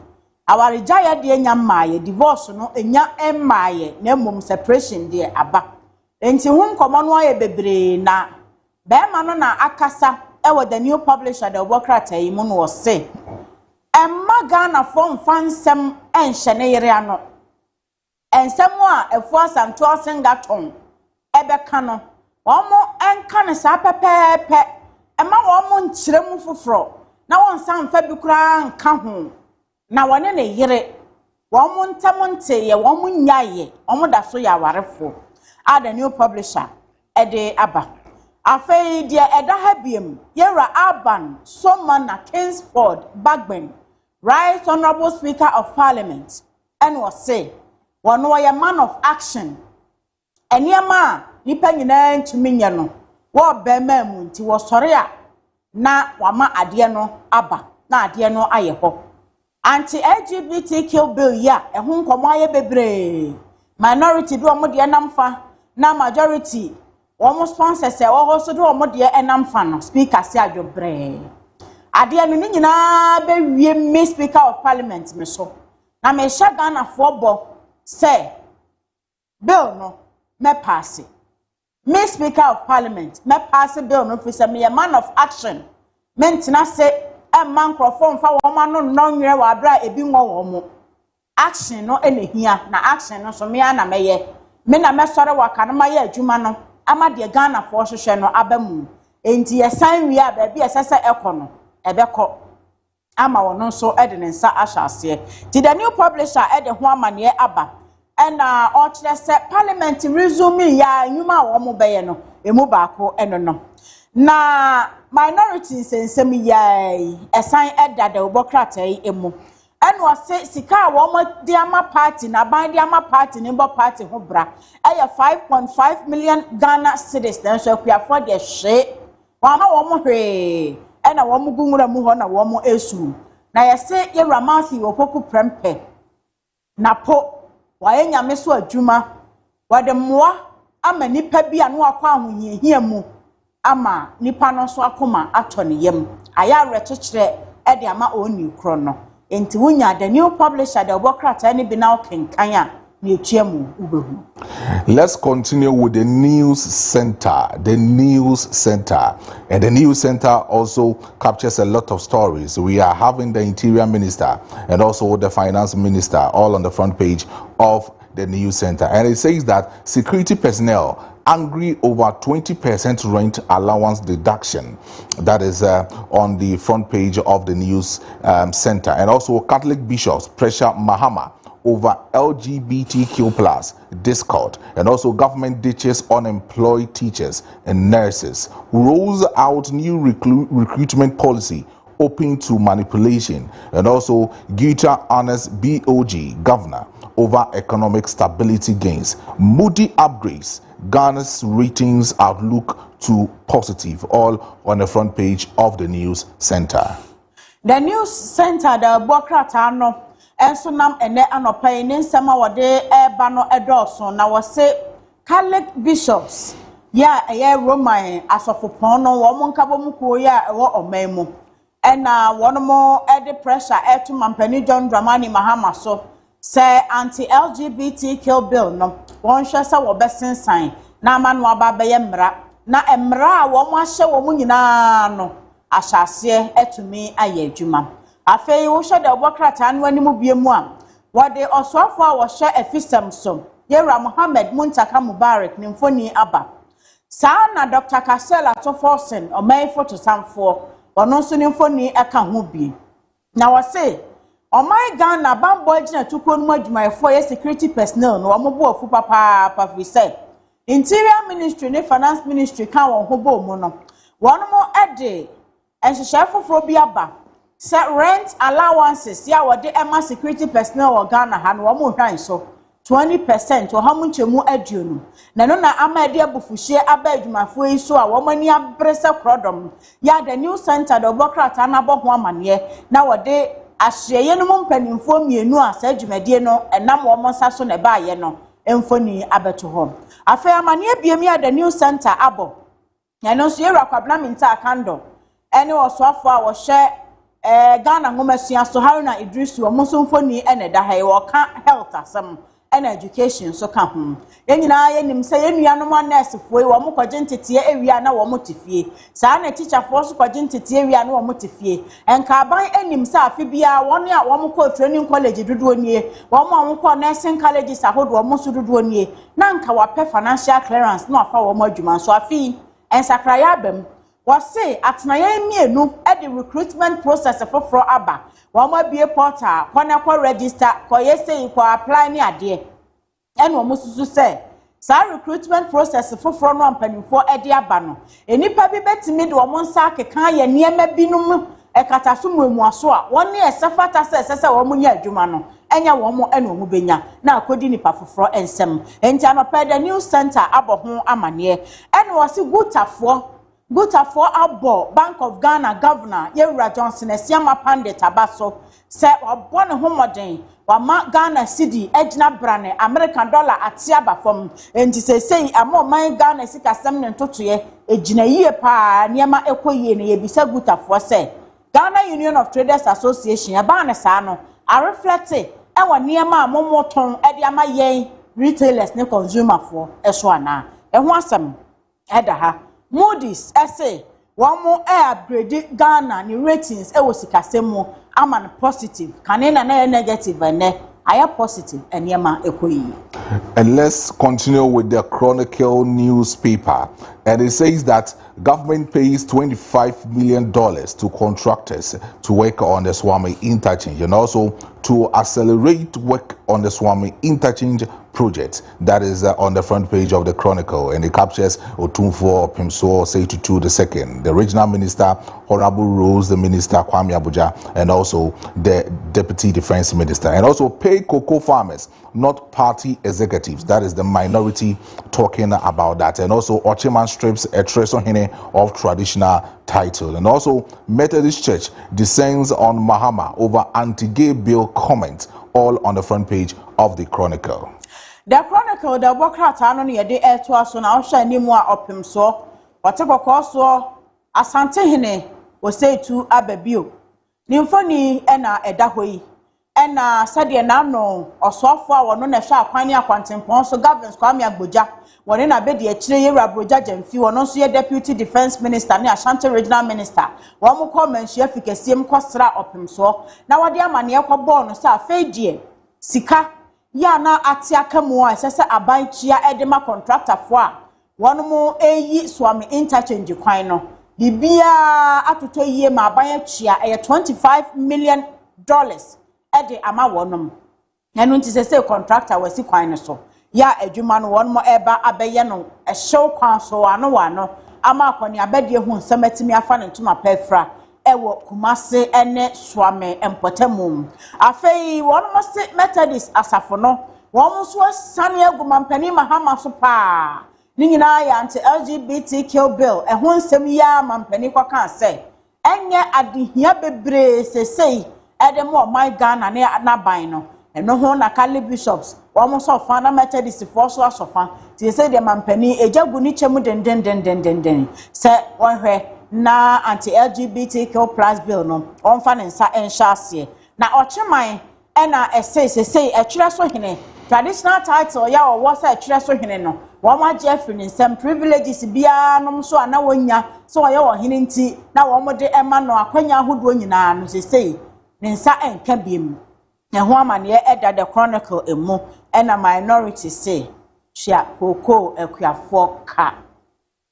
awareja ya de enya maaye divorce no enya emmaaye na mum separation de aba enti hu nkomo no aye bebre na be ma no na akasa e wo the new publisher the Wokrata yi mu no se emma Ghana form fansem enhye ne yere ano ensem a efo Santua Singleton ebe ka no omo enka ne sa pepepe ema wo nkyiremu foforo na won san fa bi kura nka ho na wone ne yere wo ntamonte ye wo nyaye wo da so ya warefo the new publisher ede aba afei de eda habiem yera Alban Somana Kingsford Backbench Right Honorable Speaker of Parliament and was say one way a man of action eniema nipa nyina ntumi nya no wo bema mu nti wo sore a na wama ade no aba na ade no aye ho anti LGBTQ bill ya ehu nkomo aye bebre minority bi omo de namfa na majority omo sponsors e wo so de omo de enamfa no speaker si adwobre ade no ni nyina be wie me Speaker of Parliament me so na me hye Ghana fo bo say bill no me pass me Speaker of Parliament, me pass a bill no fi me a man of action. Mentina say a man crofon fa woman no nonwe wa bra ebi nwo wo action no ene hia na action no so me ana meye me na me sore waka no maye adwuma no ama de Ghana fo hwehwe no abamu enti yesan wi a ba bi esese ekono ebeko ama wono so ede ne nsa ahyase ti the new publisher ede ho amane aba ena o kire se parliament resume ya nwuma wo mo beye no emu baako eno no na minorities ensem yai esan eda de obokrata yi emu eno se sika wo mo de ama party na ban de ama party ni bo party ho bra eye 5.5 million Ghana cedis na so akua for de hwe wa ma wo mo hwe ena wo mo gunwura mu ho na wo mo esu na yese ye ramansi opoku prempe na po wa enyame so adwuma wa de moa ama nipa bi anu akwa ahonyehia mu ama nipa no so akoma ato ne yam aya rekyekere e de ama oni kro no enti wunya the new publisher the obokrata ni bi na okenkan a na etuamu ubehu. Let's continue with the news center. The news center. And the news center also captures a lot of stories. We are having the interior minister and also the finance minister all on the front page of the news center. And it says that security personnel angry over 20% rent allowance deduction. That is on the front page of the news center. And also Catholic bishops pressure Mahama over LGBTQ plus discord, and also government ditches unemployed teachers and nurses, rolls out new recruitment policy open to manipulation, and also Gita honors BOG governor over economic stability gains. Moody upgrades Ghana's ratings outlook to positive, all on the front page of the news center. The news center, the Bokrata no enso nam ene anopai ne nsema wode eba no edoso na wose Catholic bishops ya eye Roman asofopon no wo mo nkabo mu ko ya ewo oman mu ena wono mo ede pressure eto mampani John Dramani Mahama so say anti-LGBTQ bill no won hwe se wo besensan na amanu aba beye mra na emra wo mo ahye wo mu nyina no ahyase etumi aye adwuma afei wo hwe de obokrata anu animu biemu a wode osofo a wo hwe afisem so Yera Muhammad Muntaka Mubarak ni mfoni aba saa na Dr. Kasela Toforsen omaifo to samfo ono so ni mfoni eka ho bi na wose omai Ghana bambo agina tukonu madwumayefo ye security personnel no omobo ofu papa fi say interior ministry ne finance ministry kan won ho bo mu no wono mo ede enhyehyefofo bi aba set rent allowances ya wode ema security personnel wa Ghana ha no wo hwan so 20% o hamu nchemu aduonu na no na amade abufuhie aba adwumafo yi so a wo mani abrese krodom ya the new center the obokrata na bo ho amane na wode ahyeye no mpanimfo mienu a sa adwumadie no enam wo monsa so na ba ye no emfoni abeto ho afa amane biemi ya the new center abo ya no so yera kwabna minta akando ene osofo a wo hye Ghana ngomasuya so Haruna Idrisu wo mfoni ene da ha wo ka health asem and education so ka ho yenyina yenim se yenuanom nurse foi wo mo kwaje ntetie ewia na wo mo tifie saa na teacher for so kwaje ntetie ewia na wo mo tifie enka ban enim se afi bia won a wo mo ko training college dudu onie wo mo ko nursing colleges ahodo wo mo so dudu onie na nka wa pe financial clearance na afa wo mo adwuma so afi ensakraya bam wase atnaye mienu e the recruitment process for aba wo ma bie portal kwana kwa register ko yese ko apply ni ade ene wo mususu se sa recruitment process for no ampanifo e de aba no enipa bi betimi de wo nsa akeka ye niema binum e kataso muamuaso a woni esefata se wo munya adwuma no enya wo mo ene wo benya na akodi nipa foforo ensem enti anopa the new center aboho amane ene wo se Gutafo abo Bank of Ghana Governor Yewura Johnson Esiama Pandit abaso se obone homoden wa ma Ghana cedi ejina brane American dollar atiaba fom enti sei amo man Ghana sikasem ne ntotoye ejina yie pa niema ekoyie ne yebisa Gutafo se Ghana Union of Traders Association aba ne saa no a reflect e wa niema amomoton e de ama yen retailers ne consumer fo eso ana ho asem Edaha Moody's essay one more upgrade Ghana ni ratings e wo sikasemu ama positive kanena na negative ene aya positive enyema ekoyi. And let's continue with the Chronicle newspaper. And it says that government pays $25 million to contractors to work on the Swami interchange and also to accelerate work on the Swami interchange project. That is on the front page of the Chronicle, and it captures Otumfuo Pimso Seitutu II, the regional minister, Honorable Rose, the minister Kwame Abuja, and also the deputy defense minister, and also pay cocoa farmers, not party executives. That is the minority talking about that. And also Ochiman strips a Tresohine of traditional title. And also Methodist Church descends on Mahama over anti-gay bill comment, all on the front page of the Chronicle. The Chronicle, the Bokrata no ye de air to us on our shiny more opim so, whatever cost so Asante Hene was say to Abebio. Nymphony ena edahoi. Ena said ye now no or so far or no nesha quania quantum so governs Kwame Abuja. When in a bed ye chile Abuja and few or no see a deputy defense minister near Ashanti regional minister. One more comment she efficacy costra opim so. Now what dear man ye born sir fade ye. Sika. Ya na atiaka mu a sese abanchia edema contractor fo a wonu mu eyi Swami interchange kwan no bibia atoto yie ma abanchia $25 million ede ama wonum enu nti sese contractor wasi kwan no so ya adwuma no wonu mo eba abeye no ehyew kwan so ano wano ama akoni abedie hu nsamatimi afa ne ntoma pefra ewo Kumasi ene Swami empotemu afei wonu mo Methodist asafo no wonu so sane agumampani mahama so pa ni nyina ya anti LGBTQ bill ehun nsem ya mampani kwaka se enye adehia bebre sesei edemo my Ghana ne naban no eno ho na Kali bishops wonu so fa na Methodist for so asofa ti se de mampani ejagu ni chemu den se wonhwe na anti-LGBTQ plus bill no on fa nsa enhyase na ocheman ena say atwere so hene traditional title ya wo say atwere so hene no wo ma Jeffrey ni some privileges bia no so ana wonya so wo ye wo hene nti na wo mo de ema no akwanya hodo nyina no say ne nsa enka biem na ho amane eda the Chronicle emu ena minority say hia koko akuafo ka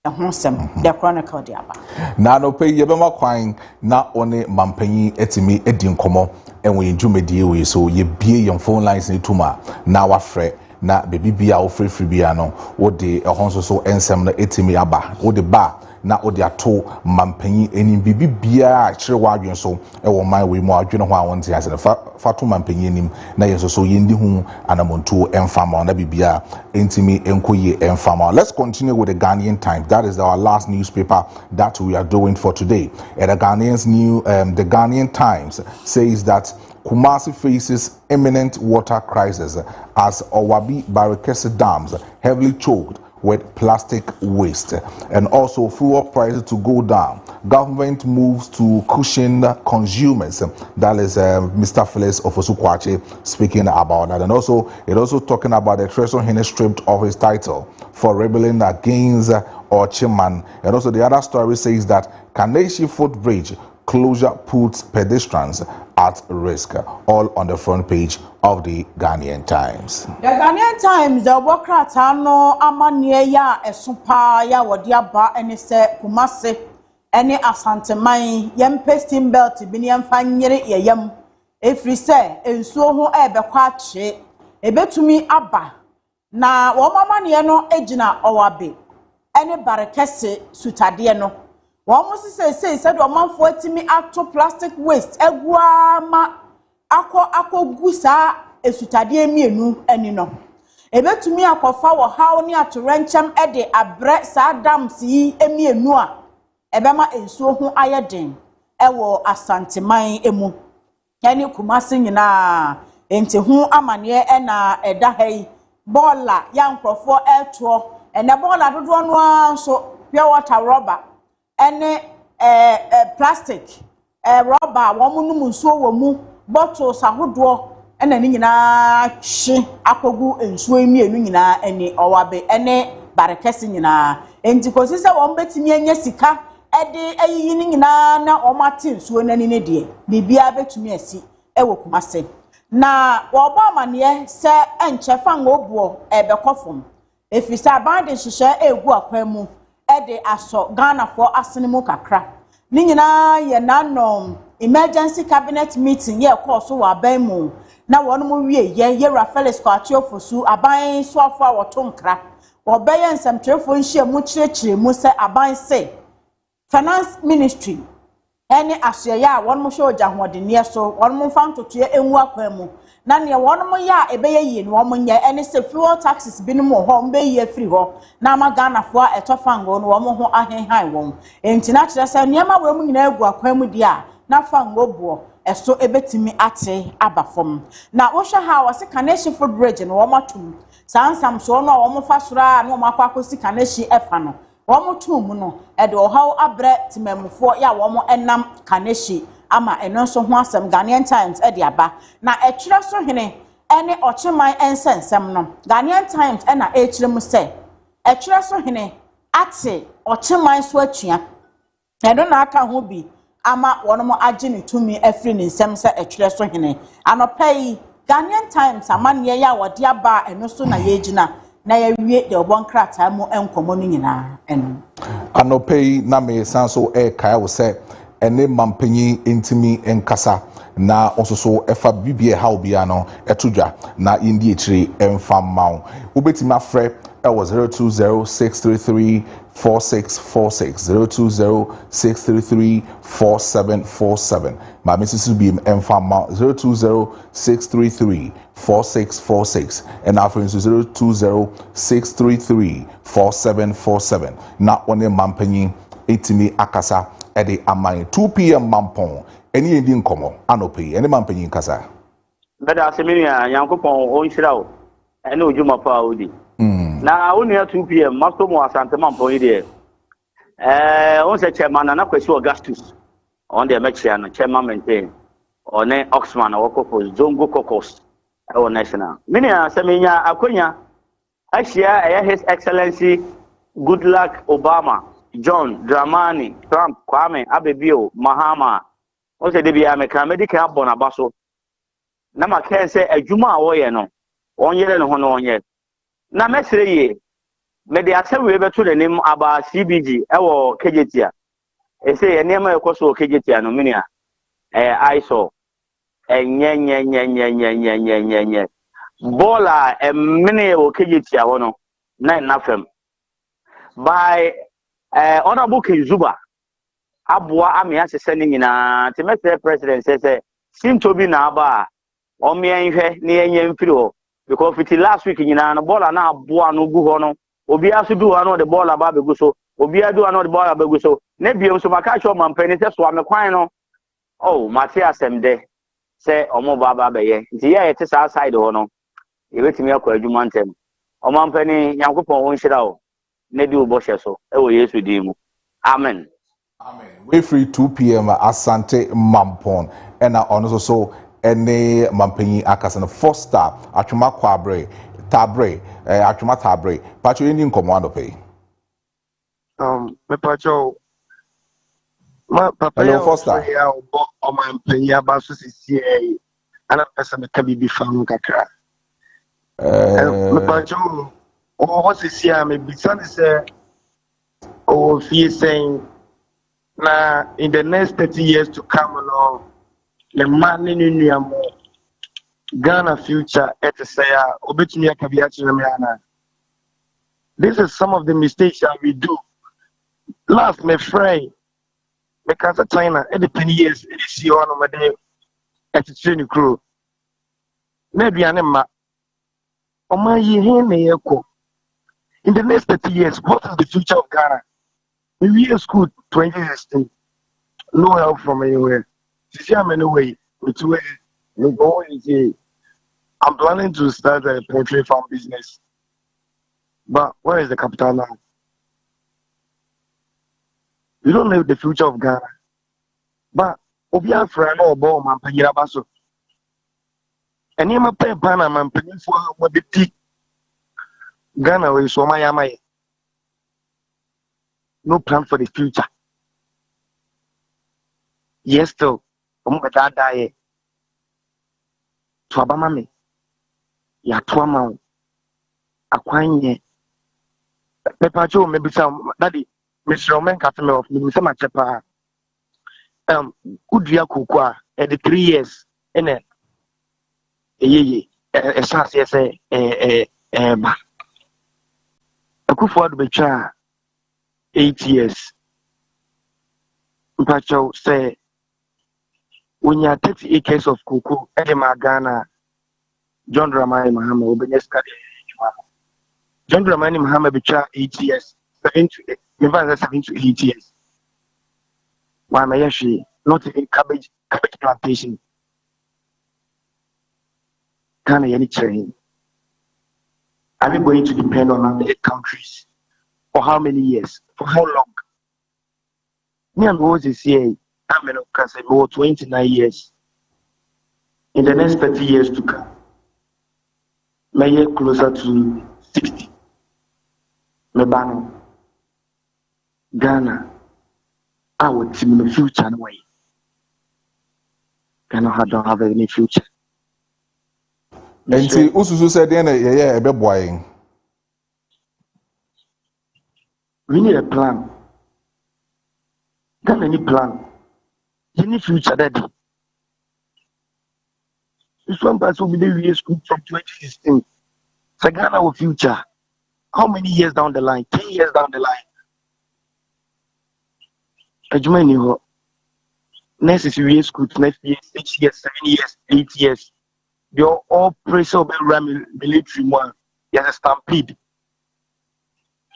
the Chronicle diaba na no pay yebema kwan na one mampanyi etimi edi nkomo enwe dwumedie we so ye bie your phone lines ni tuma na wafre na bebibia wo free bia no wo de ehonso so ensem na etimi aba wo de ba na odi ato mampanyi enim bibibia a kire wadwen so ewo man we mu adwen ho a wonte ase fa to mampanyi enim na yeso so yendi hu anamonto emfama na bibia entimi enkoye emfama. Let's continue with the Ghanaian Times. That is our last newspaper that we are doing for today. And the Ghanaian Times says that Kumasi faces imminent water crisis as Owabi Barikesi dams heavily choked with plastic waste, and also fuel prices to go down. Government moves to cushion consumers. That is Mr. Phyllis Ofosukwache speaking about that. And also, it also talking about the Treasurer Hene stripped of his title for rebelling against Ochiman. And also the other story says that Kaneshi footbridge closure puts pedestrians at risk, all on the front page of the Ghanaian Times. The Ghanaian Times, the Bokrata no amanye ya esupa ya wadiaba ene se Kumasi ene asanteman yempe steam belt bini yemfanyere yeyem efri se ensuo ho ebekwa ache ebetumi aba na womamane no ejina owabe ene Barikesi sutade no One said omanfo atimi ato plastic waste eguama akọ gusa esutade emienu eni no ebetumi akofa wo haw ne atorenchem ede abre sa dams yi emienu a ebema ensuo ho ayeden ewo asanteman emu yani Kumasi nyina enti hu amane ena eda hai bola ya nkrofo eto ena bola dodo no anso pure water rubber ene plastic rubber womunum nsuo womu bottles ahodo ena ni nyina hye akogu nsuo emienu nyina eni owabe ene Barikesi nyina enti kosi se won betimi anya sika ede ayi ni nyina na omate nsuo nani ne de bibia betumi asi ewo Kumase na wo ba amane se enchefa ngobuo ebekofom efisa abande hihye egu akwan mu ede aso Ghana for asenemu kakra ni nyina ye nanom emergency cabinet meeting ye course wo aban mu na wonum wie ye Rafaelis Kaakyire fosu aban so afo a wotonkra wo beye nsamtrefo nhia mu kirechire mu se aban se finance ministry any asyeya wonum hwe oja hodene so wonum fa ntotoye enwu akwan mu na ne wonum ya ebeye yie no wonum nya any se fuel taxes binum ho mbeye free ho na ma Ghana fo etofango no wonum ho ahenhan won enti na kire se niam we mu nyina egu akwan mu dia na fango bo eso ebetimi ate abafom na wo hwe ha wose Kaakyire foot bridge no womatum sansam so no womofa sora na womakwakosi Kaakyire efa no womotum no e de ohaw abre timamfo ya womo enam Kaakyire ama eno so ho asem Ghanaian Times e de aba na etwira so hene ene ocheman ensensem no Ghanaian Times e na etwire mu se etwira so hene ate ocheman so atua edo na aka ho bi ama wonomo age ne tumi afri ne nsem se etwire so hene anopai Ghanaian Times amane ya wode aba eno so na yegina na yawie de obonkrata mu enkomo no nyina eno anopai na me sanso kai wo se ene mampanyi intimi enkasa na ososo efa bibie ha obia no etodwa na indi ekire emfa mawo ubetimi afre e was 0206334646 0206334747 ma mesisu bi emfa mawo 0206334646 and afre 0206334747 na one mampanyi intimi akasa ede amanye 2 p.m. mampon eni endi nkomo anope eni mampanyin kasa beda aseminia yankopon onhirawo ene ojuma pa odi na woni 2 p.m. masto mo asante mampon ide on se chairman na kwesi Augustus on the mechia no chairman maintain one Oxman wokofo zongo kokos e national minia aseminia akonya ahia His Excellency Goodluck Obama John Dramani Trump Kwame Abebio Mahama o se debia me kan medical abon abaso na maken se adwuma a wo ye no onyere ne ho no onye na mesre ye me de asewe beto nenim aba CBG e wo kejetia e se ye nema ekoso kejetia no minia ISO enye bola emene wo kejetia wo no na nafem by honorable Zuba abua amia sese ni nyina temete president sese sintobi na aba o mia nhwe na yenye mfiri ho because it last week nyina no bola na abua no gu ho no obi aso du ho no the bola ba begu so obi adu ho no the bola begu so na biem so maka cho mampani se so amekwan no oh mate asem de se omo baba be ye nti ye te sa side ho no ye betimi akwa adwuma ntem o mampani yankopon won hira o na di oboshe so e wo Yesu di mu amen. Amen. We free 2 p.m. Asante Mampon and on so any Mampanyi Akasan Foster Achuma Kwabre Tabre Achuma Tabre Pacho Indian commando pay. Me Pacho ma papa hello Foster ya o Mampanyi abaso sisi ana pesa me kabibi famu kakra me Pacho o sisi me bisani se o fi saying na in the next 30 years to come along the man in Nuamo Ghana future at say obetumi akabiachi na meana. This is some of the mistakes that we do. Last me fry because of China at the 10 years it is you on my day at the training crew. Maybe anema Oma ye eko. In the next 30 years, what is the future of Ghana? We are school 2016. No help from anywhere. I'm anyway. I'm planning to start a poultry farm business. But where is the capital now? You don't know the future of Ghana. But Obia Frano or Bo Mampagina Basso. And you may pay Pana Mampagin for what the tea Ghana is so my. no plan for the future. Yes, still, die to Abamame. Ya to amount. Akwanye. Pepacho, maybe some daddy, Mr. Roman Catame of Minusama Chepa. Udria Kukwa at the 3 years in a chance, yes, a Kufu Becha 8 years. Pacho say, when you are 30 acres of cocoa, Edema Ghana, John Dramani Mahama, Obeneska, John Dramani Mahama Becha 8 years, 7 to 8 years. Why may she not in cabbage plantation? Can any train? Are we going to depend on other countries? For how many years? For how long? Me and Moses here, I'm in about 29 years. In the next 30 years to come, may get closer to 60. Mebano, Ghana, our team in the future anyway. Ghana don't have any future. And see, Ususu said, yeah, a bit boy. We need a plan. Got any plan? You need future, daddy. This one person will be the school from 2016. So Ghana our future. How many years down the line? 10 years down the line. Ejumeni next is year school, next year, 6 years, 7 years, 8 years. They are all pressure of military one. There's a stampede.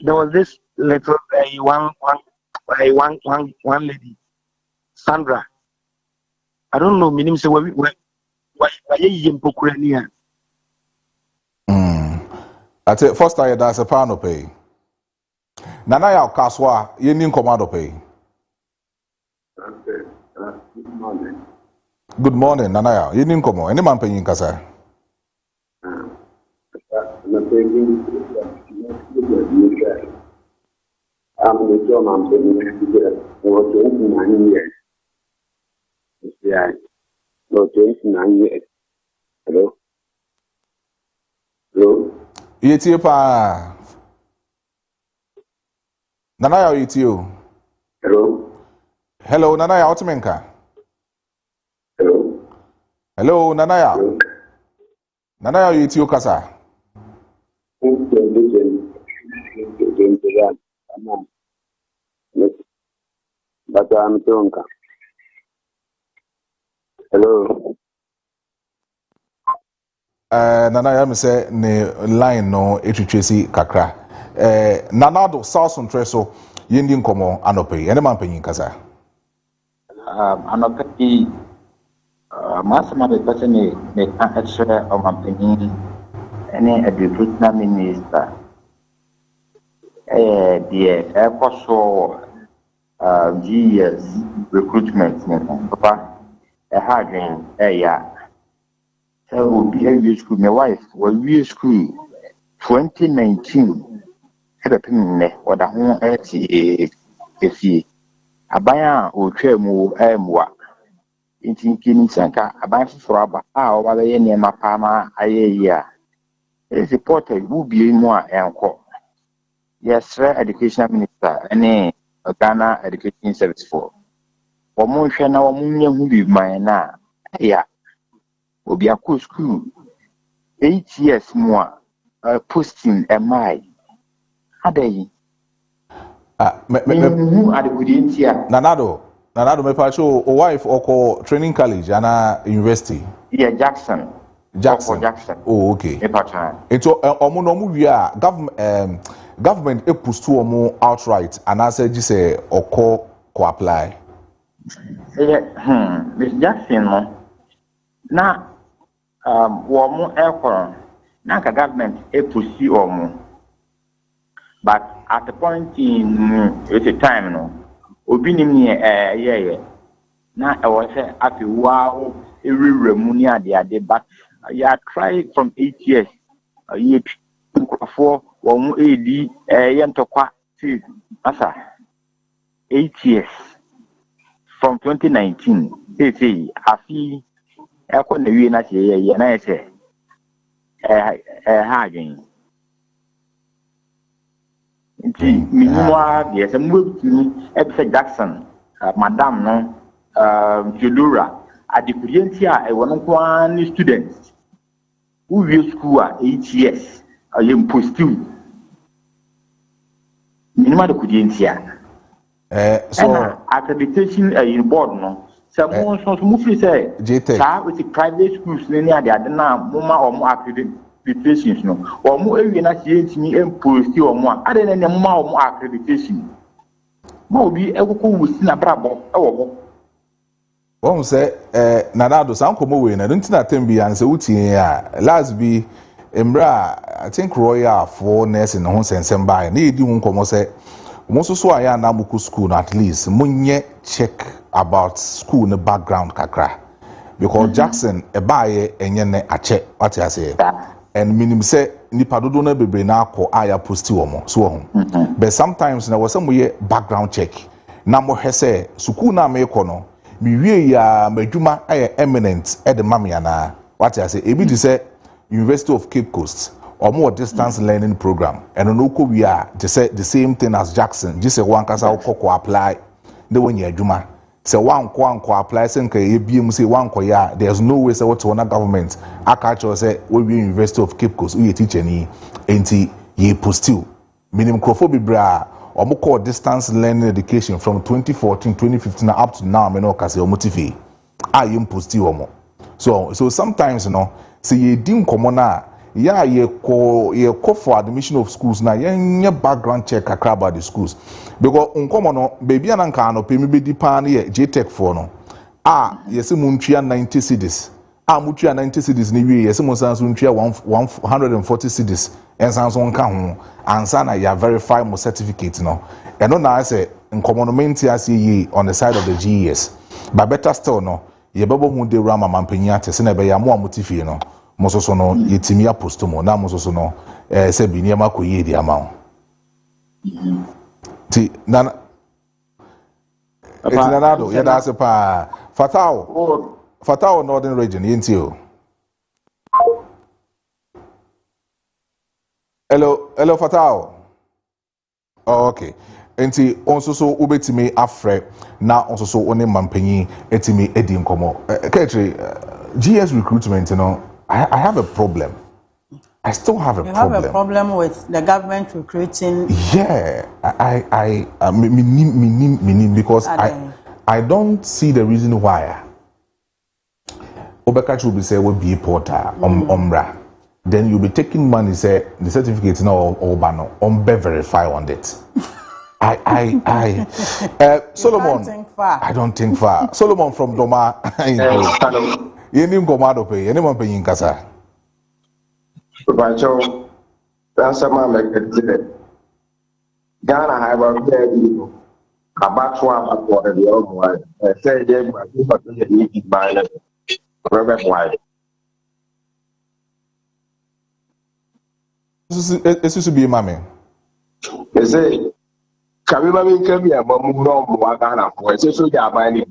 There was this little one lady, Sandra. I don't know, meaning say why you in I tell first time that's a pound of pay. Nana ya kaswa yenin commando pay. Good morning, Nana ya yenin komo. Any man paying kasa. I'm the German for 29 years. Yeah, no 29 years. Hello? Hello? Yeti pa. Nana ya yeti o. Hello? Hello, Nana ya otimenka. Hello? Hello, Nana ya. Nana ya yeti o kasa. But I'm Tonka. Hello. Nana ya me say ne line no etwetwesi kakra. Nana do South Central yendi nkomo anope. Ene man panyin kasa. Anope masama be pese ne kan etre o man panyin ene education minister. The airport GS recruitment papa hardware so be a school my wife was we school 2019 had a pin or the home if abaya o twemu emwa intin sanka abaya for aba over the near mapama aye is reported who be more enko. Yes, education minister, any Ghana Education Service for. Promotion now, who be my na, yeah, will be a cool school. 8 years more, posting a my. How they? Who are the good India? Nanado, me pacho, a wife or training college, and university. Yeah, Jackson. Oh, okay. Into omunomu we are government e push to omo outright and I said just say or co apply. Miss Jackson no. Na womu ekoro na ka government e push omo. But at the point in it's a time no. Obi nim ni na e wo say afi wow every remuni ade but yeah, try from 8 years. For one AD, Yantokwa, Asa. 8 years from 2019. Say, Afi, I couldn't be in a year, and I say, Hagen. Meanwhile, there's a move to Epsa Jackson, Madame, no, Jodura, at the Kuyentia, a one students who will school at 8 years. I am posted. Minimum the Kuyentia. So accreditation in board, no. Someone say, with the private schools, many are there now, more accreditations, no, or more even as me and post or more, other than more accreditation. More be able to within a brabo. Oh, one say, Nadado, some come away, and I don't think that be answer. Last be Embra, I think Royal for nurse in the home sense and by need you come say. Most so I am Namuku school at least. Munye check about school in the background kakra. Because Jackson a buyer and yene a check what I say. And minim say nipa dodo na bebre na ko aya posti wo so but sometimes na was some way background check. Na mo hese school na me ko no. Mi wie ya madwuma aye eminent e de mame ana. What I say e bi say University of Cape Coast. Or more distance learning program, and no we are to say the same thing as Jackson. Just say one casa ko apply the one year juma. Say one ko apply sen ka say one ko ya. There's no way say what one government. I catch say we University of Cape Coast we teacher ni enti ye postil. Minimum crofo bra or more call distance learning education from 2014, 2015 up to now. Me no ka say omotifi. I am postil omo. So sometimes you know say ye dim komona. Yeah, ye call for admission of schools now. Ye background check about the schools because uncommon no baby ananka no pay me be dipan ye JTech for no. Yes muntria 90 cedis. Muntria 90 cedis ni we yes monsanso muntria 140 cedis. En sanso nka ho ansa na ya verify mo certificate no. Eno na I say uncommon no mentia ye on the side of the GES. But better still no. Ye babo hu de rama mampanya te se na be ya mo amutifie no. Mososo no yetimi aposto mo na mososo no se bi niam akoye di ama ti nana etinanado ya da se pa fatao northern region yenti o hello fatao okay enti onsoso ubetimi afre na onsoso one mampanyi etimi edi nkomo Kaakyire GS recruitment no I have a problem. I still have a problem. You have a problem with the government recruiting? Yeah, I because I don't see the reason why. Obeka will be say will be a porter umbra. Then you'll be taking money say the certificate now or bano verify on it. Solomon. I don't think far. Solomon from Doma. Yenim komado pe yenim pe yin kasa Bacho that's my make Ghana have a very about the old one say they but you buy it Robert White this is be mame they say Kabima min kebia mamu no mo Ghana for so ya buy it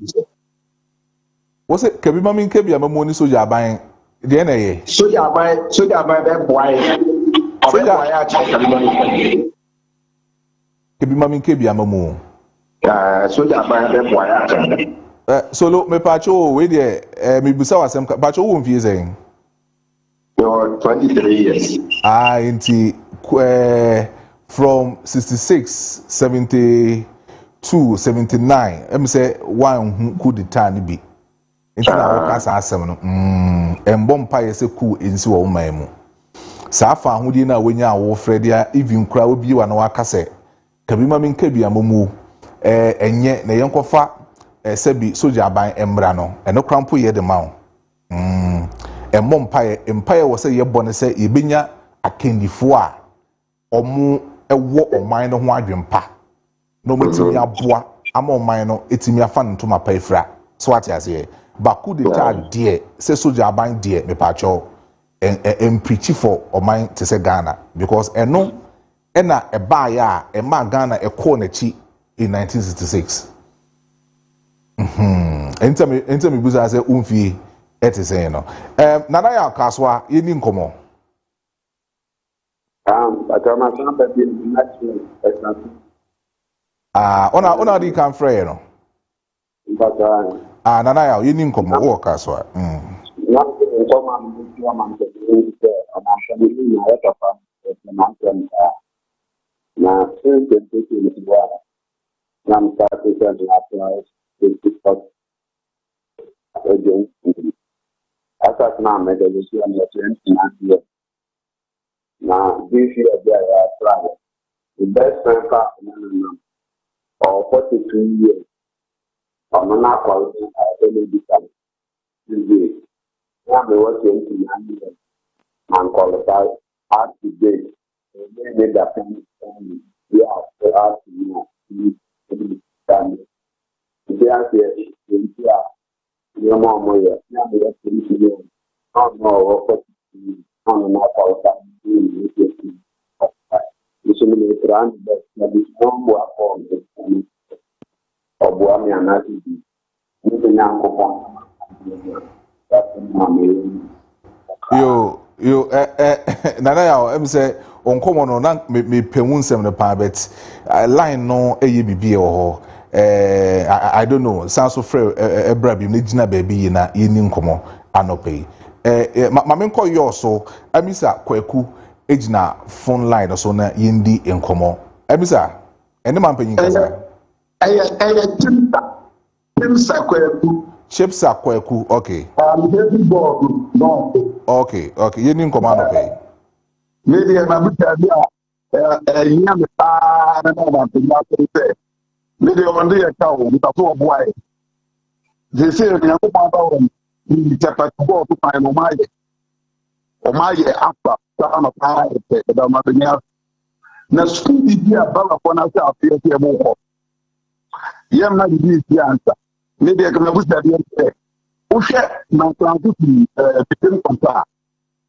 what's it? Kabima min kebia mamoni soja aban de na ye soja aban be boy soja Kabima min kebia mamu soja aban be boy solo me pacho we de me busa wasem pacho wo mfie zen you're 23 years inti from 66 72 79 em say one coup d'etat ni bi enti na waka sa asem no embom pa ye se ku ensi wo man mu sa afa ahudi na wonya awo fredia even kura obi wa na waka se kabima min kabia momu enye na yenkofa se bi soja aban emra no eno krampo ye de mawo embom pa ye empire wo se ye bone se yebenya akendifo a omu ewo oman no ho adwempa no metimi aboa ama oman no etimi afa ntoma pa ifra so ati ase baku de ta de se soja aban de me pacho preach for oman te se Ghana because eno ena eba ya ema Ghana ekọ na chi in 1966. Enter me busa say umfie ete say no. Nana ya kaswa yeni nkomo. But I'm a son of the Ona di kan frɛ no. But Nana ya yeni nkomo wo kaswa. not in common with I'm actually in a now, since the taking is well, I'm starting to apply to again. As of now, I will see on the 20 now, this year, they are trying. The best friend or 42 years, I'm not quality, I really become this year. Now, they were 29 years and qualified hard to date. They made that kind of family. We are so hard to know. They are here, they are your mom, now they are 20 years. No, what I'm not qualified. This is a brand that is no more form of Buami and Nati. Yo, Nana ya say on common no na me pehun sem no pa bet line no eye bibie ho I don't know sound so free ebra bi na gina ba bi na yeni nkomo anope ma me nko yo so amisa kwaku ejina phone line so na yendi nkomo amisa ene man panyin kasa timsa kwaku Chipsa kwaku okay baby board no okay yeni nkomo anope maybe na buta bia nya me pa na ba penya se maybe on dey ka o buta so boy they say na ko pa ba o ni tapa ko to pa no maye apa ta na pa e da ma benya na school bia ba ko na sa afia se mo ko yam na bi si answer maybe ka na buta bia se o hwe na transit bitin konta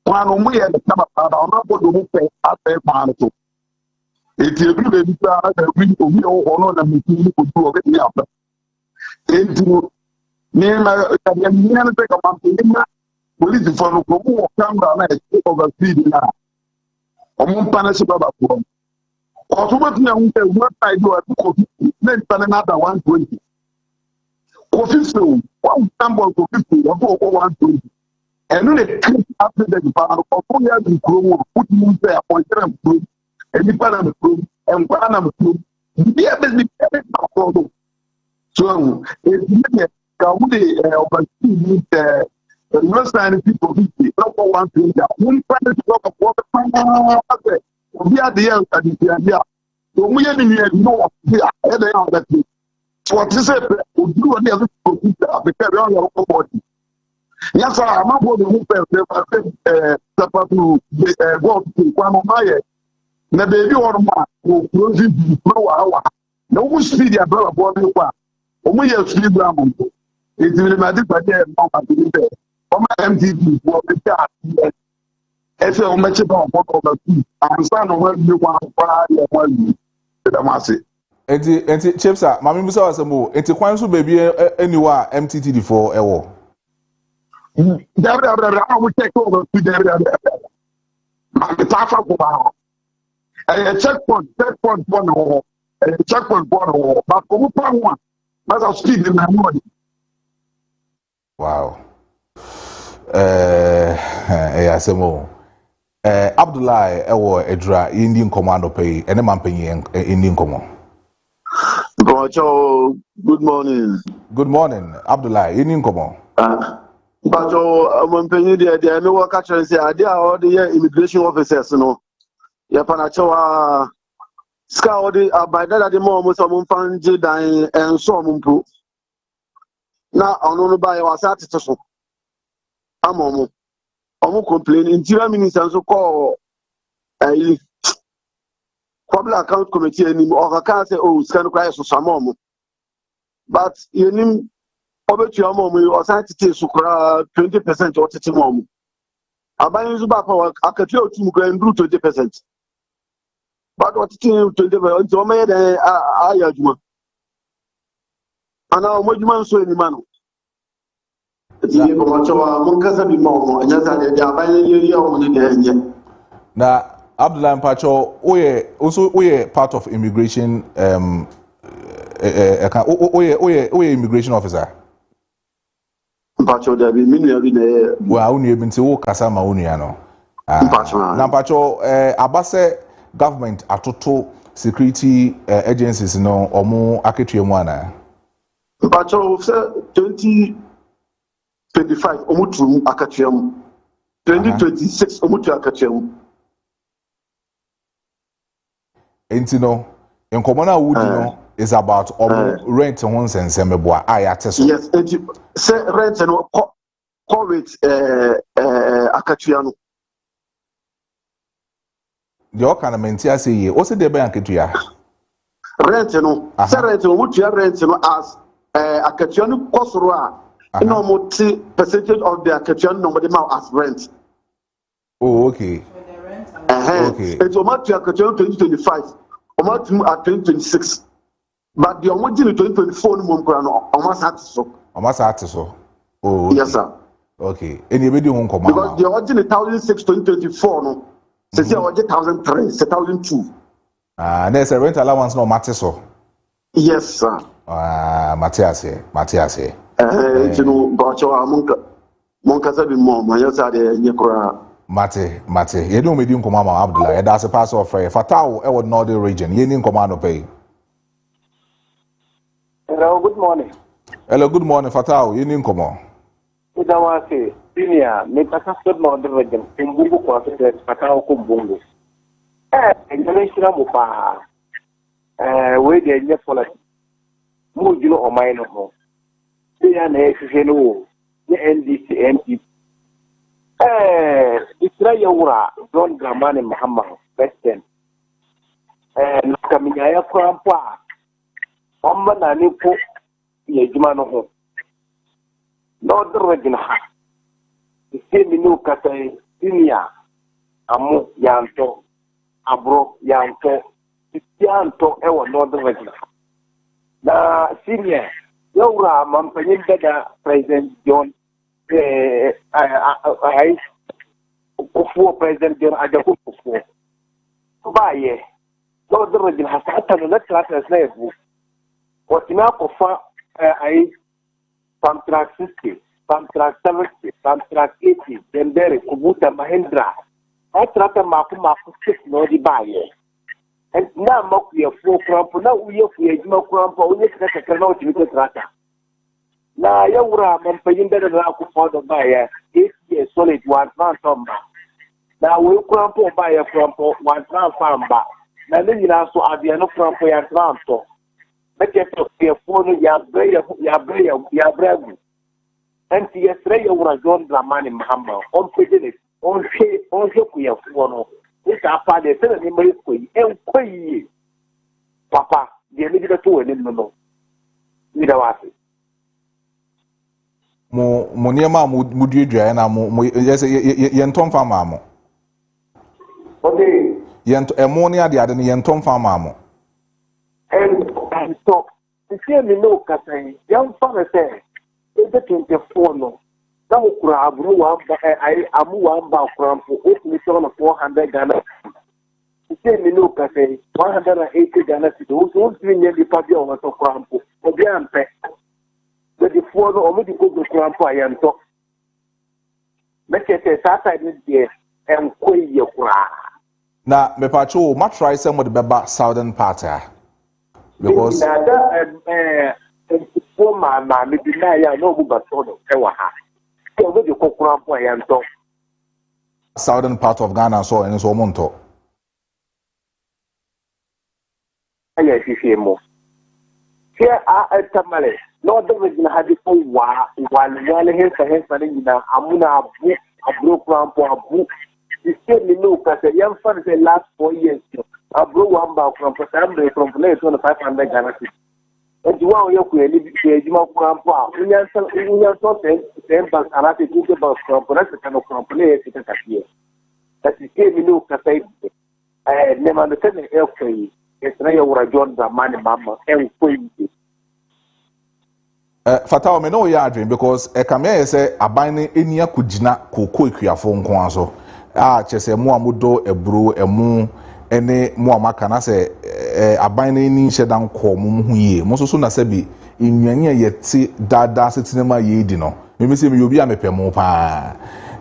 kwano mu ye na ba ba ona bodo mu pe afa kwano to eti ebi be bi ta na wi obi o ono na mi ti ko do be ni afa enti ni na ka ya ni na te ka ma ti na police for no ko mu camera na e over speed na o mu pa na se ba ko o so ba ti na un pe wa ta do a ko na ta na da 120 ko fi so wa tambol ko fi so ko 120 and no the after the power of ya the promo put you there for them to any part of the promo and one of the promo be a bit so if you can oversee the most of people who don't want to that one part to talk about we are the end of the year so we are no that what is it do any other because we are your body. Yes, I'm not going to go to Kwamaya. The baby or ma will close it hour. No one speed your brother body. Only a sleep ram. It's really my different on my MTV for the car. If you're much about what of the two, I'm standing where you want to buy one. Enti Chipsa, Mami Musa was a mo. Enti Kwansu baby anywhere MTT for ewo. I will take over to the checkpoint one, but one, but I'll speak in my morning. Wow. Asemo. Abdullah ewo edra Indian commando pay ene man pay Indian command. Good morning. Good morning, Abdullah. Indian command. But when penny there no work actually say I all the immigration officers no. Ya panacho ska all the by that the more most of fanji dan and so mumpu. Na ono no buy was at so. Amomo. Omo complain interior minister so call public account committee any or can say oh scan cry so samomo. But you need Obetu amom you assign to sukura 20% or titimom. Abayin zuba power akati otu mu kan do 20%. But what 20% nti o me dey ayajuma. ana omojuma nso ni mano die ko macho mun kasa bi mo anya sa de aban yeri o mun de enye na Abdullah Mpacho oye part of immigration oye immigration officer Mpacho da bi minu abi na wa unu ebi nti wo kasa ma unu ya no na Mpacho abase government atoto security agencies no omo aketue mu ana Mpacho se 2025 omo trum aketue mu 2026 omo tu aketue mu enti no enkomo na wudi no is about rent ho nsensem ya teso yes enti se rent no rate akatua no de o kana menti ase ye o se de be anketua rent no se rent no mutua rent no as akatua no kosoro a no multi percentage of the akatua no de ma as rent. Oh, okay. Okay. It's about to akatua 2025 about at 2026 but the omojin 2024 no mo nkora no almost at so oh okay. Yes sir. Okay. Any be di ho nkoma because the original 2006 2024 no say say 1003 1002 there's a rent allowance no matter so. Yes sir. Matthias you know bacho monka sabi mo manya sa de nyekura Mate ye do me di nkoma ma Abdullah e da se pass of Fatao e would northern region ye ni nkoma no pay. Hello, good morning. Hello, good morning Fatao ye ni nkoma. Idawase senior me kasa so northern region mbungu kwa se Fatao ko mbungu international mo pa we de nye policy mo jino o mai no ho ya na ehwe no ni NDC MP Israel wura John Dramani Muhammad President nakaminya ya kwampa omma na ni ko ye juma no ho no drogin ha ise minu katai dunia amu yanto abro yanto yanto ewo no drogin na senior yawra mampanyin da President John kufuo President John ajaku kufuo baye no drogin ha hata no class na ebu watina kofa contract 60 contract 70 contract 80 dendere kubuta Mahindra atrata maku 6 no di baye na maku ya fuo krampo na uye fuo ejima krampo uye kaka na otimi trata na yawura mampayin da na ku fodo baye is solid one tomba na we krampo baye krampo one famba na ni na so abia no krampo ya tranto beketo ke fono ya bregu anti yesre yawura John Dramani Muhammad on pejele on ku ya fono ita pa de tele ni mai koyi koyi papa de ni da to ni no ni da wasi mo niema mo duedua na mo yentom fa ma mo okay yento emo ni ade ni yentom fa ma mo and so see me no kasai yan fa se e 24 no na okura aburu wa amu wa mba okrampo o ni so na 400 Ghana see me no kasai 180 Ghana so so three nye di pa bi o to okrampo obi ampe the four no omo di ko okrampo ayanto mekete sasa ni die en koyi kura na me pacho ma try some of the beba southern part because for my me bi na ya no bu basodo e wa ha so we di kokrampo ayanto southern part of Ghana so en so monto aya fifi mo here tamale no the region had for wale hensa ni na amuna abro krampo abu the same me no ka say yan fan say last 4 years abro wamba krampo sambre from play to 500 Ghana cedi and you want you ku eli bi ejima krampo a unyan so ten bank arate ku bank krampo na se no krampo le se ta tie that the same me no ka say never the same okay it's na your John Dramani Mama and koyi Fatawa me no ya adwen because kamia say aban ne enia kugina kokoo ekuafo nko aso chese mu amudo ebro emu ene mu amaka na se aban ne ni hye dan ko mu hu yie mo so na se bi enwanye yeti dada setinema yedi no me se me yobi amepemu pa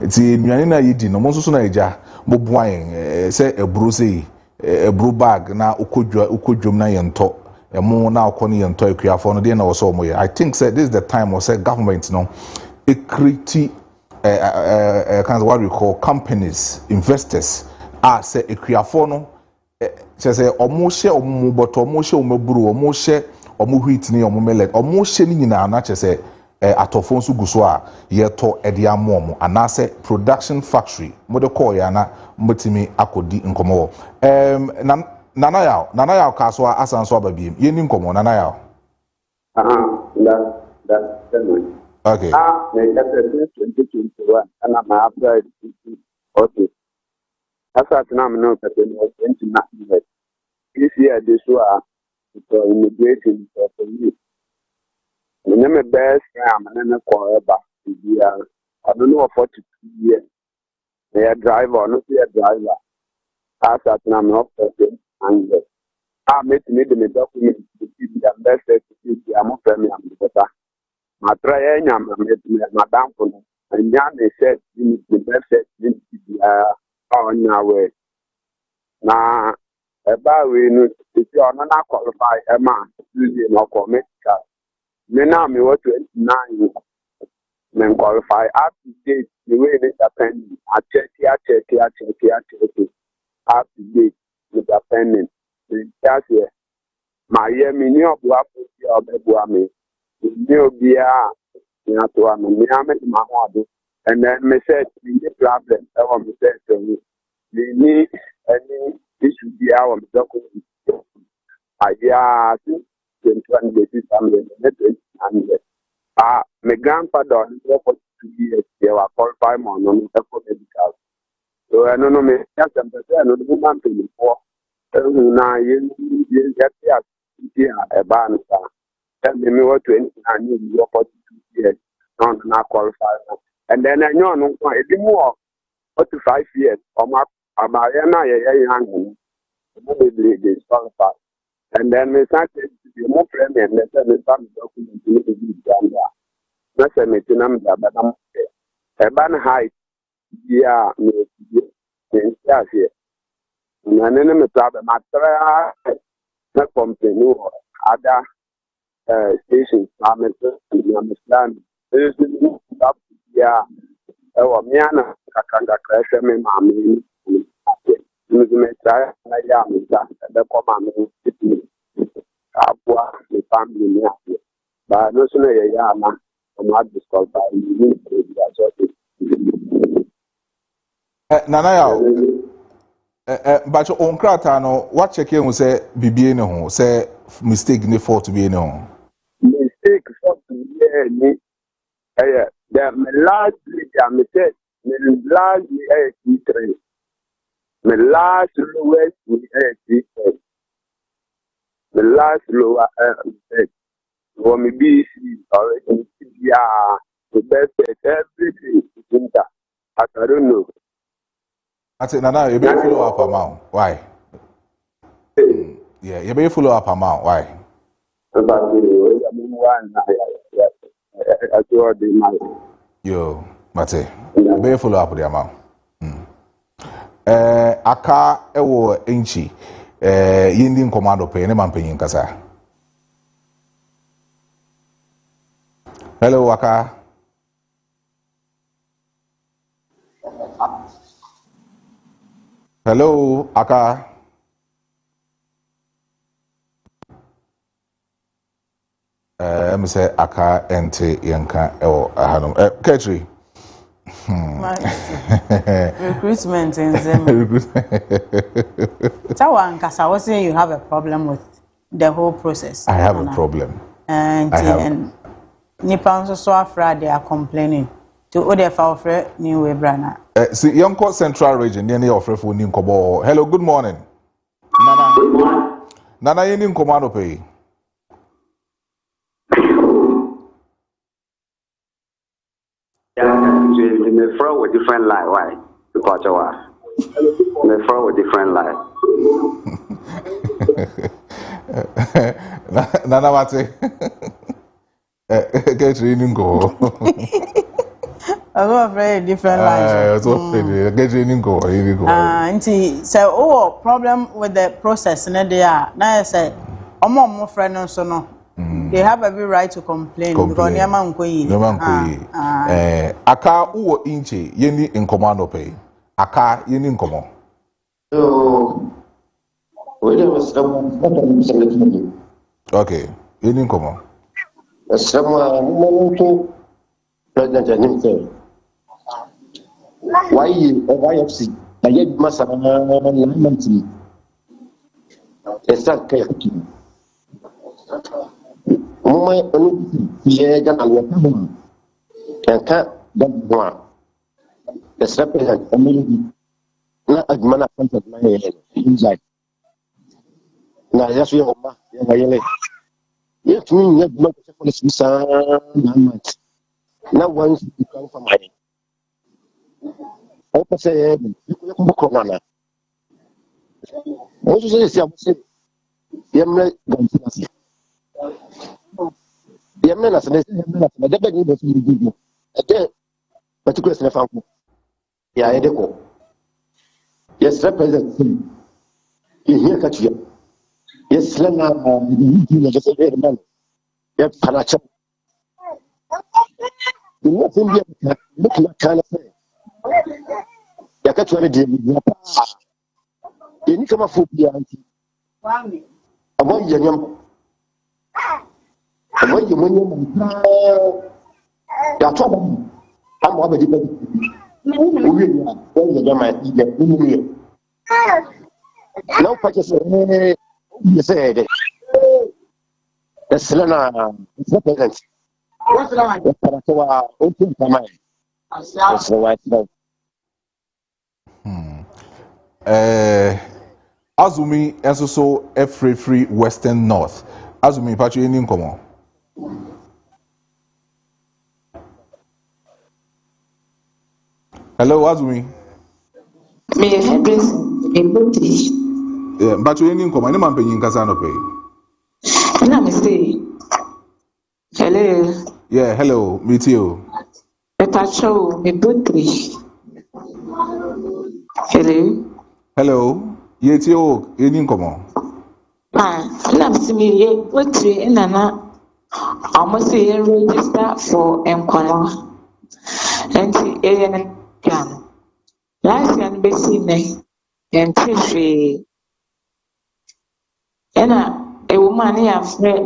ti enwanye na yedi no mo so na eja mo buan se ebro sei ebro bag na ukodwom na yento emu na akoni yento ekuafo no de na wo so mo ye. I think say this is the time or say government no equity kind of what we call companies, investors say ekuafo no say omo hye omo boto omo hye omo buru omo hye omo wheat ni omo millet omo hye ni nyina na say atofo nso guso a yeto ede amom ana say production factory mo de call ya na motimi akodi nkomo nana ya ka so asan so ababiem ye ni nkomo nana ya that's okay me get 2021 and I'm after okay asa tena me no pete no 2019 this year this was immigration for you me me best am na ko eba bia I don't know 42 years they are driver no see a driver asa tena me no pete and met me the document to be the best to am from me am better my try nyam madam for and nyam said the best in on your way na eba we no if you are not qualify man using no medical me now me what 29 men qualify up to date the way they depend I check up to date with depending just here my year me ni obua pusi obebua me ni obia ni ato am me am ma ho ado and then me said the problem I want to say to you we need any issue be our document idea to 21 days family and my grandfather for 2 years they were qualified on medical so I don't know me just am say no do man pay for na yen get ya a ban tell me what 20 and you 42 years not qualified and then I know no a bit more up to 5 years or my na young they qualified and then me started to be more friendly and let me some document to be done that's a meeting but I'm a ban height yeah me here na nene me problem matra na company other stations understand this is up yeah miana kakanga crash me mami me try na ya me da ko mami abua me family me afia ba no so na ya na ma discuss by me nana ya but on krata no what check you say bibie ne ho say mistake ne fault be ne ho mistake fault be ni the last leader me said me last T3 me last lowest T3 the last lower for me BC already yeah the best everything is that I don't know. I said, Nana, you better follow up amount. Why? Yeah, you better follow up amount. Why? Yo, Mate, you better follow up the amount. Aka ewo enchi yindi commando pay ne man pay kasa. Hello, Aka. Hello, Aka. Me say Aka ente yenka ewo ahanum. Ketri. Recruitment in them. Tawan Kasa was saying you have a problem with the whole process. I have a problem. And Nippon so afraid they are complaining. To other for new way brana. See, Yonko Central Region, near offer for Ninkobo. Hello, good morning. Nana, you didn't command pay. may throw a different lie. Why? Because you are. May throw a different lie. Nana Mate. Get reading go. I'm afraid different lines. Get reading go. So, problem with the process, and they are now. I say, more friend also no. They have every right to complain. Because Yaman Kui. Aka uwo inche yeni inkomano pay. Aka yeni inkomo. So, okay, yeni inkomo. Someone President himself. Why YFC? I yet must have a lamenting. It's not careful. My yeah, Ghana, and can't one. The represent a million. Not a man of my head. Inside. Now, yes, we are. Yes, we have no police. Now, once you come for money. I say, you look on. What you say, I'm not going to see. The men are saying, the begging was really good. A day, particularly in a fountain. Yeah, I deco. Yes, represent. Here, catch you. Yes, Lena, the just a very man. Yep, Panacha. You know, looking at kind of thing. You catch one of the you need to come for the auntie. I want you. I want you. You're trouble. I'm one of the no purchase. You said the Selena is represent. What's the open for mine? That's the white dog. Azumi and so free Western North. Azumi Pachi in Incomo. Hello, Azumi. Yeah, but you ain't come. I'm not paying Casano pay. No, mistake. Hello. Yeah, hello, meet you. Show me buttery. Hello. Hello. Yet you ain't come. I'm seeing buttery in an almost a register for Enquana. And the can. Last year, Bessine and Tishy. A woman here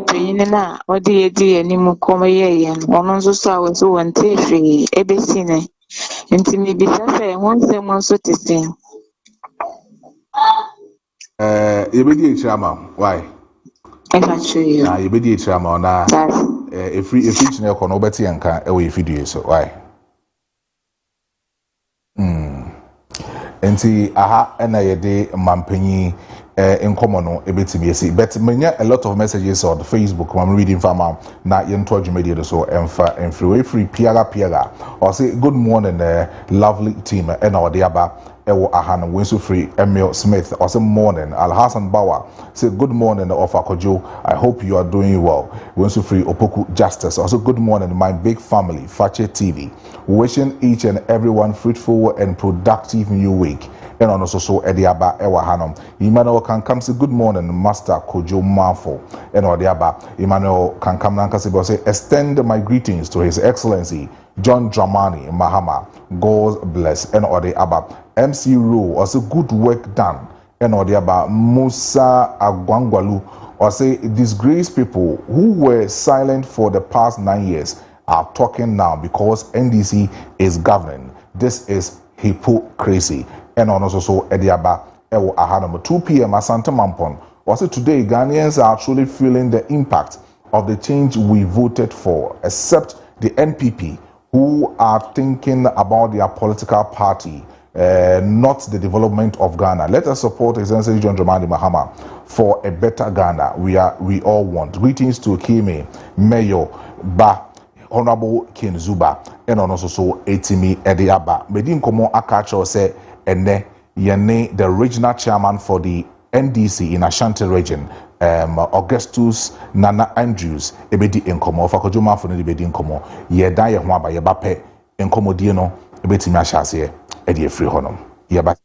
paying na or dear any more come ye and one of those hours who and Tishy, a Bessine. And to me, be say, once someone so to sing. You be the chama. Why? I can show you. You be the chama now. If each near Conobeti and can away video, so why? Enti aha ena yede mampanyi in common no ebetimi but menya a lot of messages on Facebook I'm reading from na yento adwumadi so emfa free piaga or say good morning lovely team ena ode aba ewo aha no wenso free Emil Smith or say morning Al Hassan Bawa say good morning of Kojo, I hope you are doing well. Wenso free Opoku Justice also good morning my big family Fache TV, wishing each and everyone fruitful and productive new week. And also so Ediaba Ewa Hanum. Emmanuel can come say good morning, Master Kojo Marfo. And Ediaba Emmanuel can come and say extend my greetings to His Excellency John Dramani Mahama. God bless. And Ediaba MC Rule also good work done. And Ediaba Musa Agwangwalu or say disgraced people who were silent for the past 9 years are talking now because NDC is governing. This is hypocrisy. And also so Ediaba Ewo Ahanum 2 p.m. Asante Mampon. Also today Ghanaians are truly feeling the impact of the change we voted for, except the NPP who are thinking about their political party, not the development of Ghana. Let us support His Excellency John Dramani Mahama for a better Ghana we all want. Greetings to Kimi, Mayo, Ba, Honorable King Zuba and also so etimi edi aba medi nkomo aka cho say ene yene the regional chairman for the NDC in Ashanti region Augustus Nana Andrews ebedi nkomo fa Kojo Marfo no ebedi nkomo ye dan ye ho aba ye ba pe nkomo die no ebetimi ahyase edi efri honom ye ba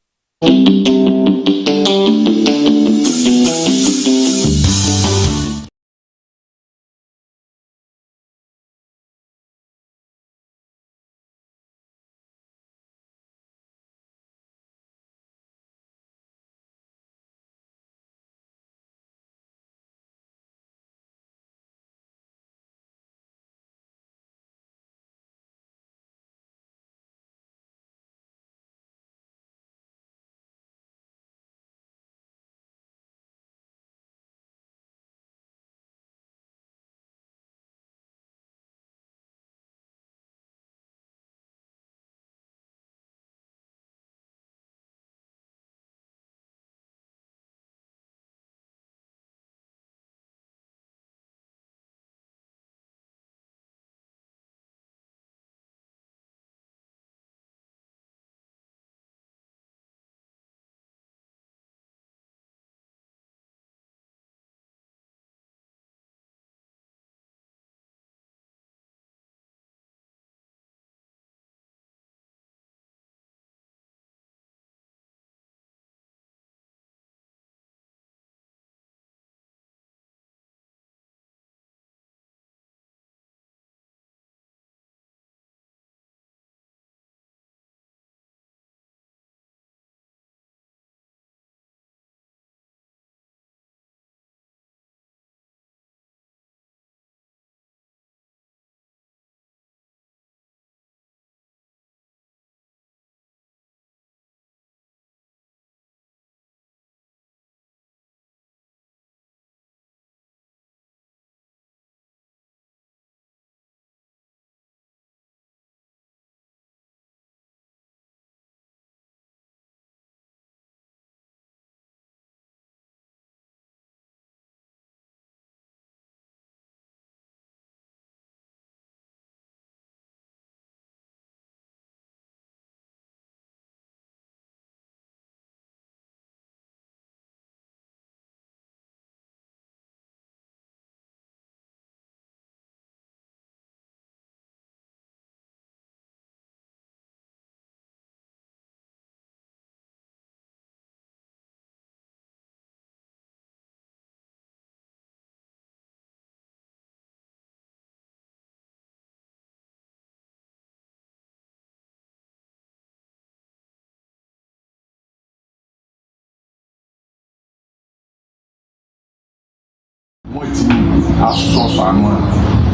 asoso anu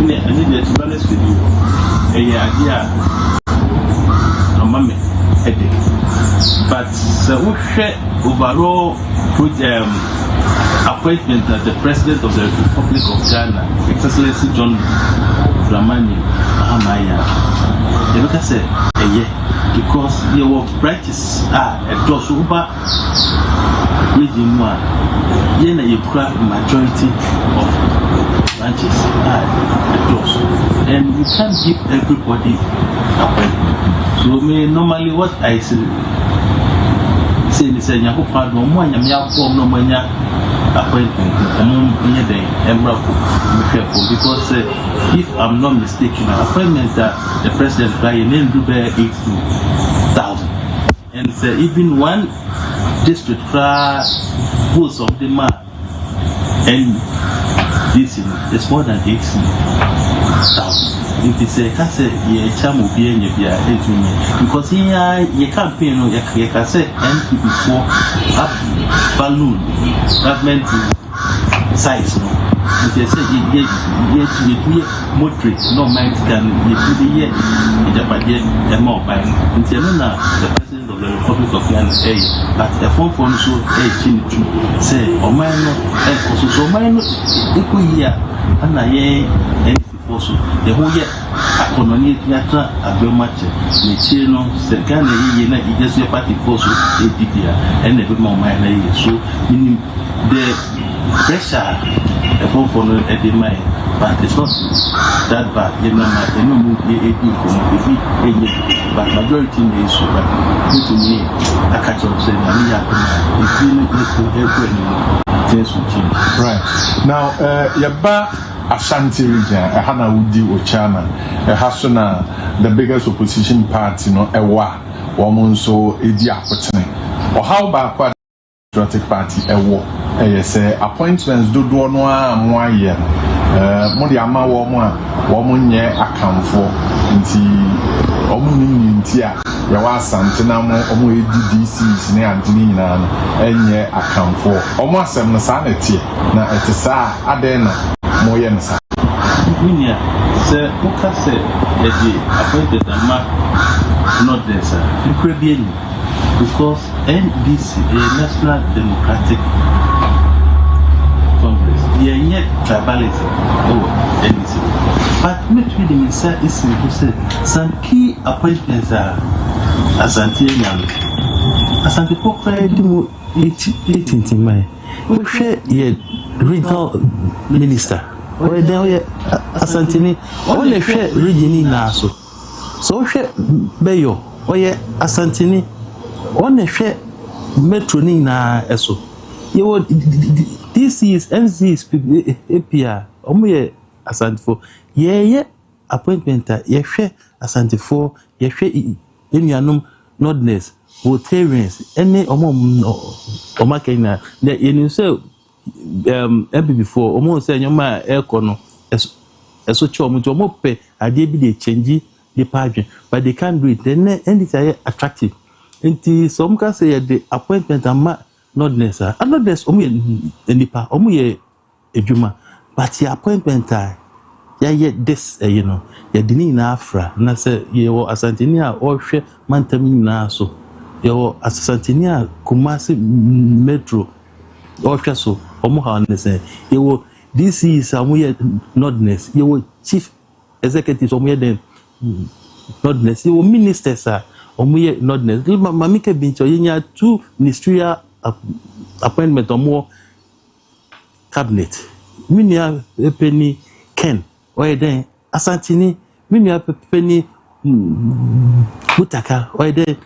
ne ani de to balance with you idea amame ede but so overall appointment as the president of the Republic of Ghana, Excellency John Dramani Mahamaya. They look at because your branches are a dos over region one. Then you crack majority of branches are a dos, and you can't give everybody appointment. So normally what I say is a pardon one no mania appointment because if I'm not mistaken, appointment that the president didn't do bear 80,000 and even one district votes of the man and this is more than 80,000. If it's a case, you can't be in your because here you can't pay no, you can say NP before up balloon government size. No, if you say you moderate, no mind can you be here, the more buying. Until now, the president of the Republic of Ghana say, but the phone so to say, oh my no, and also so my no, equal here, and I also the whole year economy theatre a very much the no the Ghana you just your party force APP and every moment so meaning the pressure upon for the mind but it's not that bad. But majority is super. To me, I catch up saying, things will change. Right. Now, Yaba Ashanti region, Hana Udi Ochana, Hasuna, the biggest opposition party, Ewa, Womonso, Edia Potene. Or how about Patriotic Party, Ewa? Say appointments do noa more year. Modi ama woman ye account for nti omunintia ya wa santina mo omo EDDCs ne adini nyina no enye account for omo asem no sa na tie na etisa aden na mo ye nsa minia se uka se eji appointed ama not there sir incredibly because NDC National Democratic Congress yet tribalism NDC but what we the minister is to say some key appointments are Asante Pokra do 18 May we share ye regional minister or there Asante ni only share region na so share Beyo or ye Asante ni only share metro ni na eso you this is MC's APR omoye Asante for ye appointment ye hwe Asante for ye hwe enuanom nordness Rotarians any omo Kenya ye ni say MP before omo say nyoma eko no eso che omo pe ade bi dey change the pageant but they can't do it then and it's attractive nti some can say the appointment ama nordness and nordness omo nipa omo ye edwuma but the appointment ya this you know ya dini na afra na say ye wo Asanteni a o hwe mantami na so ye wo Asanteni a Kumasi metro o hwe so omo ha ne say ye wo this is omo ye nordness ye wo chief executive omo ye den nordness ye wo ministers omo ye nordness mamike bincho ye nya 2 ministerial appointment omo cabinet minia epeni Ken or then Asanteni minia epeni Butaka or then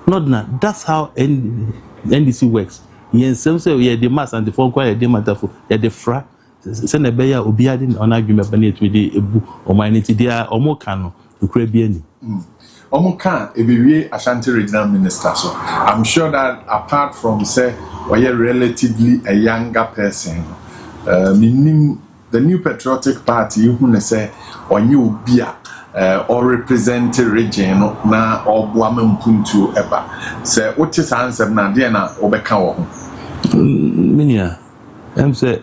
Nordna. That's how NDC works. Yes, some say we are the mass and the phone quiet, the matter for the fra. Send a bear or be adding on argument with the ebu or my nity there or more cano to create any. Omuka ebewie Ashanti regional minister so I'm sure that apart from say we are relatively a younger person meaning the new patriotic party who say onye obi or represent region na obuama mpuntu eba say what is answer na dey na obeka wo minia em say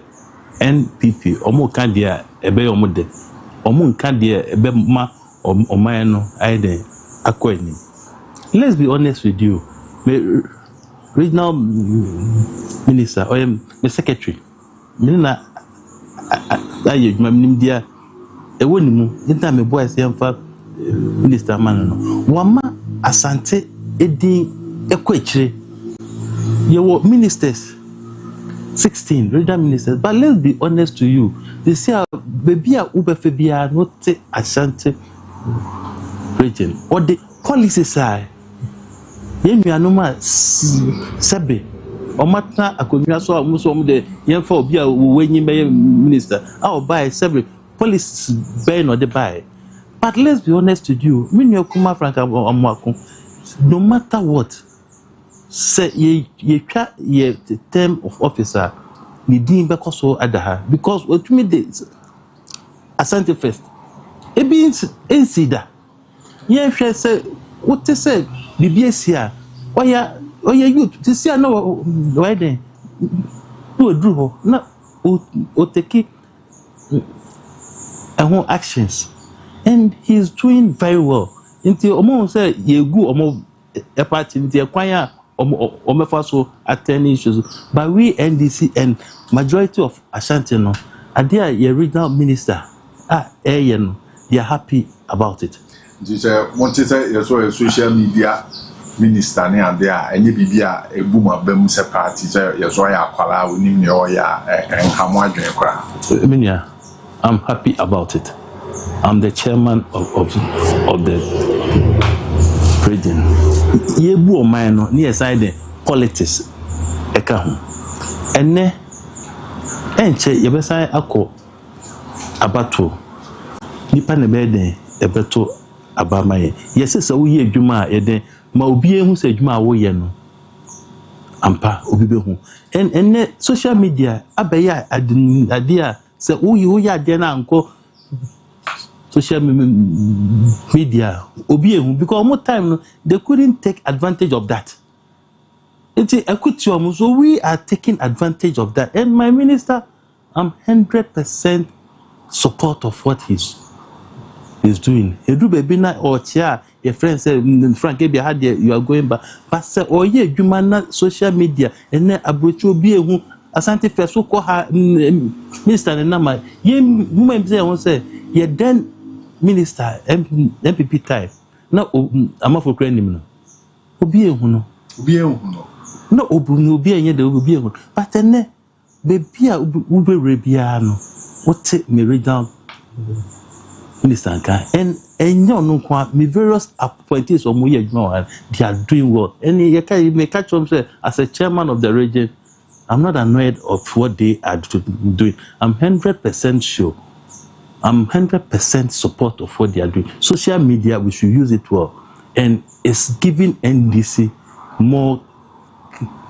NPP omuka dia ebe omude omunka dia ebe ma oman no aide akweni. Let's be honest with you. My regional minister or my secretary, Mina, I dia ewonimu. Inta me boy say minister man no. Wama Asante edi ekwechire. Your ministers 16 regional ministers, but let's be honest to you. They say baby a ubefebia not Asante region or the policies are Yemianuma Sebe or Matna Akumia so Musom de Yemphobia when you may minister. I'll buy Sebe police ban or the buy. But let's be honest with you, Minio Kuma Frank no matter what, say ye term of officer, ni din because so adaha because what me days Asante first. It means insida. Yes, say what they say, BBS why you to see no why then do a drew no or take actions and he's doing very well until almost say you go almost a party in the acquire or so attend issues but we NDC and majority of Ashanti no are there your regional minister they are happy about it. Want to say your social media minister near there, and you be a boom of them party, your soya, Pala, winning your and Hamadra. Minia, I'm happy about it. I'm the chairman of the region. Yebu Omaino, near side politics. Eka. Ene enche yebesai ako abato. Nipa ne beden ebeto abamaye. Yesi se wo ye adwuma eden ma obi ehu se adwuma wo ye no. Ampa obi behu. Ene social media abeya adia se wo ye ade na anko social media obi ehu because more time they couldn't take advantage of that. It's equity, so we are taking advantage of that. And my minister, I'm 100% support of what he's doing. He do baby na or chia. Your friend said, Frank, you are going back. But say, oh yeah, you man social media and then abucho be who asante first so call her minister and nama. Ye woman say, ye then minister MPP time. Now I'm for crying no. Obi ehu no. Obi ehu no. No obi enye de obi ehu. But ene baby a ube rebia no. What me read down minister and enyo no kwa me various appointees of moye adwuma they are doing well. And you can make catch them say as a chairman of the region I'm not annoyed of what they are doing. I'm 100% sure. I'm 100% support of what they are doing. Social media, we should use it well. And it's giving NDC more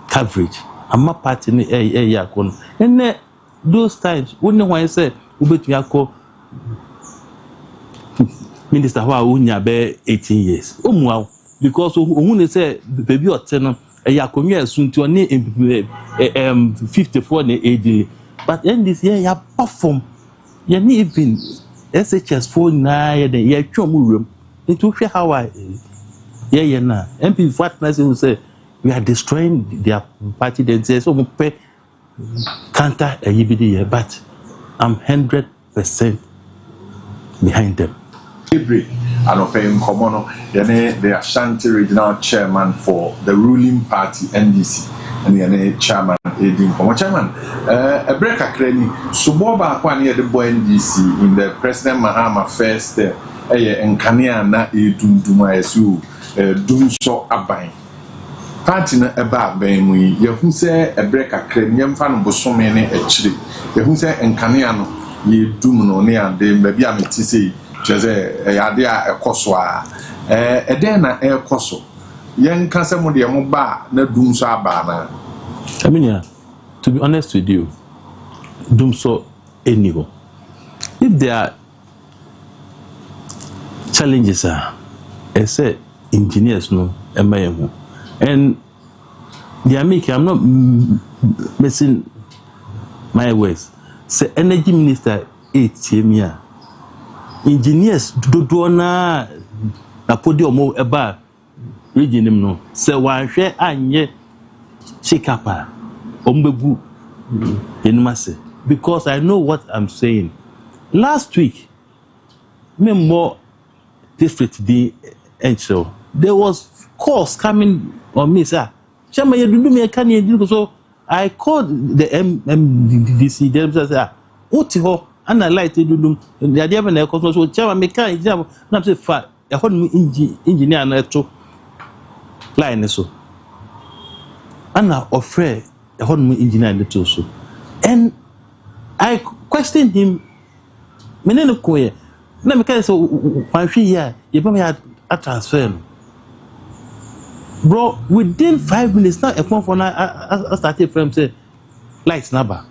coverage. I'm not part in the and those times, when I say, Minister, who are 18 years. Wow. Because when say, baby, or 10, a soon to 54 AD. But NDC, you perform. You need even SHS phone na ye twom room into how I na MP Fatness will say we are destroying their party then say so pay counter a yibidi but I'm 100% behind them. Daybreak and Opeying Komono, the Ashanti Regional Chairman for the ruling party NDC and the chairman Edin Komo chairman. A break a cranny Suboba Kwani the boy NDC in the President Mahama first and Kania na Duma Esu Dum so Abai. Party na eba ben ye hu se a break a cranny yamfa no bosome ne echire. Ye hu se Nkania no ye dum no ne ade maybe ameti sei Jose Yadia a Koswa Edena air Koso. Young Cassamo de Moba, no doom sabana. I mean, to be honest with you, doom so anyway. If there are challenges, I say engineers no, and the American, I'm not missing my words. Say energy minister 8 years. Engineers do na podium eba region no se wan hwe anye shikapa ombebu enumase because I know what I'm saying. Last week member district the encho there was calls coming on me sir chama ye dudu me kan ye so I called the MDC them say oti ho ana light dudum the idea na e so chairman mechanic exam na say fa e ho engineer na eto line so ana offer e ho engineer na eto so and I questioned him menene ko ye na mechanic so wan hwe ya ye ba me a transfer bro within 5 minutes now e phone for na I started from say lights number.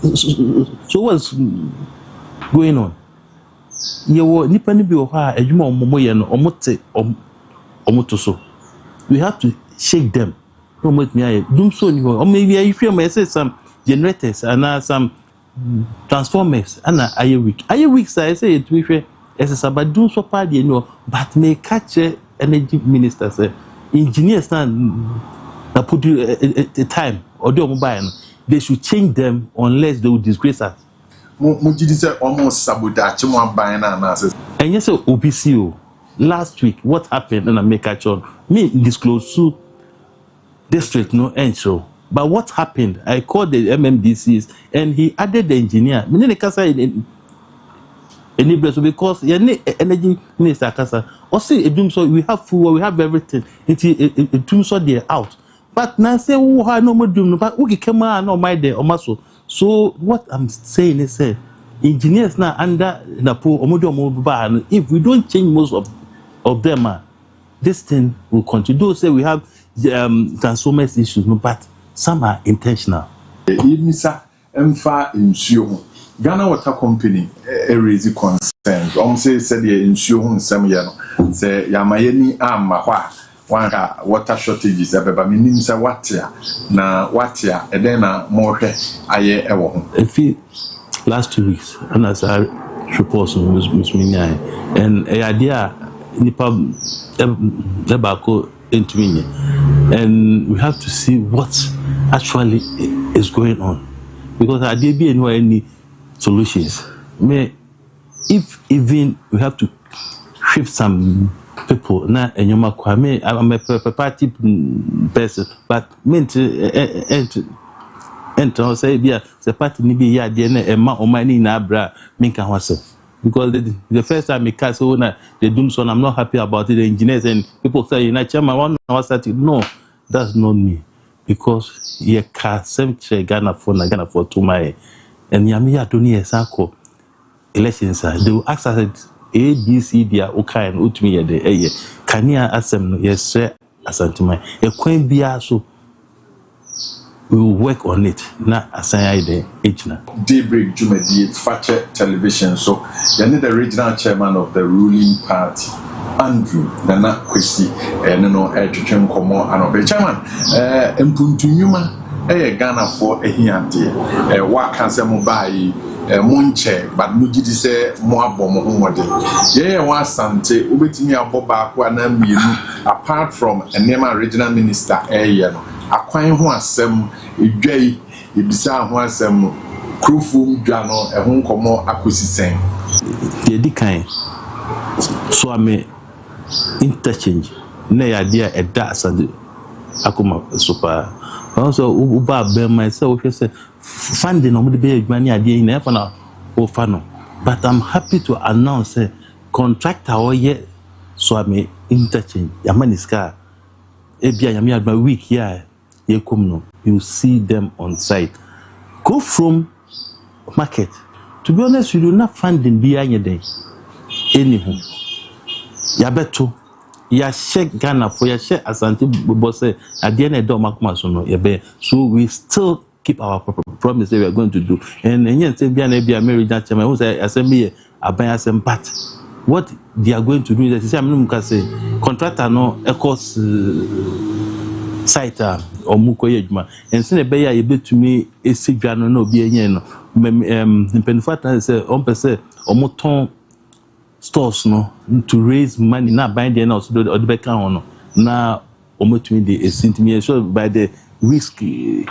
So what's going on? You were nipa ni bi o ha adwuma omomoye no omote omotoso. We have to shake them. No make me aye dum so ni ho. O maybe I feel me say some generators and some transformers and aye week. Aye weeks I say it we hwe ese about dum so pa de no but me catch energy minister say engineers na put a time or do mobile they should change them unless they will disgrace us. Mujidi say almost sabotage mo ban na na say. And yes, OPCO last week what happened and I make catch on me disclose to district no enso But what happened? I called the MMDCs and he added the engineer. Because energy minister kasa also so we have food, we have everything. It so they're out. But now say who have no more doom, but we came out no my day or so what I'm saying is engineers now under the pool or if we don't change most of them, this thing will continue. Don't say we have transformers issues, but some are intentional. Misa Mfa Insuo Ghana Water Company raise concerns. Say the insuo nsem ye no. Say yamayeni amma hwa wanka water shortages abeba minim say watia na watia e den na mo hwe aye e wo ho. If last 2 weeks and as I reports with me and a idea nipa ebako into me and we have to see what actually is going on because I did be any solutions. If even we have to shift some people now and I'm a party person, but meant and to say the party ni be ya de ma o mani na bra minka hwase because the first time me cast owner they do so I'm not happy about it. The engineers and people say you know chairman one was that no, that's not me because ye ka sem che Ghana for to my and yami ya doni esako elections they will ask us ABC dia okay and utmi ye de kania asem no yes asantima e kwan bia so we will work on it. Na assign the age-na. Daybreak Jumedi Fache Television. So, you need the regional chairman of the ruling party, Andrew Nana Kwesi, and no Edwin Komo and chairman. Mpuntunyuma, Ghana for a hiante. What can some buy? Munche, but Mujidi say more bomb. Yeah, one Sante, Ubetimi Aboba, apart from a Nema regional minister, akwan ho asem edwai ebisa ho asem krofum dwa no ehun nkomo akosisen the dikan so ame interchange na ya dia eda asade akoma super also uba be myself we say funding no be adwani ade na efa na o fa no but I'm happy to announce contractor oye so ame interchange yamaniska ebia yami adma week here you see them on site. Go from market. To be honest, you do not funding behind your day. Anyhow, yabeto, ya check Ghana for ya check Asante boss at the end of the Makmasono yabe. So we still keep our promise that we are going to do. And yet say be an married that chairman who say assembly abayasem but what they are going to do is say I'm contractor no cost site omukoye adwuma ense ne beya ye betumi esidwa no na obi enyen no mpenfata say on pese omoton stores no to raise money na bind there na so do odebeka ho no na omotumi de esintimi so by the risk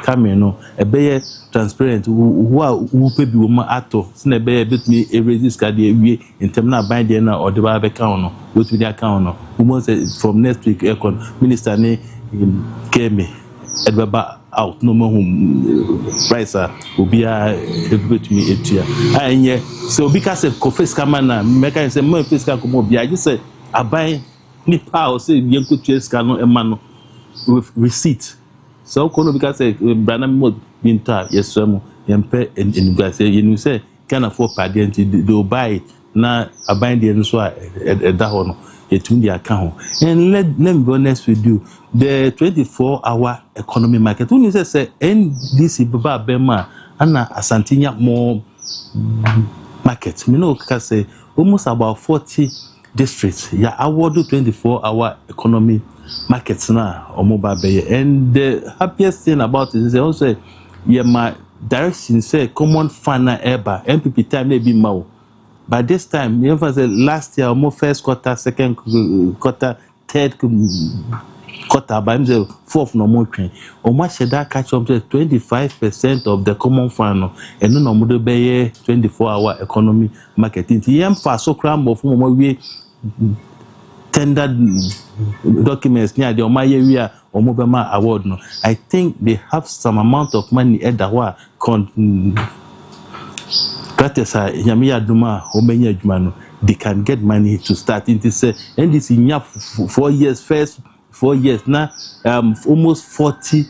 coming no ebeye transparent who pay bi wo ma ato se ne beya betumi raise this card ewie intem na bind there na odeba beka ho no wotumi de account no we say from next week econ minister ne Kemi Edwaba out no more price will be a bit me etia. And so because of confess camana, make say more fiscal come be. I just say I buy nipa or say young could chase cano a man with receipt. So kono because Branham mode being taught yes some pay and guys you say can afford party they'll buy it now I bind the so at that one. The account and let me be honest with you the 24-hour economy market when you say NDC baba bema ana asantinya more market me know can say almost about 40 districts ya award 24-hour economy markets na or mobile bay and the happiest thing about it is also yeah my direction say common fana eba MPP time maybe more. By this time, you know, last year, more first quarter, second quarter, third quarter, by the fourth no more train. Or much that catch up to 25% of the common fund, and no more be 24-hour economy marketing. The so cram of more way tendered documents near the Omaya area or Mobama award. No, I think they have some amount of money at the wa they can get money to start into say and this in 4 years, first 4 years now, almost 40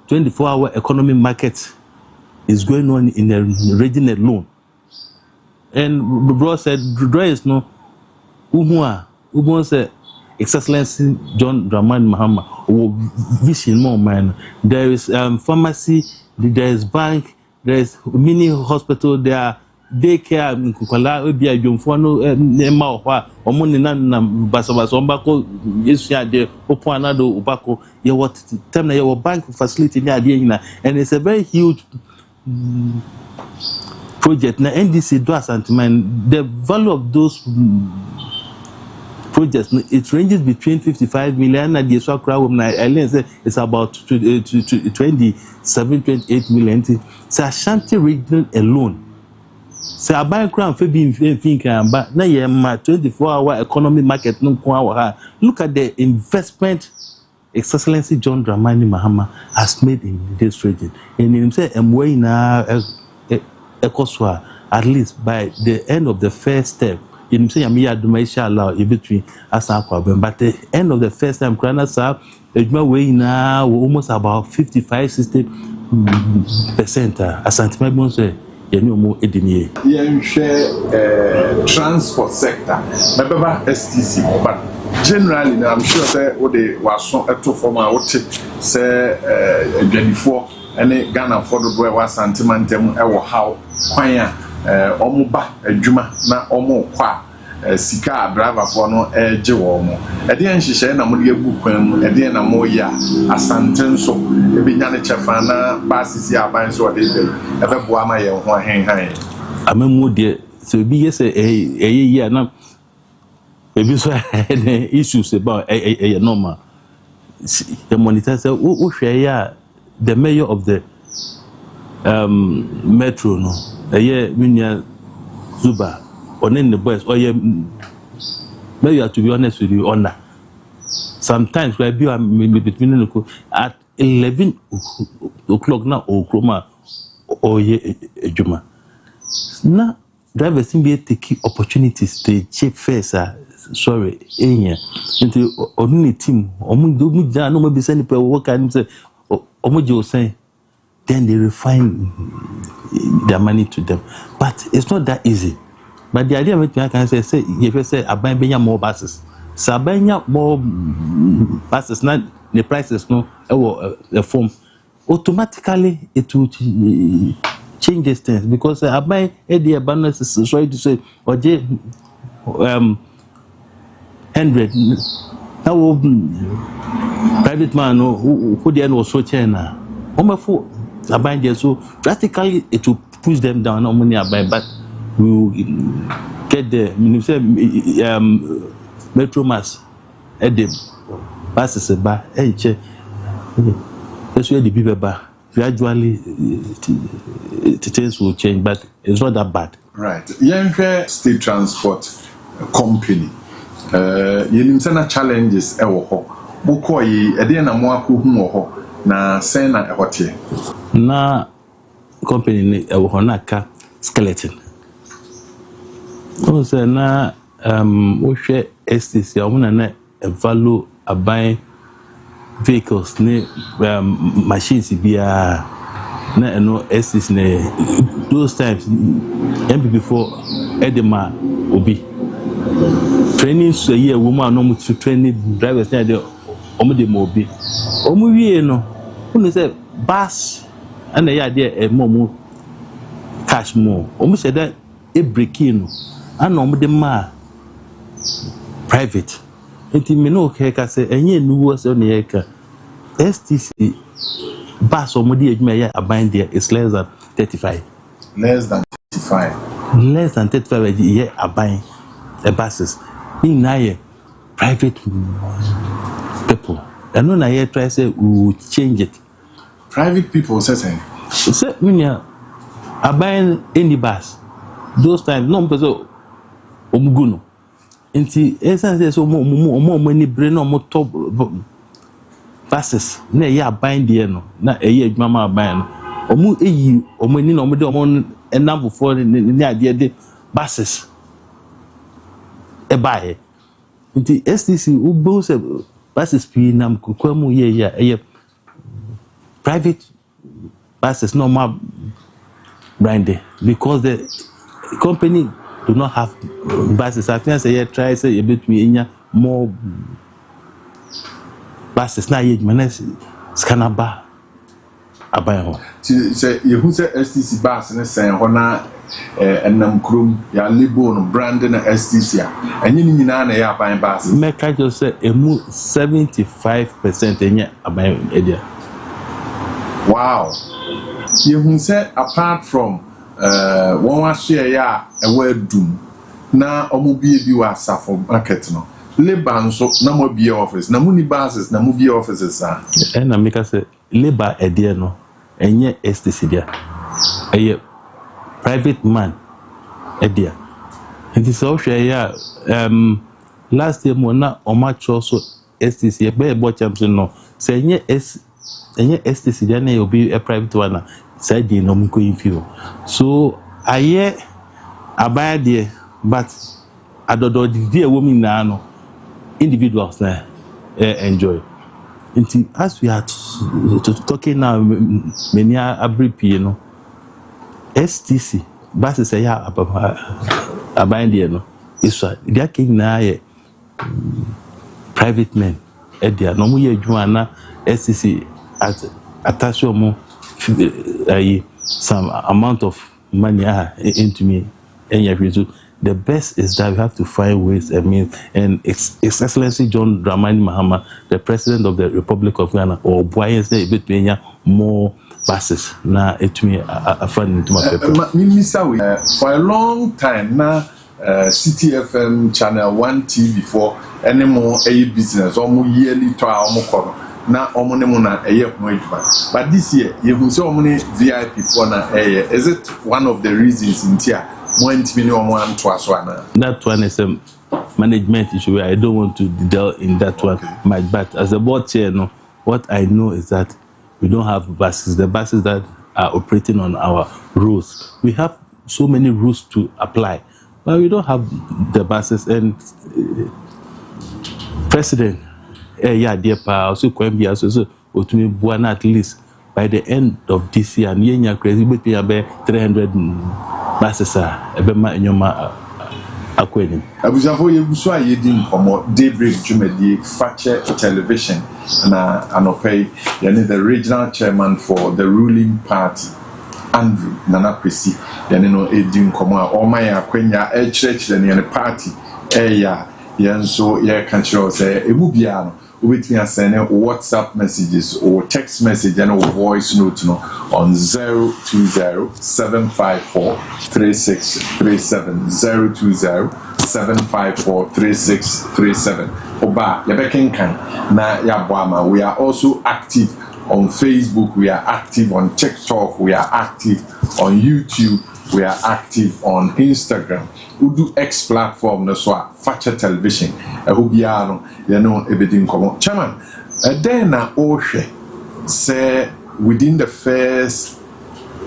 24-hour economic market is going on in the region alone. And bro said, there is no Umu said, Excellency John Dramani Mahama, vision more man. There is pharmacy, there is bank, there is mini hospital, there are daycare, Kuala, Ubia, Jumfano, Nema, Omonina, Basabas, Ombako, Yesia, de Opuanado, Ubako, your time your bank facility near the and it's a very huge project. Now, NDC does and the value of those projects, it ranges between 55 million and the it's about 27-28 million. So Ashanti region alone. So I buy crown for being thinking, but now you 24-hour economy market. Look at the investment Excellency John Dramani Mahama has made in this region. And he said, I'm way now at least by the end of the first step. You say I'm here to allow in between as a problem, but the end of the first time, Kranasa, way now almost about 55-60% as Santiago say. Share transport sector. Remember STC, but generally, I'm sure that what they was so to form out say 24 and Ghana for the boy was sentimentum how kwanya omuba adwuma na omo kwa sika driver for no eje wo mo e de nhihye na mo de agu kwan mu e de na mo ya asanten so e be nya ne chefa na basisi aban so de de e be boa ma ye ho hen amamu de so bi yes ye na e bi so issues about normal the monitor say wo hwe ya the mayor of the metro no Minya Zuba on in the boys or maybe to be honest with you honor sometimes we be between at 11 o'clock now or chroma or juma now drivers be taking opportunities to check first sorry into only team no maybe send people work and say say then they refine their money to them. But it's not that easy. But the idea of it, I can say, if you say, I buy more buses. So I buy more buses, not the prices, no, the form. Automatically, it will change this things. Because I buy the abundance, sorry to say, or 100. Now, private man who the end was so China. I buy there, so practically it will push them down. No money I buy, but we will get the metro mass at the buses bar. That's where the people bar. Gradually, things will change, but it's not that bad. Right. Young state transport company. You know, challenges. Bukoyi, Ediana Moaku Humo. Na sena ehote na company ni ehonaka skeleton o se na o hwe STC amuna na value aban vehicles ni machines bia na no STC ne those times before edema obi training so year woman no mu training drivers na de omo de mo obi omo wie no who say bus and the idea more cash more. Almost said that a breaking and on the ma private. And me no okay, say, and ye knew was on the acre. STC bus or modi a bind there is less than 35. Less than 35. Less than 35 a year a buying the buses. In now private people. And when I try to say we will change it. Private people say when you are buying any bus, those times no person omuguno. Inti essence so mo ni brain no mo top passes na ya bind there no na eye adwuma ma bind no omo eyi omo ni na omo de omo enam before ni ade de passes e bae inti STC ubo se passes pi nam kokwamu ye private passes no ma branding because the company do not have buses. I think say try say a bit me more buses na ye manes scanner bar abayo. Say you who say STC bus ne say ho na enam krom ya label no brand na STC a enyi nyina na ya aban bus. Make I just say emu 75% enye aban edia. Wow. You who say apart from one was share ya a word doom na omobie bi wa safo market no labor nso na mo bie office na muni bases na mo bie offices a na make say labor edie no enye STC dia eye private man edia and this all share ya last year mo na omacho so STC e be bo champion no say enye STC dia na obi a private one side no mo ko infio so aye abaya there but adodo the women na no individuals na enjoy until as we are talking now many abripi no STC basi say ya abaya there no iso dia king na ye private men edia no mo ye adwuma na STC attach mo some amount of money into me. And the best is that we have to find ways and means. And His Excellency John Dramani Mahama, the President of the Republic of Ghana, or boy, say between more buses. Now it me a fund into my paper. For a long time now, City FM Channel 1 TV for any more a business, almost yearly trial more. Na omonemo na eye ho adwuma but this year you who so many VIP for na is it one of the reasons in here more intimi no mo anto aso ana that one is a management issue. I don't want to delve in that one but as a board chair no what I know is that we don't have buses. The buses that are operating on our roads, we have so many rules to apply but we don't have the buses. And President yeah, dear pa, also can be also to me one at least by the end of this year, and yenya crazy but be about 300 buses are ebema enyoma akweni. Abusafo yebuso ayedin komo Daybreak Jumedi Fache Television na anopay yani the regional chairman for the ruling party Andrew Nana Kwesi yani no edin komo a omaya akwenya church the party ya yenso ye kan chiro say ebubia no with me send WhatsApp messages or text message and or voice note no on 020-754-3637 020-754-3637 oba yabekenkan na yabwama. We are also active on Facebook, we are active on TikTok, we are active on YouTube, we are active on Instagram. Udu X platform no so Fache Television ehubia no ye no ebedin komo chairman then na ohwe say within the first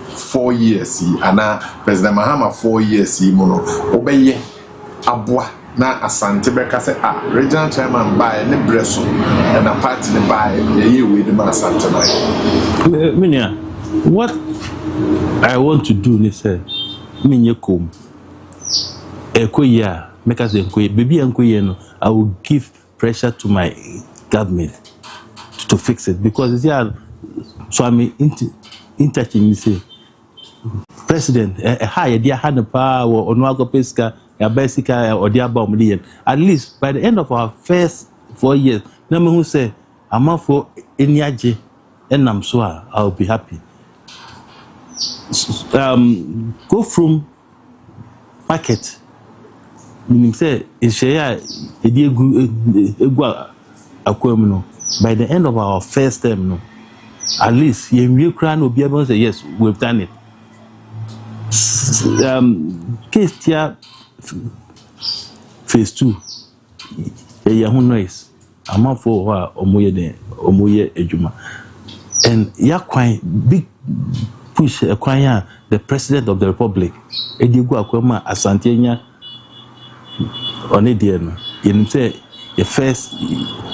4 years ana President Mahama 4 years mo no obeye aboa na asante beka say regional chairman by ne breso na party ne by ye we the asante na minia what I want to do ni say minye kom Ekoya, make us Ekoya, baby Ekoya, no, I will give pressure to my government to fix it because yeah, so I'm interchanging say, President, hi, idea had the power or no pesca, a basic or the above million. At least by the end of our first 4 years, no one who say, I'm out for any aje, and I'm sure I'll be happy. Go from market. Meaning say share no by the end of our first term no at least you can no be able to say yes we've done it. Case here phase 2 a noise. I'm not for Omoye Ejuma. And Yakwai, big push acquire the President of the Republic, Edigo Akwema Asantenia Onediano. You say your first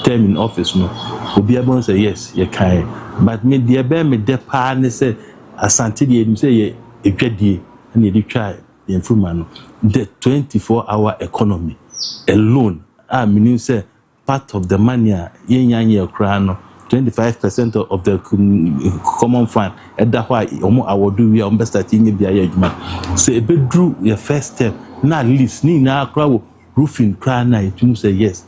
term in office, no, will be able to say yes, you can. But me, dear bear, me, the partner say Asantidi, and say a dready, and you try the improvement. The 24-hour economy alone, I mean, say part of the money, yen crown. 25% of the common fund, and that's why I will do. We are best at in the argument. Say, but drew your first step. Now, list, now, crowd roofing, cry night. You say yes.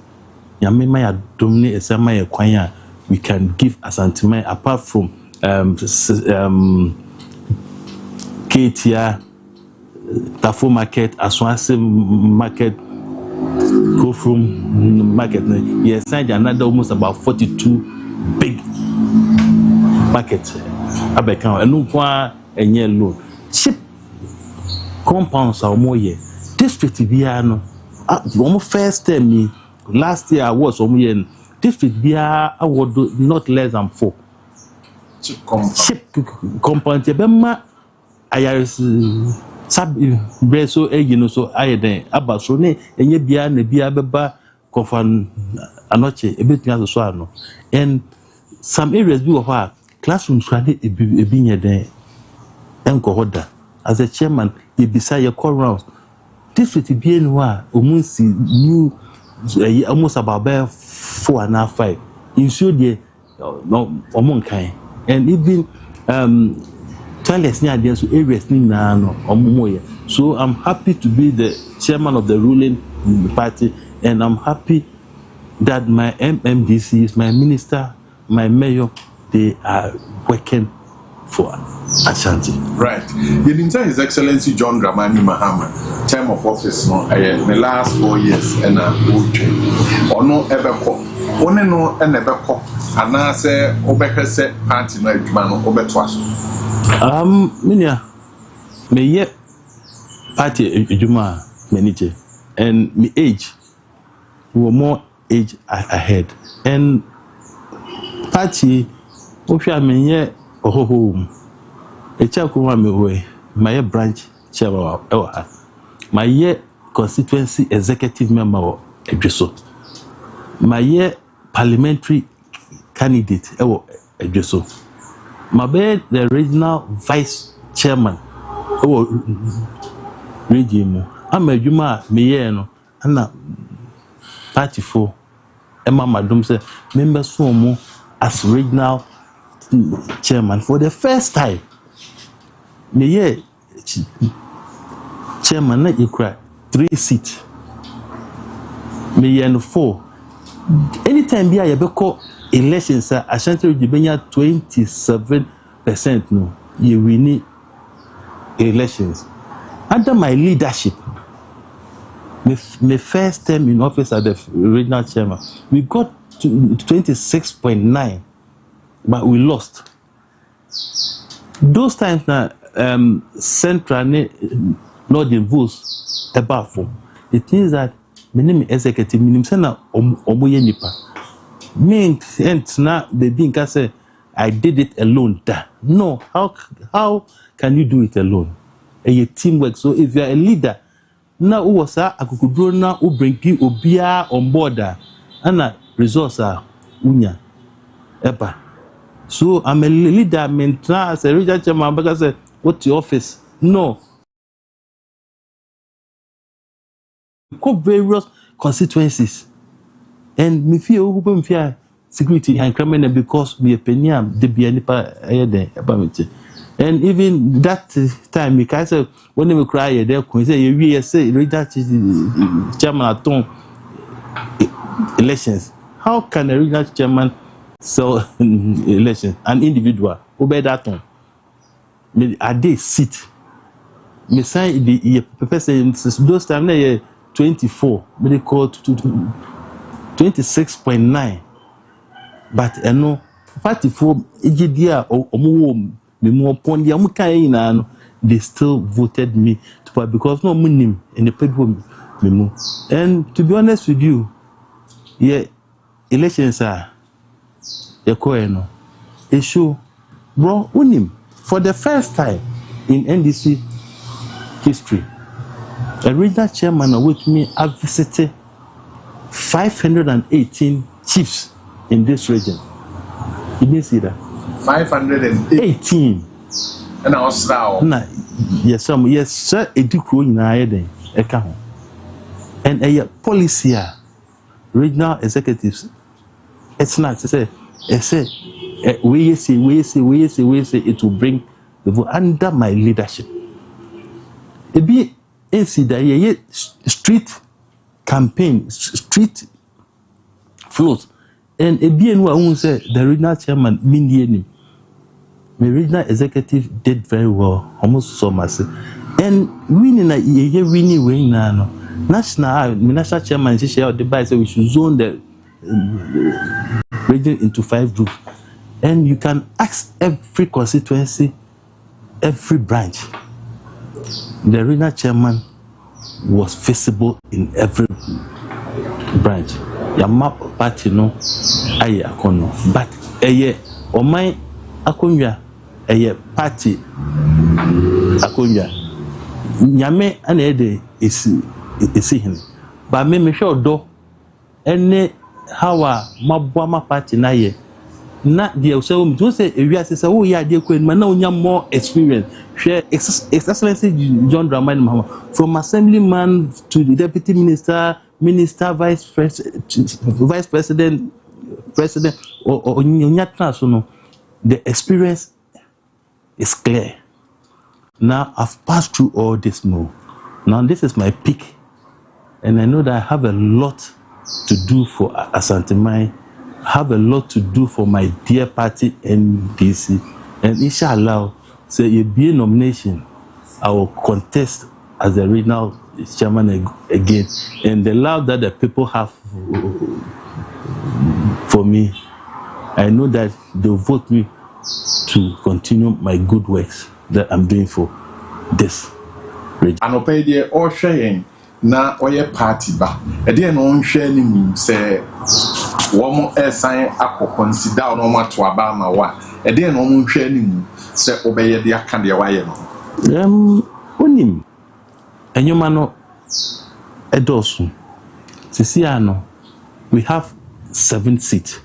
Yamima dominate a semi choir. We can give a sentiment apart from Katia, Tafo market, Aswanse market, go from market. Yes, signed another almost about 42 big market. Abekan and no one and yellow cheap compounds are more year. District Biano, almost first term me last year I was on district Bia I would do not less than 4 cheap compound. Bema I sub breso egino so I then about so ne and ye bia ne bia beba confan anoche a bit near the swano and some areas be of our classrooms can be near there and cohoda as a chairman you beside your call rounds. This would be anywhere almost new almost about 4.5 in sure the no among kind and even Charles near there so areas now so I'm happy to be the chairman of the ruling party and I'm happy that my MMDC is my minister, my mayor, they are working for Ashanti. Right. You didn't tell His Excellency John Dramani Mahama, term of office, no, the last 4 years, and or no ever call. Only no and never call. And I say, Obeka party no man Obetwas. Minya, me yet party Juma manager, and me age, we were more age ahead and party ofia menye home a chakuma me way my branch chairman my constituency executive member Edreso my parliamentary candidate Edreso my the regional vice chairman regime I'm a juma me no ana party for Emma Madam said members form as regional chairman for the first time. Me chairman na equal 3 seats. Me 4. Anytime be a call elections Ashanti Ribenya 27% no you win elections. Under my leadership, my first term in office as the regional chairman, we got to 26.9, but we lost. Those times now, central northern votes above 4. It means that my name is executive. My name is Omoye Nipa. Me and now the being can say I did it alone. No, how can you do it alone? A teamwork. So if you are a leader. Now who was a kukudro na who bring you obia on board and resource unya eba. So I'm a leader mentor as a regional chairman because what's your office? No. Cope various constituencies and me feel who fear security and criminal because me a peniam de be any about and even that time, because when we cry, they say, "We say that chairman at elections. How can a regional chairman sell elections? An individual obey that one. I did sit. Me say the person those time they 24, me call to 26.9, but I know 44 EGDR or more. They still voted me to because no money in the paper. And to be honest with you, yeah, elections are no. Issue, bro, unim for the first time in NDC history. A regional chairman with me have visited 518 chiefs in this region. You didn't see that? 518. And I was now. Yes, sir, a decree in Ireland, a count. And a policy, regional executives, it's not to say, we say it will bring the vote under my leadership. It be that street campaign, street float, and it be who say the regional chairman, Mindy, the regional executive did very well, almost so much. And winning a winning now. National chairman said we should zone the region into 5 groups. And you can ask every constituency, every branch. The regional chairman was visible in every branch. Yama party no aye akono. But eye omai akonwa eye party akonwa. Nyame ana ede esi hin. Ba me hwe odo ene hawa mabwa party na ye. Na the so say we say oh yeah dey queen man na onya more experience. Share excellency John Dramani Mahama from assemblyman to the deputy minister, vice president or the experience is clear. Now I've passed through all this now. Now this is my peak, and I know that I have a lot to do for Asante, have a lot to do for my dear party NDC, and inshallah, say you be a nomination, I will contest as the regional chairman again, and the love that the people have for me, I know that they'll vote me to continue my good works that I'm doing for this region. And pay the all sharing na oye party ba. E dey no nhwe ni say wo sign akọ consider no mato aba ma wa. E dey no nhwe ni say obeye de aka de wa ye no. Onim enyoma no edosu. Sisi ano we have 7 seats.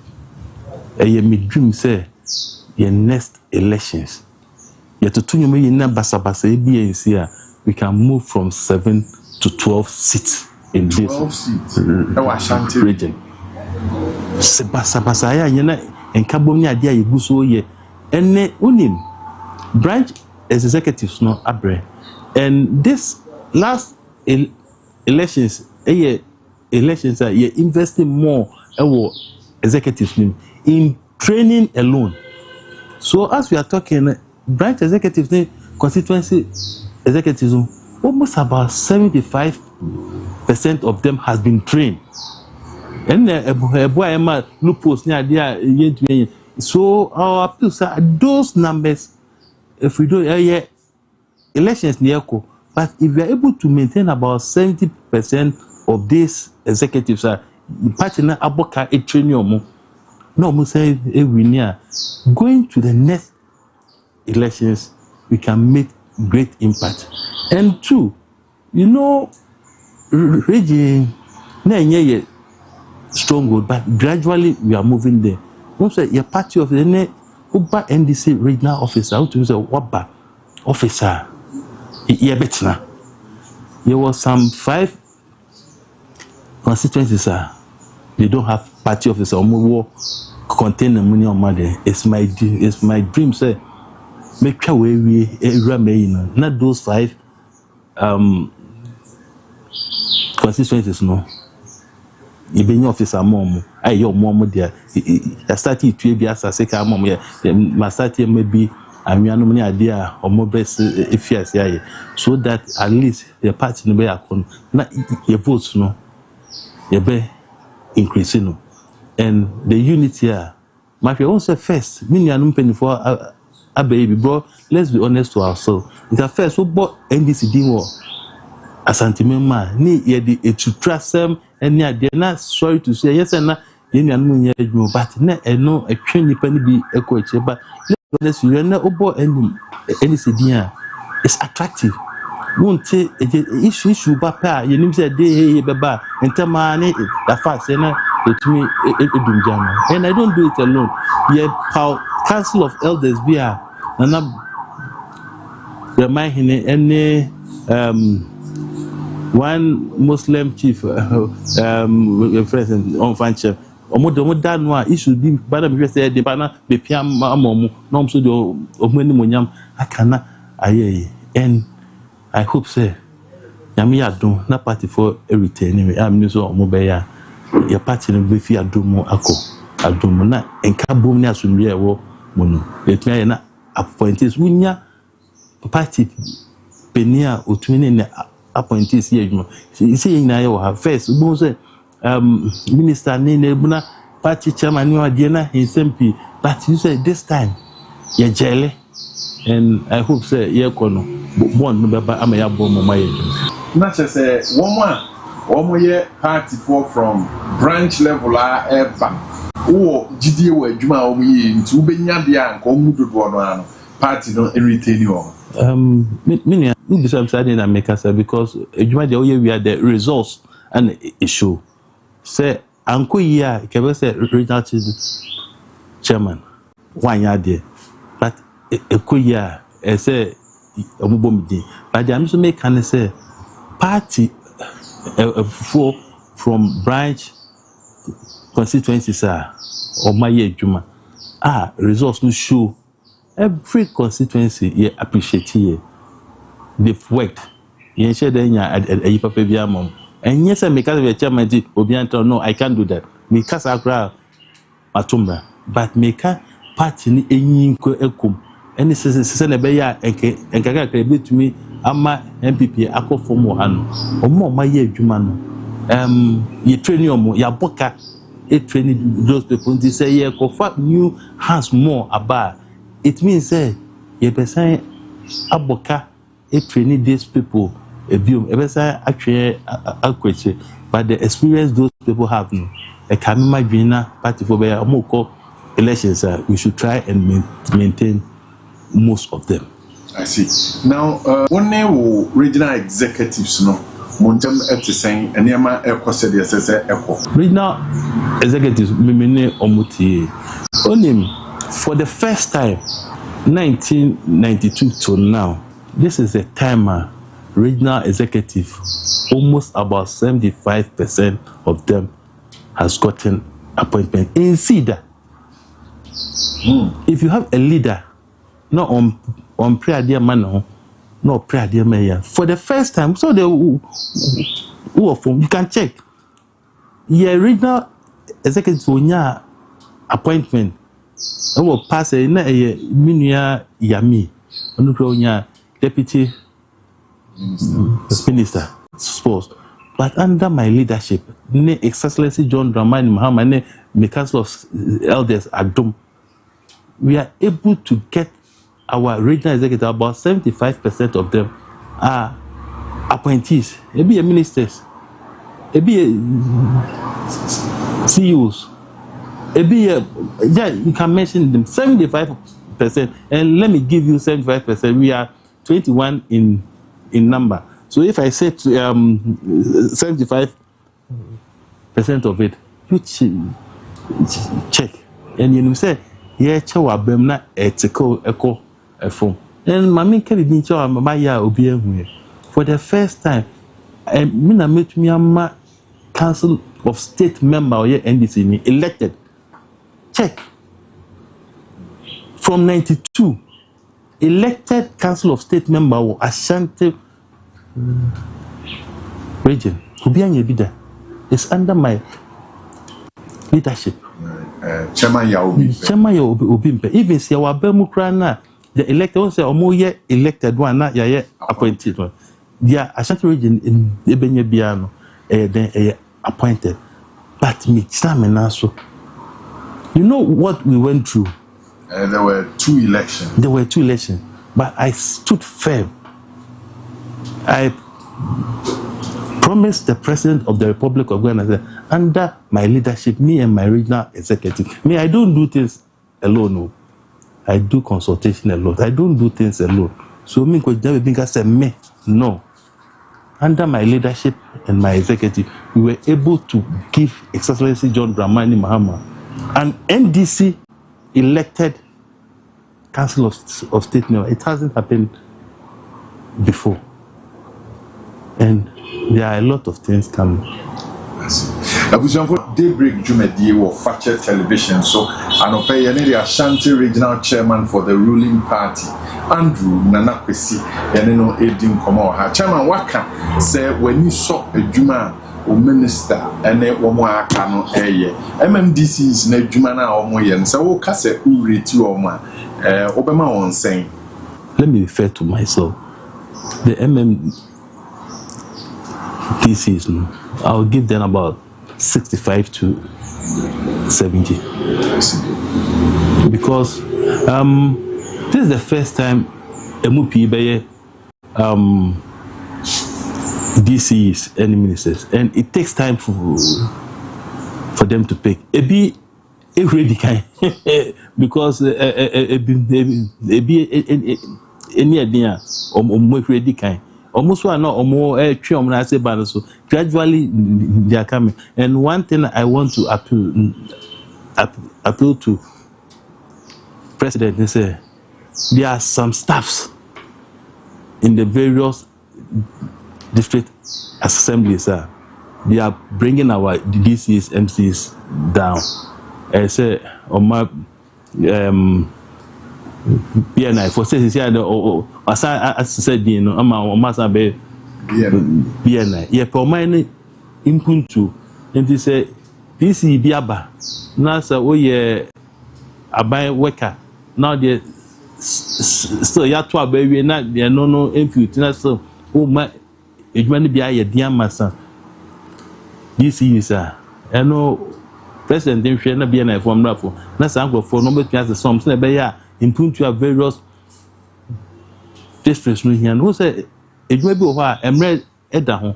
Me dream say your next elections. Yet to tunyume yina basa ABNC, we can move from 7 to 12 seats in this region. Basa ya yina enkabom ya dia yeguso ye ene unim branch executives no abre, and this last elections elections are investing more executives in training alone. So as we are talking, branch executives, constituency executives, almost about 75% of them has been trained. And so our appeals are those numbers. If we do elections, but if we are able to maintain about 70% of these executives, partner aboka a training no say going to the next elections, we can make great impact. And 2, region na stronghold, but gradually we are moving there. Also, your party of the Uba NDC regional officer, how to say Waba officer, there was some 5 constituencies, they don't have party officer or more contain the money on money. It's my dream, say make sure we remain not those 5 constituencies no. You be officer mom, I your mom there. I started to be as a second mom here. My started maybe I'm no idea or more best if yes, so that at least the party no be not your votes no, you be increasing. And the unity here, my own say first, meaning I'm paying for a baby, bro. Let's be honest to ourselves. It's a first, so bought NDC war. Asante Mema, ni ye to trust them any idea na sorry to say yes na ye nua no nya adwuma but na eno atwe nipa ni bi ekoche but let's you na obo any sedia is attractive won't say issue ba pa ye nim say dey beba entama ne the fact say na etumi edumjama and I don't do it alone ye council of elders bia na remind him any one Muslim chief president on function omo dan no issue bi bana me say de bana be piam amomu no so de omani monyam akana aye and I hope say yami adon na party for return me am so omo be ya your party no be fi adom akọ adom na enka bom ni asomye ewo mo no etua na appointees wunya party penia otumi ne appointees here you say na you have first we say minister ne buna party chairman ni ade na himself but you say this time you jelly and I hope say ye kono one no beba ama ya bom mo maye na say one ye party for from branch level eba wo gidie wa adwuma o yi nti wo benya de an ko mu dodo no ano party no retain you me this I'm saying na make us because adwuma de we are the results and issue say anko ya kebe say regional chairman one ya there but ekoya say omubomdi but they am so make can say party from branch constituencies or my adwuma results no show every constituency you appreciate here they've worked you share then ya papa bia mom and yes I make as chairman obianto no I can't do that because akra matumba but make party ni enyin ko ekom any se na be ya enkaka ka betumi ama MPP akofom wo hanu omo maye adwuma no ye train omo ya boka e train those people to say ye ko fa new hands more about it means say ye person aboka e train these people ebiom e person atwe akweche but the experience those people have no e can imagine na party for be omo ko elections we should try and maintain most of them. I see. Now, one regional executives no montam etiseng eniama ekose de sese eko. Regional executives memene omutie. Onim for the first time 1992 to now this is the time regional executive almost about 75% of them has gotten appointment in CEDA. If you have a leader not on prayer dear man no prayer dear mayor for the first time so they who are from you can check your regional executive onya appointment and will pass a minia yami onya deputy minister sports but under my leadership ne excellency John Dramani Mahama ne the council of elders adom we are able to get our regional executive, about 75% of them are appointees. Maybe a ministers, maybe CEOs, maybe you can mention them 75%. And let me give you 75%. We are 21 in number. So if I say 75% of it, you check, and you say. Yeah, chawa bemna ethical echo from. And mami can be chawa maya obi for the first time. Mina met me ama council of state member or NDC elected. Check. From 92, elected council of state member or Ashanti region. Kubianye bida. It's under my leadership. Chairman ya Obimpe. Even si our Bemukra the elected one say omo ye elected one na ya appointed one. Dia Ashanti region in Ebenye Biano then appointed. But me so. You know what we went through? There were two elections. But I stood firm. I promised the President of the Republic of Ghana that under my leadership, me and my regional executive, I don't do things alone. No. I do consultation alone. I don't do things alone. So me could say me no. Under my leadership and my executive, we were able to give His Excellency John Dramani Mahama an NDC elected Council of State member. It hasn't happened before. And there are a lot of things coming. Daybreak Jumedi or Fache Television. So, Anope Yaneri Ashanti Regional Chairman for the ruling party, Andrew Nanakwesi, Yanino Edim Komoha. Chairman Waka say when you saw a Juma or minister and a woman cano eye. MMDC is ne Jumana or Moyen, so Kase Uri to Oma, Obama on saying. Let me refer to myself. The MMDCs, I'll give them about 65 to 70. Because this is the first time MUP DCs and ministers, and it takes time for them to pick. Ebi ready kind because any idea ready kind. Almost one or more so gradually they are coming. And one thing I want to appeal to President is there are some staffs in the various district assemblies. They are bringing our DCs, MCs down. I say on my BNI for says as I said, you know, I'm a master BNI. Yeah, for mine impuntu. And they say this is Biaba. Now, so we a buy worker. Now they still ya to a baby. Not they no impute. Now so oh my, it might be a dear master. This is I know President didn't share not BNI from Rafo. That's uncle for number to answer some. So be impuntu a various districts here. And who say it may be why I'm read Edaho.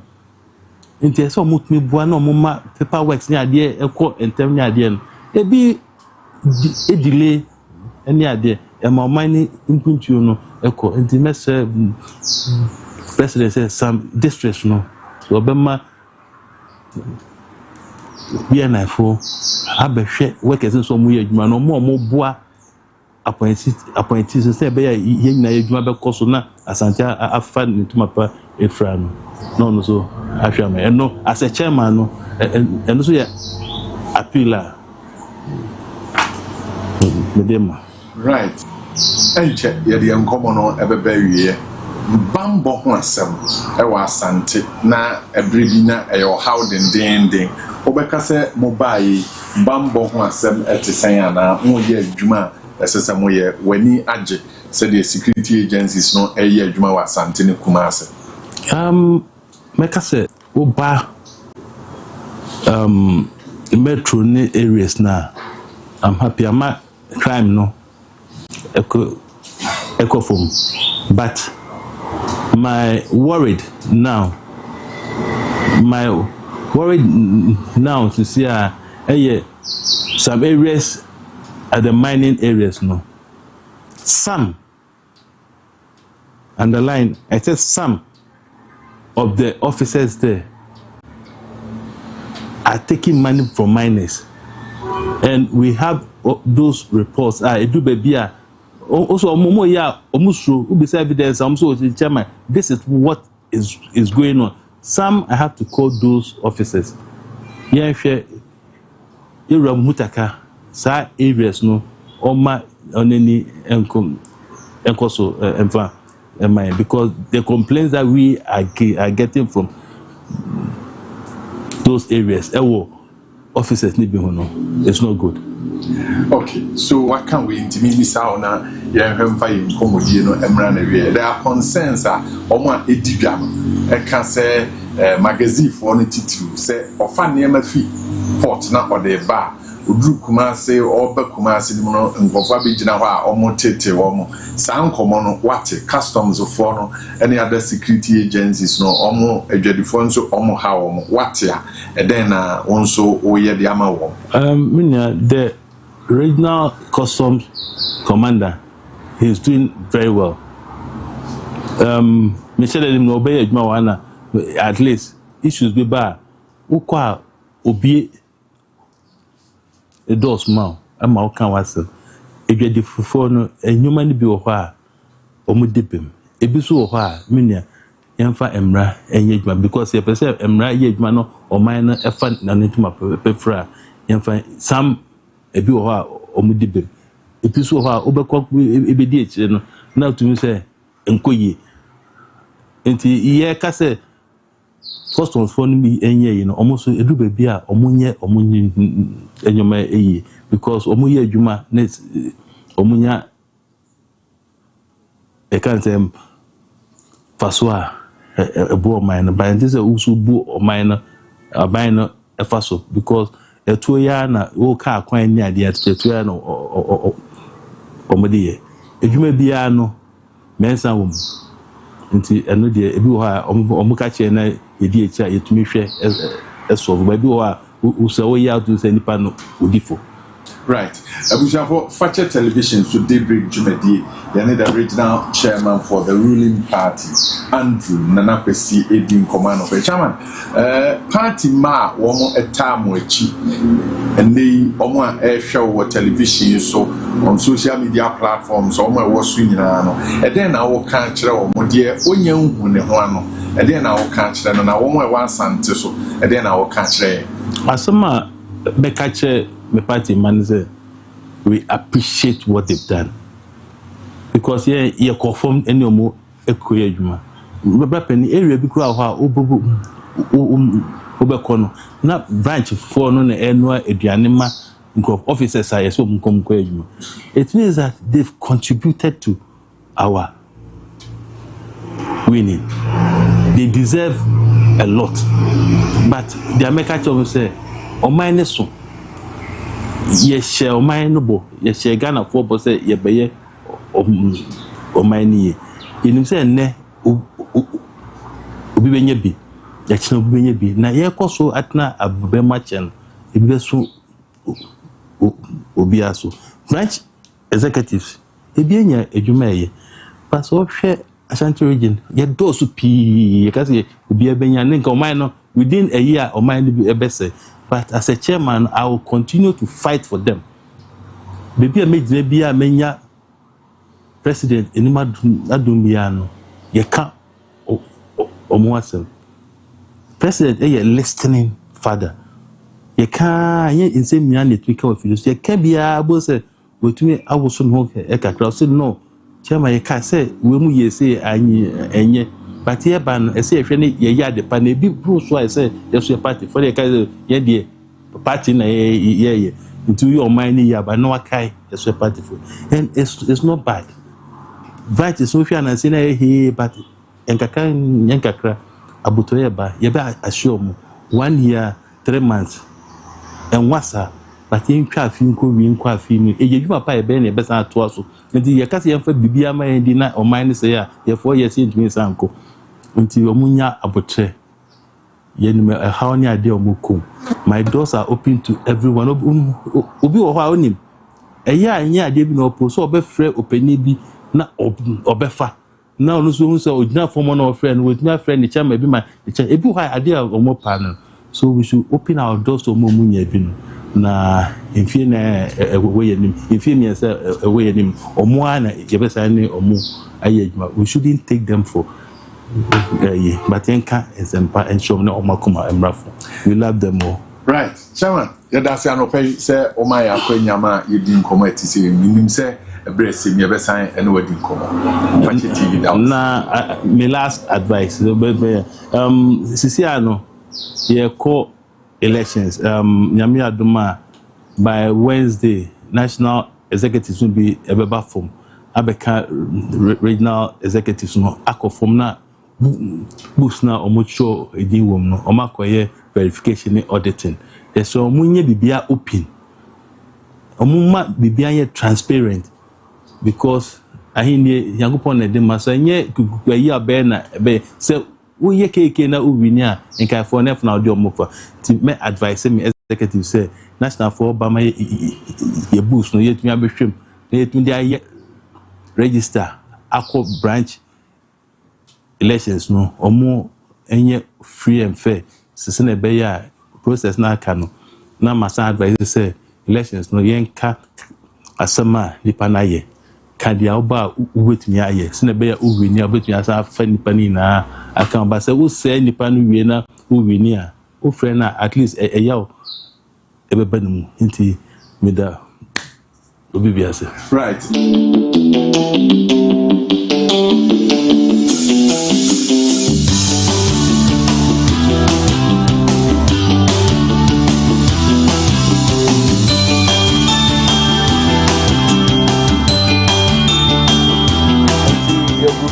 Into so much me buano mumma paperwork near dear a court and tell me idea. It be a delay any idea. And my money impuntu no echo. And the mess President says some districts no. So Obama BNI for Abeshe workers in some way, man, no more bois. Appointees say be ye na edwuma be koso na asante afa into mapa efra no so ahwa me no as a chairman no eno so ya appeal medema right enche ye de enkomo no ebeba wie bambo ho asem e wa asante na ebrebi na e yo how den obeka se mobile bambo ho asem etisen ana mo ye adwuma Moye when Aje said the security agencies no a year Juma was Santini Kumase. Make us say, Oba metro areas now. I'm happy. I'm not crime no echo from, but my worried now to see some areas. At the mining areas, no. Some, underline, I said some of the officers there are taking money from miners. And we have those reports. I do baby. Also, Momo ya, almost evidence. I'm so chairman. This is what is going on. Some I have to call those officers. Yeah, Mutaka. Sa areas no oma oneni enkoso emfa because the complaints that we are getting from those areas officers need be no it's not good. Okay, so what can we intimate sao na ya hemfa yin komodie no emra na wie there are concerns omo ediga e ka say magazine for no titulu say ofa niam fi port na ode ba oduru Kumase oba Kumase ni no nkofo abegina ho a omo tete wo mo san komo no wate customs for no any other security agencies no omo adwadifo nso omo ha wo mo wate a eden na wonso oye de ama wo the regional customs commander, he's doing very well. Michelle no obey adwuma at least issues be bad ukwa obi a dos ma ama o kan wase edwadifo no enyuma ni bi wo ho a omudibem ebi so wo ho a minia yemfa emra enye adwuma because ye person emra ye adwuma no oman no efa nanetuma pefra yemfa sam ebi wo ho a omudibem ebi so wo ho a obekọ ebedi ekire no na tumi say enkoye enti ye ka say customs for me enye no almost edu baby a omunye enyoma eye because omuye adwuma net omunya e kan say faso a ebo oman but it is also bu oman aban no faso because etuo ya na o ka kwan ni ade etuo ya no omode adwuma bia no mensa wo nti eno de ebi wo ha omuka che na edi echa yetumi hwe solve ba bi wo ha usawo ya to say nipa no odifo right Abushafo Fache Television to Daybreak Jumedi the original chairman for the ruling party Andrew Nanakwesi Edin command of a chairman party ma womo etamu echi ene omo a show television so on social media platforms omo wo so nyina no e den na wo kan kire omo de onye nhu ne ho ano e den na wo kan kire no na womo e wan sante so e den na wo kan kire asema be ka kire me party manager we appreciate what they've done because you confirm any omo ekoye adwuma baba pani area bi kura ho a obekono na branch for no na enwa aduane ma officers are so mkom adwuma it means that they've contributed to our winning. They deserve a lot, but the American say oman so yes share oman no bo yes share Ghana for bo say ye beye oman ni you say ne obi benye bi ya chino obi benye bi na ye koso atna abbe machen ebi so obi aso branch executives ebi enya adwuma ye but so hwe Ashanti region ye do so pi kasi obi abenya nka oman no within a year oman be ebese but as a chairman I will continue to fight for them baby a mejina bia menya president enima adumia no ye ka omuasem president ye listening father ye ka ye insem nya netwika of you ye ka bia bo say wotumi awoso no e kakra say no chairman ye ka say we mu ye say enye but here ban e say hwe ne ye ya de pa na bi bro so I say yes your party for the ka ye de party na ye into your mind ya ba no akai yes your party for and it's not bad right is so hwe na say na he but enkakra abuto ye ba assure mu 1 year 3 months and wasa but in twa fi nko wi nko afi ni ejejuma pa e be na e be san to aso nti ye kase ye fa bibia ma ye di na o man say ya ye 4 years into sanko nti omunya abotre ye ni me how ni ade omukum my doors are open to everyone obi wo ha onim eye anya ade bi na opo so obefre openi bi na obefa na onu so say odina form na friend with my friend the chairman bi ma ebi ha ade omo panel so we should open our doors to omunya bi no na infie na ewe nim infie mi say ewe nim omo ana yebesa ni omo ayejuma we shouldn't take them for but enka esempa enshom na omakoma emrafo we love them all right chairman ya dasi anope say oma ya kwanyama yedi nkomo etise minim say ebrese mi ebesan ene wadi nkomo fachi tv down na my last advice sisi ano ye call elections nyame adoma by Wednesday national executives will be ebeba form abeka regional executives no akofom na books na omocho edin wom no omakoye verification ni auditing so omunye bibia open omuma bibia ye transparent because ahini yankopon na de masa nye kukuyi abe na be se woye keke na uwini a nka for nef na odi omofa ti me advise me executive say national for Obama ye boost no yetumi abehwem na yetumi dia ye register akọ branch elections no omo enye free and fair sese na be ya process na aka no na masa advise say elections no yenka asama nipa na ye kadia oba ubetumi aye sene be ya uwini obetumi asa fa nipa ni na aka ba se wo se nipa no wie na uwini a o friend na at least eyaw ebeba no nti meda obi biase right.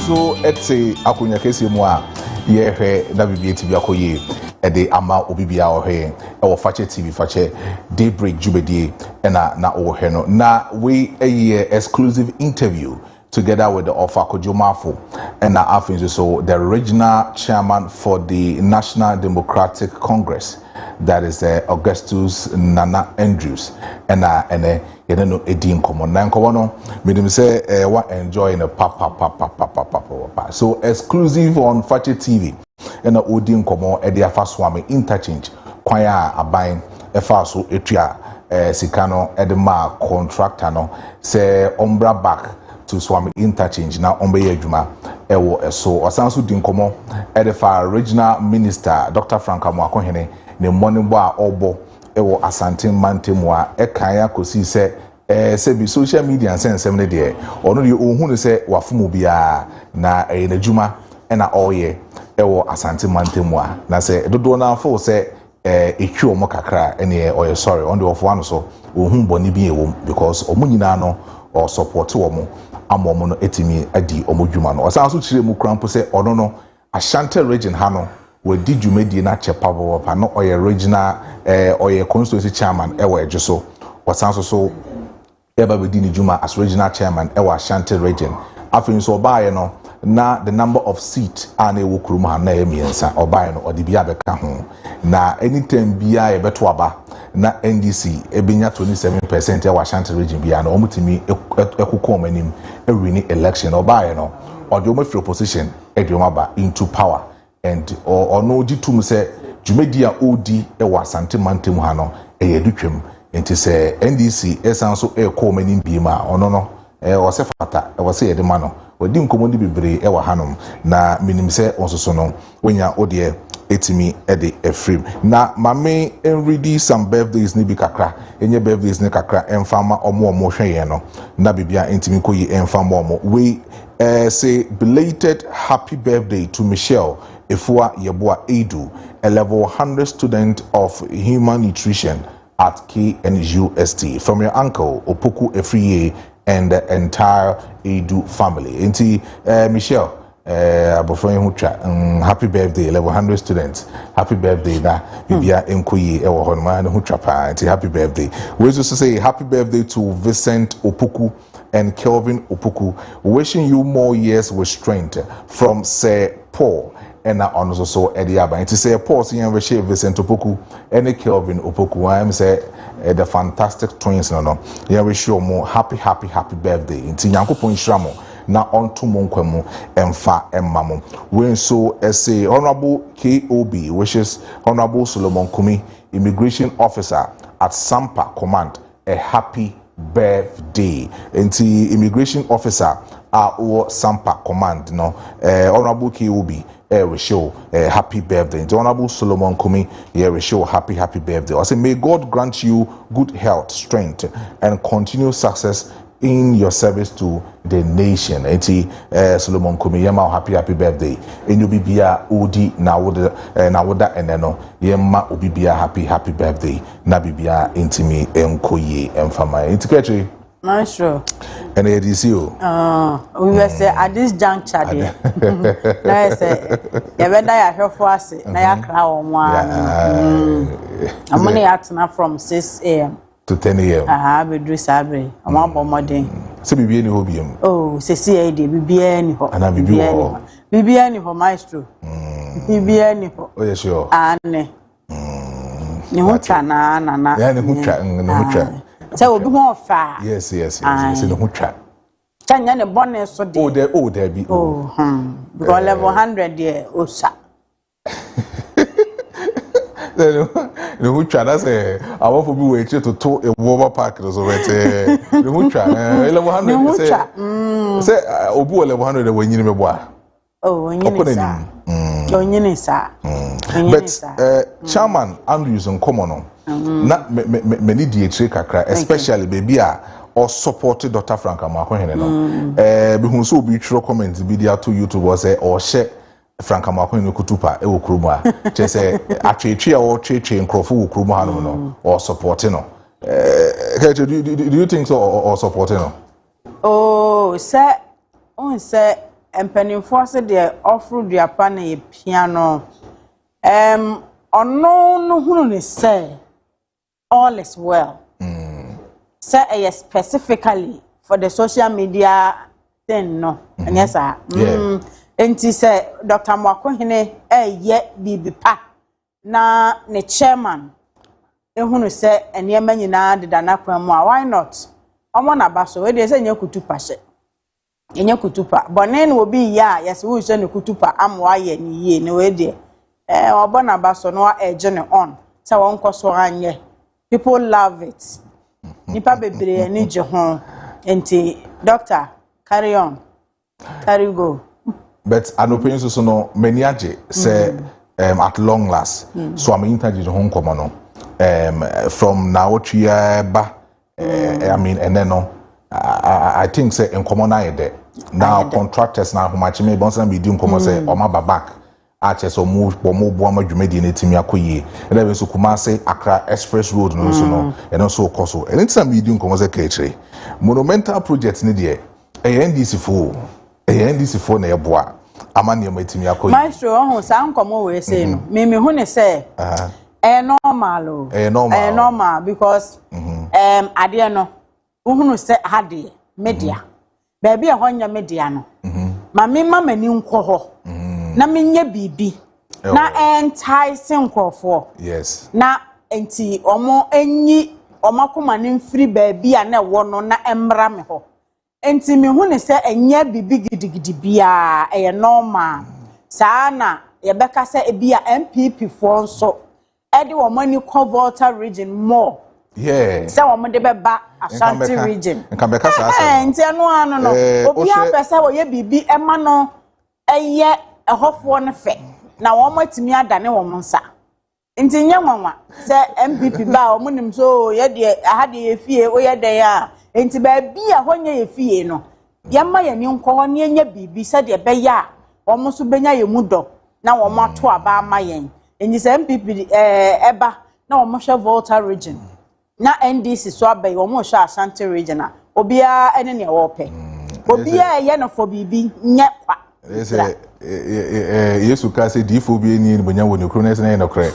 So etse akonya kese mu a ye hwe na bibie tv akoye ede ama obibia ohwe e wo fache tv fache Daybreak jubedie na ohwe no na we a exclusive interview together with the offer Kojo Marfo and Afia so the regional chairman for the National Democratic Congress, that is Augustus Nana Andrews and no Edin Common Nankono meaning say what enjoying a papa so exclusive on Fache TV and Odin Common Edia Faswami interchange kwaya abain efaso etua sikano edema contractor no say ombra back to Swami interchange na ombe adwuma ewo eso osanso di nkomo edefa regional minister Dr. Frank Amoakohene ne monimbo a obo ewo Asante Mantemu a ekan ya kosi se bi social media nsensem ne de ono de ohunu se wafumu bia na na adwuma na oye ewo Asante Mantemu a na se dodo na afo se etwi omo kakra ene oye sorry on the of one so ohun boni bi ewom because omo nyina no or support omo amomo no etimi adi omodwuma no osan so kire mu krampo se ono no Ashanti region ha no we di dwumadi na chepa papa no oye regional oye constituency chairman ewo edwoso osan so eba be di ni dwuma as regional chairman ewo Ashanti region afin so baaye no na the number of seat and ewo kurum ha na emiensa obaaye no odi bia beka ho na anytime bia e beto aba na NDC ebinya 27% ewa Ashanti region bia no omutimi ekukọ manim ewini election obaaye no odi omafri opposition ediomaba into power and or no di tum se dwumadi a odi ewa Asante Mantemu ha no eyedutwem enti se NDC esanso ekọ manim biema ono no ose fata ose yedema no wadi nkomondi bebre ewa hanom na minim se onsoso no wonya odie etimi ede efrim na mame enredi some birthdays ni bi kakra enye birthdays ni kakra enfama omo hweye no na bibia entimi koyi enfama omo we say belated happy birthday to Michelle Efua Yeboa Edu, a level 100 student of human nutrition at KNUST, from your uncle Opoku Efriye and the entire Edu family. Inti Michelle happy birthday, level 100 students. Happy birthday na bibia enkoyi ewo honma no hutrapa. Inti happy birthday. We also say happy birthday to Vincent Opoku and Kelvin Opoku, wishing you more years with strength from Sir Paul and also so Ediaba. And to say Paul see and Vincent Opoku and Kelvin Opoku. I am say the fantastic twins no. Yeah, wish you more happy birthday. Inti Yankopon Shramo na onto monkwemu emfa emmamo. When so say Honorable KOB wishes Honorable Solomon Kumi, Immigration Officer at Sampa Command, a happy birthday. Enti Immigration Officer or Sampa Command no Honorable KOB we show happy birthday. Enti Honorable Solomon Kumi we show happy birthday. I say may God grant you good health, strength and continued success in your service to the nation. Enti Solomon Kumi yema happy birthday. Enyo bibia odi na woda eneno yema obibia happy birthday na bibia intimi enkoye emfama. Enti Kaakyire Maestro and ADCO. We were say at this juncture there. Na say ya weda ya hwefo ase na ya kra wo mo an. Amone atena from 6 a.m. to 10 a.m. Aha, bedru sabre. Ama bomodin. Se bibie ni ho biem. Oh, sesi e de bibie ni ho. Ana bibie ho. Bibie ni ho maestro. Bibie ni ho. Oh, yes, sure. Ane. Ni ho twa na. Ya ni ho twa, ni ho twa. Se obi ho fa. Yes, ni ho twa. Tanya ne bonne so de. Oh, there be. Oh, because level 100 there, osa. The who try that say I want to be waiting to a water park or so the who try level 100 say obu level 100 when you remember. Oh, when you say. But chairman Andrews on common na many DH kakra especially baby or supported Dr. Frank Amakwene no be hu so be true comment be there to YouTube or say or share Frank Amakwene kutupa e okruma che say atwetwe or cheche nkrofo okruma ha no or supporting no do you think so or supporting no? Oh, say on say empanimfo se de offer their pan e piano ono no hunu ne say all is well. Say specifically for the social media thing no. And yes sir. Enti say Dr. Mwakohene ye bibi pa na ne chairman ehunu say enema nyina de dana kwan mu a why not? Omo na ba so we dey say nya kutupa hye. Enya kutupa. Bone na obi ya yes we say ne kutupa amwa ye ni ye ne we dey obo na ba so no eje ne on. Say won koso anye. People love it. Nipa bebre ni je ho. Enti doctor carry on. Carry go. But an opinion so no many aje say at long last so am interview hon komo no from now ba I mean and then no I think say in common na there now contractors now how much me bonsan be doing komo say o ma back ache so move bo ma dwumadi na timi akoyie and then so kuma say Accra Express Road no so no and also koso anytime we doing komo say Kaakyire monumental project ni there NDC for na eboa amani amatimi akoyie Maestro ohun sa nkomo we say no me hu ne say normal because ade no uhunu say hade media baby e honya media no ma me mama ni nko ho na menye bibi na entice nkrofo yes na enti omo enyi omakoma ne mfiri baby a na wo no na emra me ho enti me hu ne say enye bibi gidigidi bia e normal saa na ye beka say ebia MPP for nso edi wo mani Volta region more say wo mo de beba Ashanti region nka beka saa enti eno anu no obi a pese wo ye bibi ema no eye ehofo ne fe na wo matimi adane wo nsa enti nyanwanwa se MPP ba wo munim so ye de ahade ye fie wo ye de ya enti ba bia honye ye fie no ye ma ye ni nko ne nya bibi se de be ya wo mo so benya ye mudo na wo mato aba ama yen enti se MPP eba na wo mo hwe Volta region na NDC so abai wo mo hwe Ashanti region a obia ene ne wo pe obia ye no for bibi nye kwa Yesu ka say difo bi eni bonya woni kro na no kre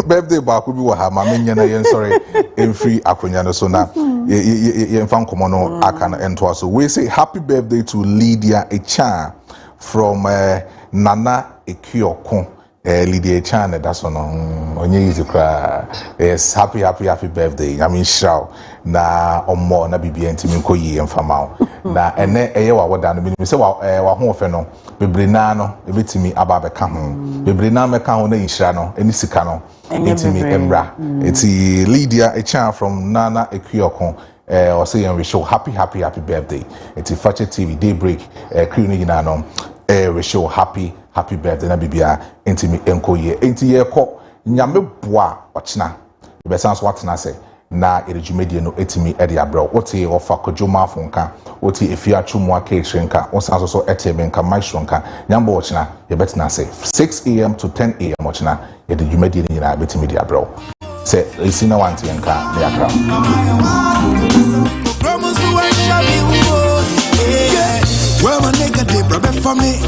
birthday ba ko bi wo ha ma menya na yen sorry free akonya no so na ye fan komo no aka na ento so we say happy birthday to Lydia Echa from Nana Ekiokon Lydia Echa na that's no onye easy kra yes happy birthday I mean shout na omo na bibia ntimi nkoyi emfama na ene eye wa woda no bi se wa ho ofe no bebre na no ebetimi aba be ka ho bebre na me ka ho na yishira no eni sika no etimi emra eti Lydia Echa from Nana Ekiokon or say we show happy birthday eti Fache TV Daybreak crew ni na no we show happy birthday na bibia ntimi enkoyi enti ye ko nyame boa ochina be sans watna say na erejumedie no etimi ede abro wote ofa Kojo Marfo nka wote efia twumwa Kaakyire nka wosan so etebe nka Maestro nka nyambo wochina ye betina say 6 am to 10 am wochina erejumedie ni nyina betimi de abro say esina wanti nka na yakra well my nigga did for me